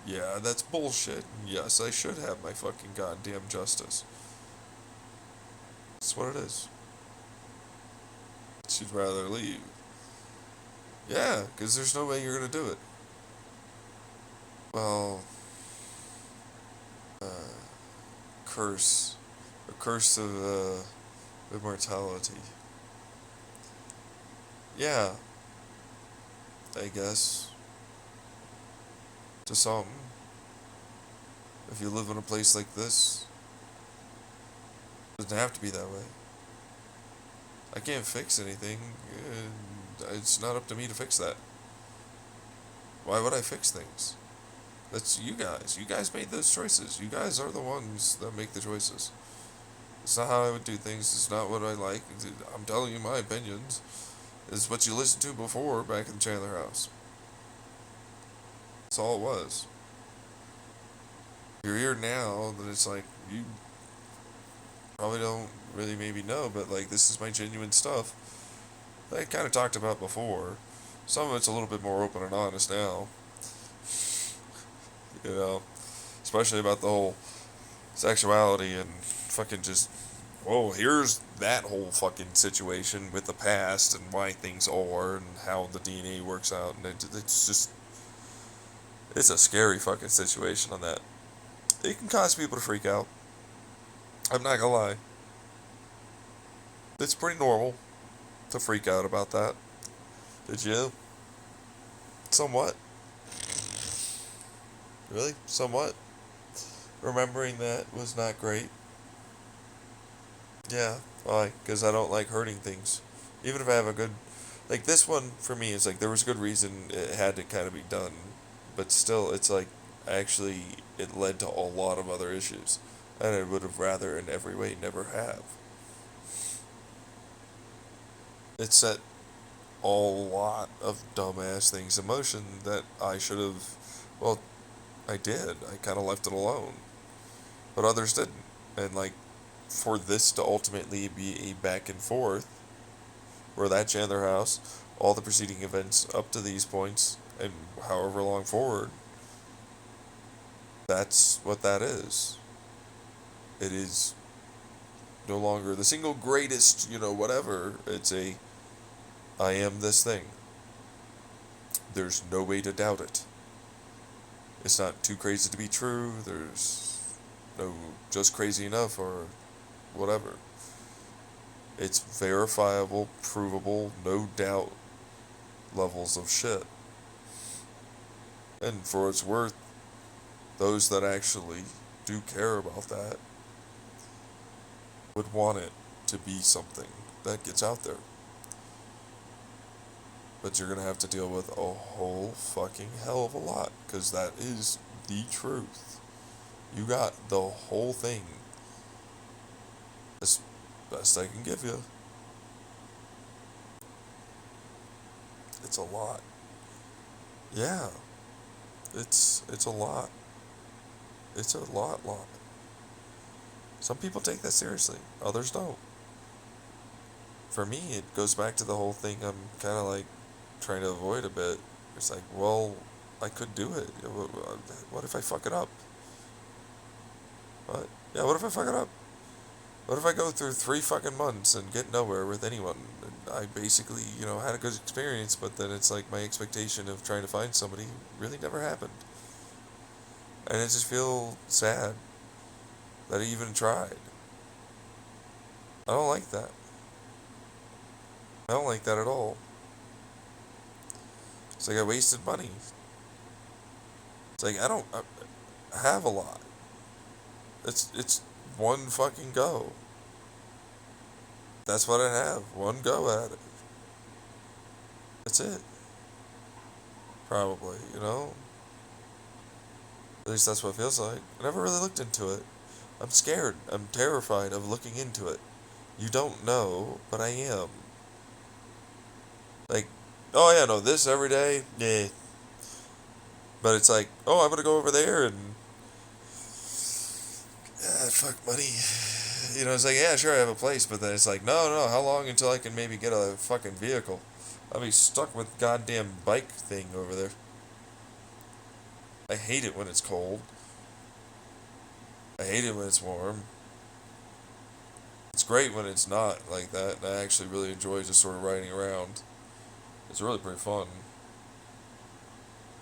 Yeah, that's bullshit. Yes, I should have my fucking goddamn justice. That's what it is. She'd rather leave. Yeah, because there's no way you're going to do it. Well, curse. A curse of immortality. Yeah, I guess. To some. If you live in a place like this, it doesn't have to be that way. I can't fix anything. It's not up to me to fix that. Why would I fix things? That's you guys. You guys made those choices. You guys are the ones that make the choices. It's not how I would do things. It's not what I like. I'm telling you my opinions. It's what you listened to before back in the Chandler house. That's all it was. You're here now, then it's like, you probably don't really maybe know, but like, this is my genuine stuff that I kind of talked about before. Some of it's a little bit more open and honest now. Especially about the whole sexuality and fucking just, whoa, here's that whole fucking situation with the past and why things are and how the DNA works out, and it's a scary fucking situation on that. It can cause people to freak out. I'm not gonna lie. It's pretty normal to freak out about that. Did you? Somewhat. Really? Somewhat. Remembering that was not great. Yeah, why? Because I don't like hurting things. Even if I have a good... Like, this one, for me, is like, there was a good reason it had to kind of be done. But still, it's like, actually, it led to a lot of other issues. And I would have rather, in every way, never have. It set a lot of dumbass things in motion that I should have... Well, I did. I kind of left it alone. But others didn't. And, like, for this to ultimately be a back and forth, where that Chandler house, all the preceding events up to these points, and however long forward, that's what that is. It is no longer the single greatest, whatever. It's I am this thing. There's no way to doubt it. It's not too crazy to be true. There's no just crazy enough or whatever. It's verifiable, provable, no doubt levels of shit. And for what it's worth, those that actually do care about that would want it to be something that gets out there. But you're going to have to deal with a whole fucking hell of a lot, because that is the truth. You got the whole thing. As best I can give you. It's a lot. Yeah. It's a lot. It's a lot. Some people take that seriously. Others don't. For me, it goes back to the whole thing I'm kind of like trying to avoid a bit. It's like, well, I could do it. What if I fuck it up? What? Yeah, what if I fuck it up? What if I go through 3 fucking months and get nowhere with anyone? And I basically, had a good experience, but then it's like my expectation of trying to find somebody really never happened. And I just feel sad that I even tried. I don't like that. I don't like that at all. It's like I wasted money. It's like I have a lot. It's one fucking go. That's what I have. One go at it. That's it. Probably, you know? At least that's what it feels like. I never really looked into it. I'm scared. I'm terrified of looking into it. You don't know, but I am. Like, oh yeah, no, this every day? Yeah. But it's like, oh, I'm gonna go over there and fuck money. You know, it's like, yeah, sure, I have a place, but then it's like, no, how long until I can maybe get a fucking vehicle? I'll be stuck with goddamn bike thing over there. I hate it when it's cold. I hate it when it's warm. It's great when it's not like that, and I actually really enjoy just sort of riding around. It's really pretty fun.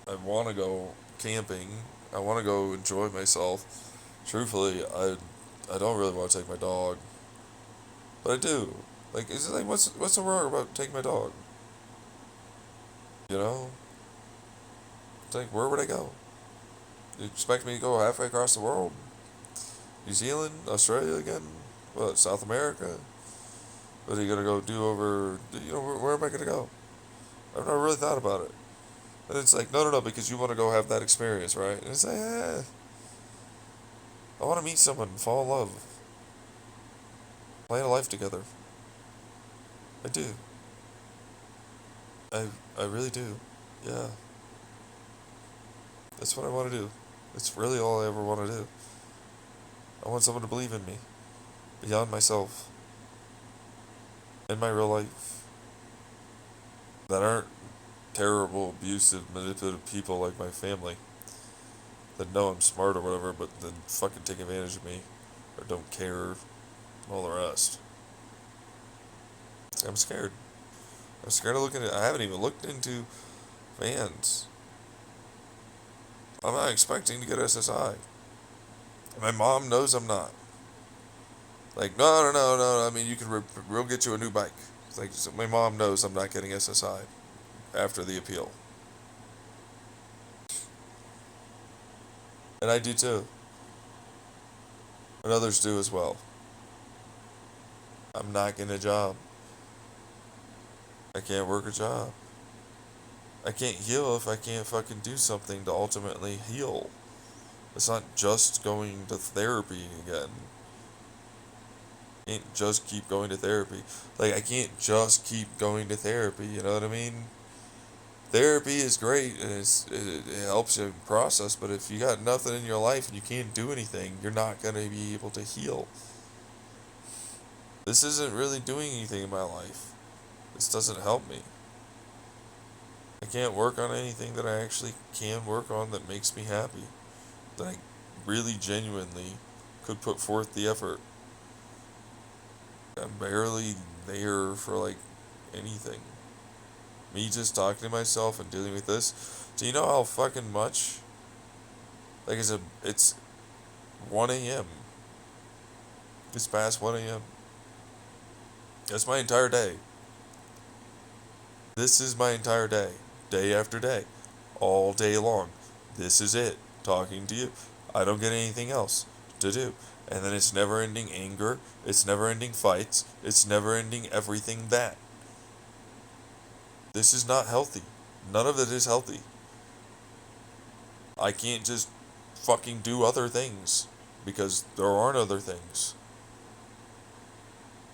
I want to go camping. I want to go enjoy myself. Truthfully, I don't really want to take my dog, but I do. Like, it's like, what's the wrong about taking my dog? You know, it's like, where would I go? You expect me to go halfway across the world? New Zealand, Australia again? What, South America? What are you gonna go do over? You know, where am I gonna go? I've never really thought about it. And it's like, no, because you want to go have that experience, right? And it's like, I want to meet someone, fall in love, plan a life together. I do. I really do. Yeah. That's what I want to do. It's really all I ever want to do. I want someone to believe in me, beyond myself, in my real life, that aren't terrible, abusive, manipulative people like my family, that know I'm smart or whatever, but then fucking take advantage of me, or don't care, and all the rest. I'm scared. I'm scared of looking at. I haven't even looked into vans. I'm not expecting to get SSI. My mom knows I'm not. Like, no. I mean, you can we'll get you a new bike. It's like, so my mom knows I'm not getting SSI after the appeal, and I do too, and others do as well. I'm not getting a job. I can't work a job. I can't heal if I can't fucking do something to ultimately heal. It's not just going to therapy again. I can't just keep going to therapy. Like, I can't just keep going to therapy, you know what I mean? Therapy is great and it helps you process, but if you got nothing in your life and you can't do anything, you're not going to be able to heal. This isn't really doing anything in my life. This doesn't help me. I can't work on anything that I actually can work on that makes me happy. That I really genuinely could put forth the effort. I'm barely there for like anything. Me just talking to myself and dealing with this. Do you know how fucking much? Like it's 1 a.m. It's past 1 a.m. That's my entire day. This is my entire day. Day after day. All day long. This is it. Talking to you. I don't get anything else to do. And then it's never ending anger. It's never ending fights. It's never ending everything that. This is not healthy. None of it is healthy. I can't just fucking do other things because there aren't other things.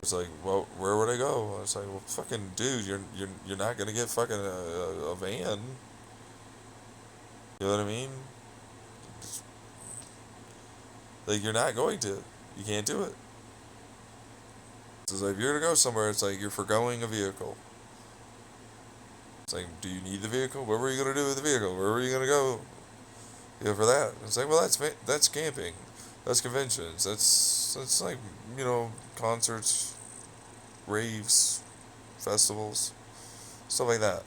It's like, well, where would I go? I was like, well, fucking dude, you're not gonna get fucking a van. You know what I mean? It's, like, you're not going to. You can't do it. It's like, if you're gonna go somewhere, it's like you're foregoing a vehicle. It's like, do you need the vehicle? What were you gonna do with the vehicle? Where were you gonna go? You know, for that. It's like, well, that's camping, that's conventions, that's like, you know, concerts, raves, festivals, stuff like that.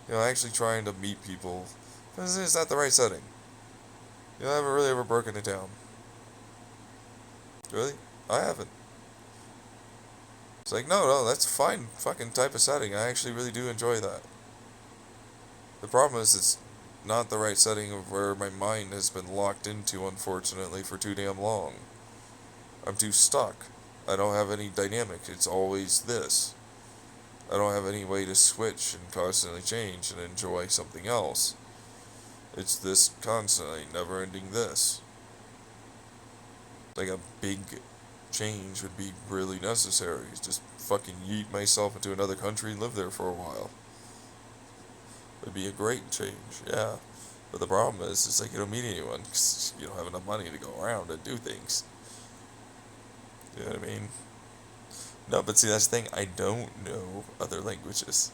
You know, actually trying to meet people. It's not the right setting. You know, I haven't really ever broken it down. Really? I haven't. It's like, no, that's a fine fucking type of setting. I actually really do enjoy that. The problem is it's not the right setting of where my mind has been locked into, unfortunately, for too damn long. I'm too stuck. I don't have any dynamic. It's always this. I don't have any way to switch and constantly change and enjoy something else. It's this constantly, never-ending this. Like a big change would be really necessary. Just fucking yeet myself into another country and live there for a while. It'd be a great change, yeah. But the problem is, it's like you don't meet anyone because you don't have enough money to go around and do things. You know what I mean? No, but see, that's the thing. I don't know other languages.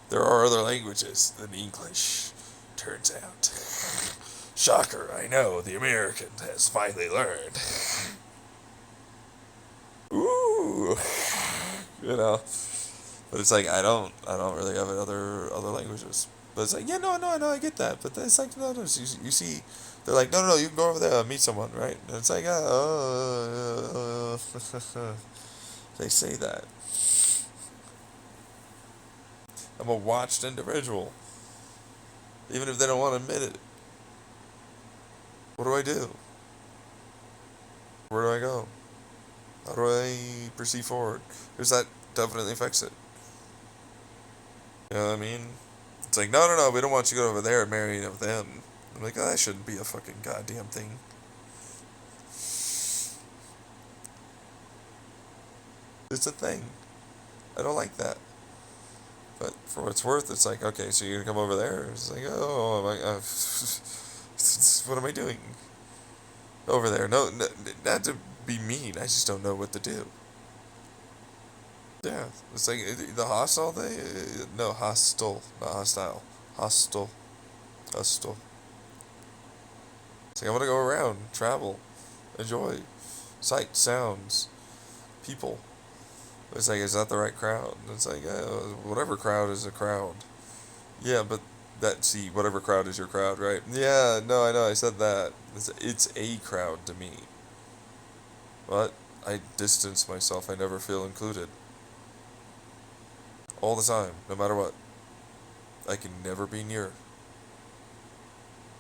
There are other languages than English, turns out. Shocker, I know, the American has finally learned. Ooh, you know. But it's like I don't really have other languages. But it's like, yeah, no, I get that. But it's like, no, you see, they're like, no, you can go over there and meet someone, right? And it's like, they say that. I'm a watched individual, even if they don't want to admit it. What do I do? Where do I go? How do I proceed forward? Because that definitely affects it. You know what I mean? It's like, no, we don't want you to go over there and marry with them. I'm like, oh, that shouldn't be a fucking goddamn thing. It's a thing. I don't like that. But for what it's worth, it's like, okay, so you're gonna come over there? It's like, oh, what am I doing over there? No, not to be mean. I just don't know what to do. Yeah, it's like the hostile thing. No, hostile, not hostile. Hostile. It's like I want to go around, travel, enjoy, sights, sounds, people. It's like, is that the right crowd? It's like, whatever crowd is a crowd. Yeah, but whatever crowd is your crowd, right? Yeah, no, I know, I said that. It's a crowd to me. But I distance myself. I never feel included. All the time, no matter what. I can never be near.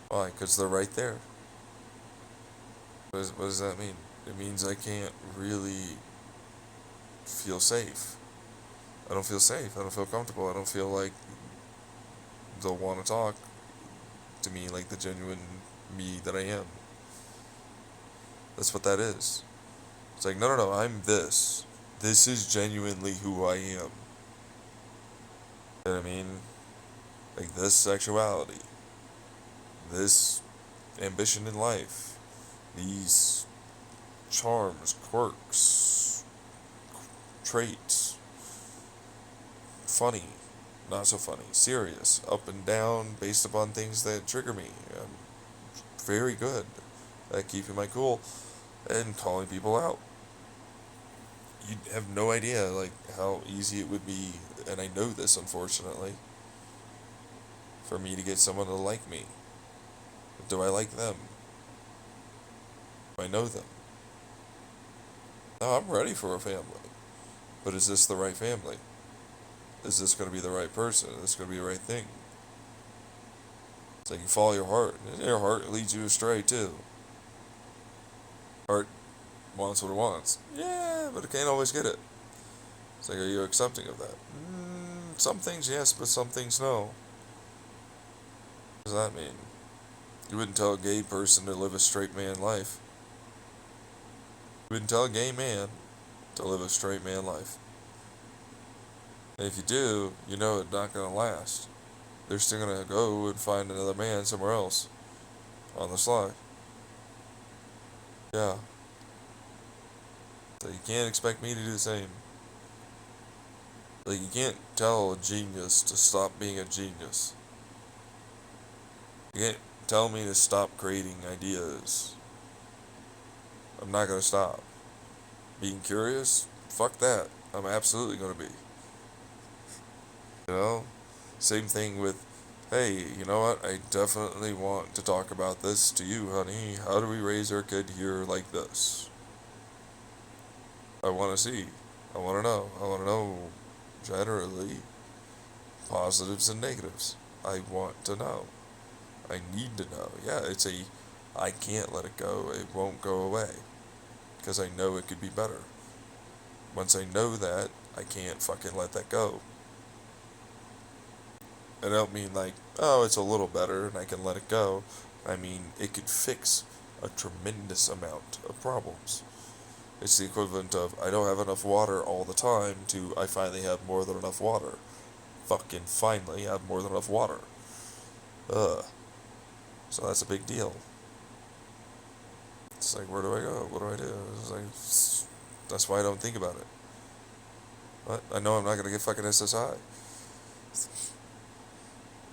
Why? Because they're right there. What does that mean? It means I can't really feel safe. I don't feel safe. I don't feel comfortable. I don't feel like they'll want to talk to me like the genuine me that I am. That's what that is. It's like, no, I'm this. This is genuinely who I am. You know what I mean? Like this sexuality. This ambition in life. These charms, quirks, traits. Funny, not so funny, serious, up and down, based upon things that trigger me. I'm very good at keeping my cool and calling people out. You have no idea, like, how easy it would be, and I know this, unfortunately, for me to get someone to like me. But do I like them? Do I know them? No, I'm ready for a family. But is this the right family? Is this going to be the right person? Is this going to be the right thing? It's like you follow your heart. And your heart leads you astray, too. Heart wants what it wants. Yeah, but it can't always get it. It's like, are you accepting of that? Some things yes, but some things no. What does that mean? You wouldn't tell a gay person to live a straight man life. You wouldn't tell a gay man to live a straight man life. And if you do, you know it's not going to last. They're still going to go and find another man somewhere else. On the sly. Yeah. So you can't expect me to do the same. Like, you can't tell a genius to stop being a genius. You can't tell me to stop creating ideas. I'm not going to stop. Being curious? Fuck that. I'm absolutely going to be. You know? Same thing with, hey, you know what? I definitely want to talk about this to you, honey. How do we raise our kid here like this? I want to see. I want to know. I want to know generally positives and negatives. I want to know. I need to know. Yeah, I can't let it go. It won't go away. Because I know it could be better. Once I know that, I can't fucking let that go. I don't mean like, oh, it's a little better and I can let it go. I mean, it could fix a tremendous amount of problems. It's the equivalent of, I don't have enough water all the time to, I finally have more than enough water. Fucking finally have more than enough water. Ugh. So that's a big deal. It's like, where do I go? What do I do? It's like, that's why I don't think about it. But I know I'm not gonna get fucking SSI.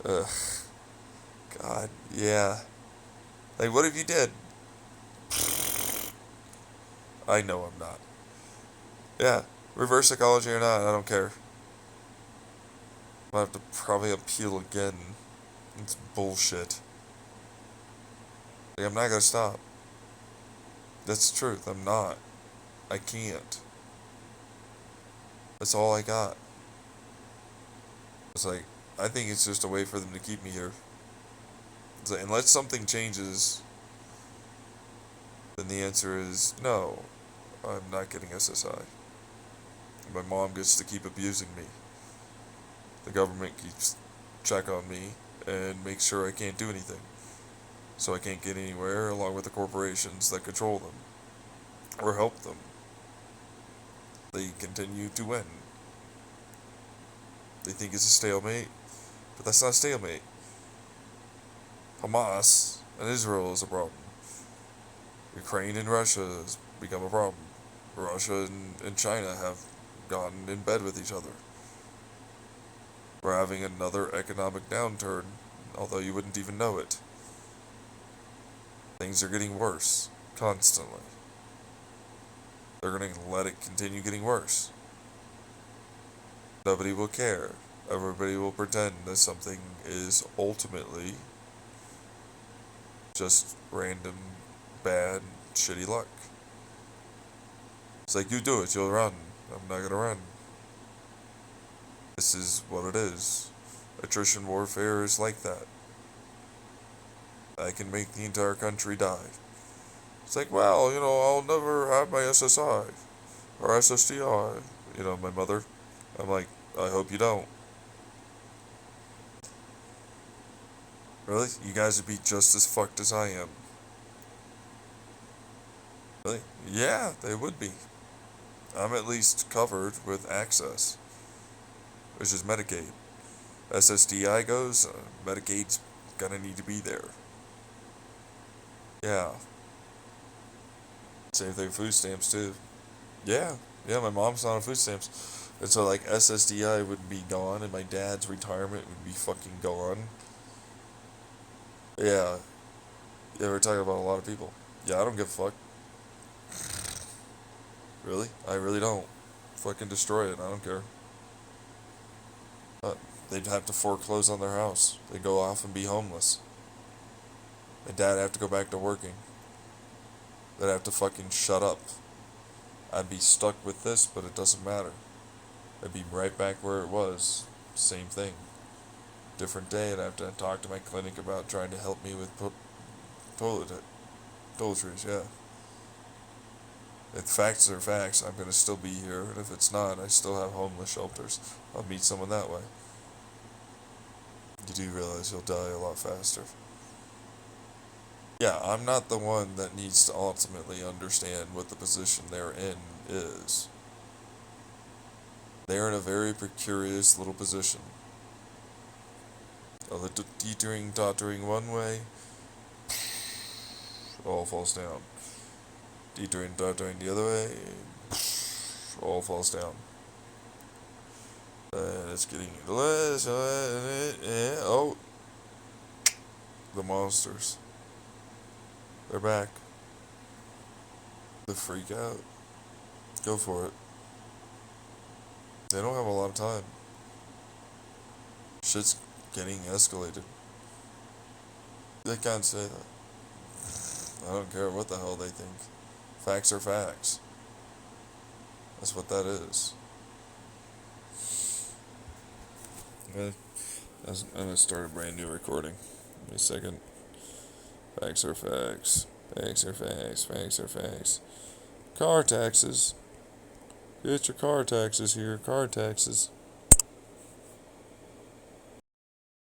Ugh. God, yeah. Like, what if you did? I know I'm not. Yeah, reverse psychology or not, I don't care. I'll have to probably appeal again. It's bullshit. Like, I'm not gonna stop. That's the truth, I'm not. I can't. That's all I got. It's like, I think it's just a way for them to keep me here. It's like, unless something changes, then the answer is no, I'm not getting SSI. My mom gets to keep abusing me. The government keeps check on me and makes sure I can't do anything. So I can't get anywhere along with the corporations that control them or help them. They continue to win. They think it's a stalemate, but that's not a stalemate. Hamas and Israel is a problem. Ukraine and Russia has become a problem. Russia and China have gotten in bed with each other. We're having another economic downturn, although you wouldn't even know it. Things are getting worse, constantly. They're going to let it continue getting worse. Nobody will care. Everybody will pretend that something is ultimately just random, bad, shitty luck. It's like, you do it, you'll run. I'm not gonna run. This is what it is. Attrition warfare is like that. I can make the entire country die. It's like, well, I'll never have my SSI or SSDI. My mother. I'm like, I hope you don't. Really? You guys would be just as fucked as I am. Really? Yeah, they would be. I'm at least covered with access, which is Medicaid. SSDI goes, Medicaid's gonna need to be there. Yeah. Same thing with food stamps, too. Yeah. Yeah, my mom's not on food stamps. And so, like, SSDI would be gone, and my dad's retirement would be fucking gone. Yeah. Yeah, we're talking about a lot of people. Yeah, I don't give a fuck. Really? I really don't. Fucking destroy it, I don't care. They'd have to foreclose on their house. They'd go off and be homeless. My dad'd have to go back to working. They'd have to fucking shut up. I'd be stuck with this, but it doesn't matter. I'd be right back where it was. Same thing. Different day, I'd have to talk to my clinic about trying to help me with toiletries, yeah. If facts are facts, I'm gonna still be here, and if it's not, I still have homeless shelters. I'll meet someone that way. You do realize you'll die a lot faster. Yeah, I'm not the one that needs to ultimately understand what the position they're in is. They're in a very precarious little position. Of the teetering, tottering one way, all falls down. Teetering, tottering the other way, all falls down. It's getting less. Oh, the monsters. They're back. The freak out. Go for it. They don't have a lot of time. Shit's getting escalated. They can't say that. I don't care what the hell they think. Facts are facts. That's what that is. Okay. I'm gonna start a brand new recording. Give me a second. Facts are facts. Facts are facts. Facts are facts. Car taxes. Get your car taxes here. Car taxes.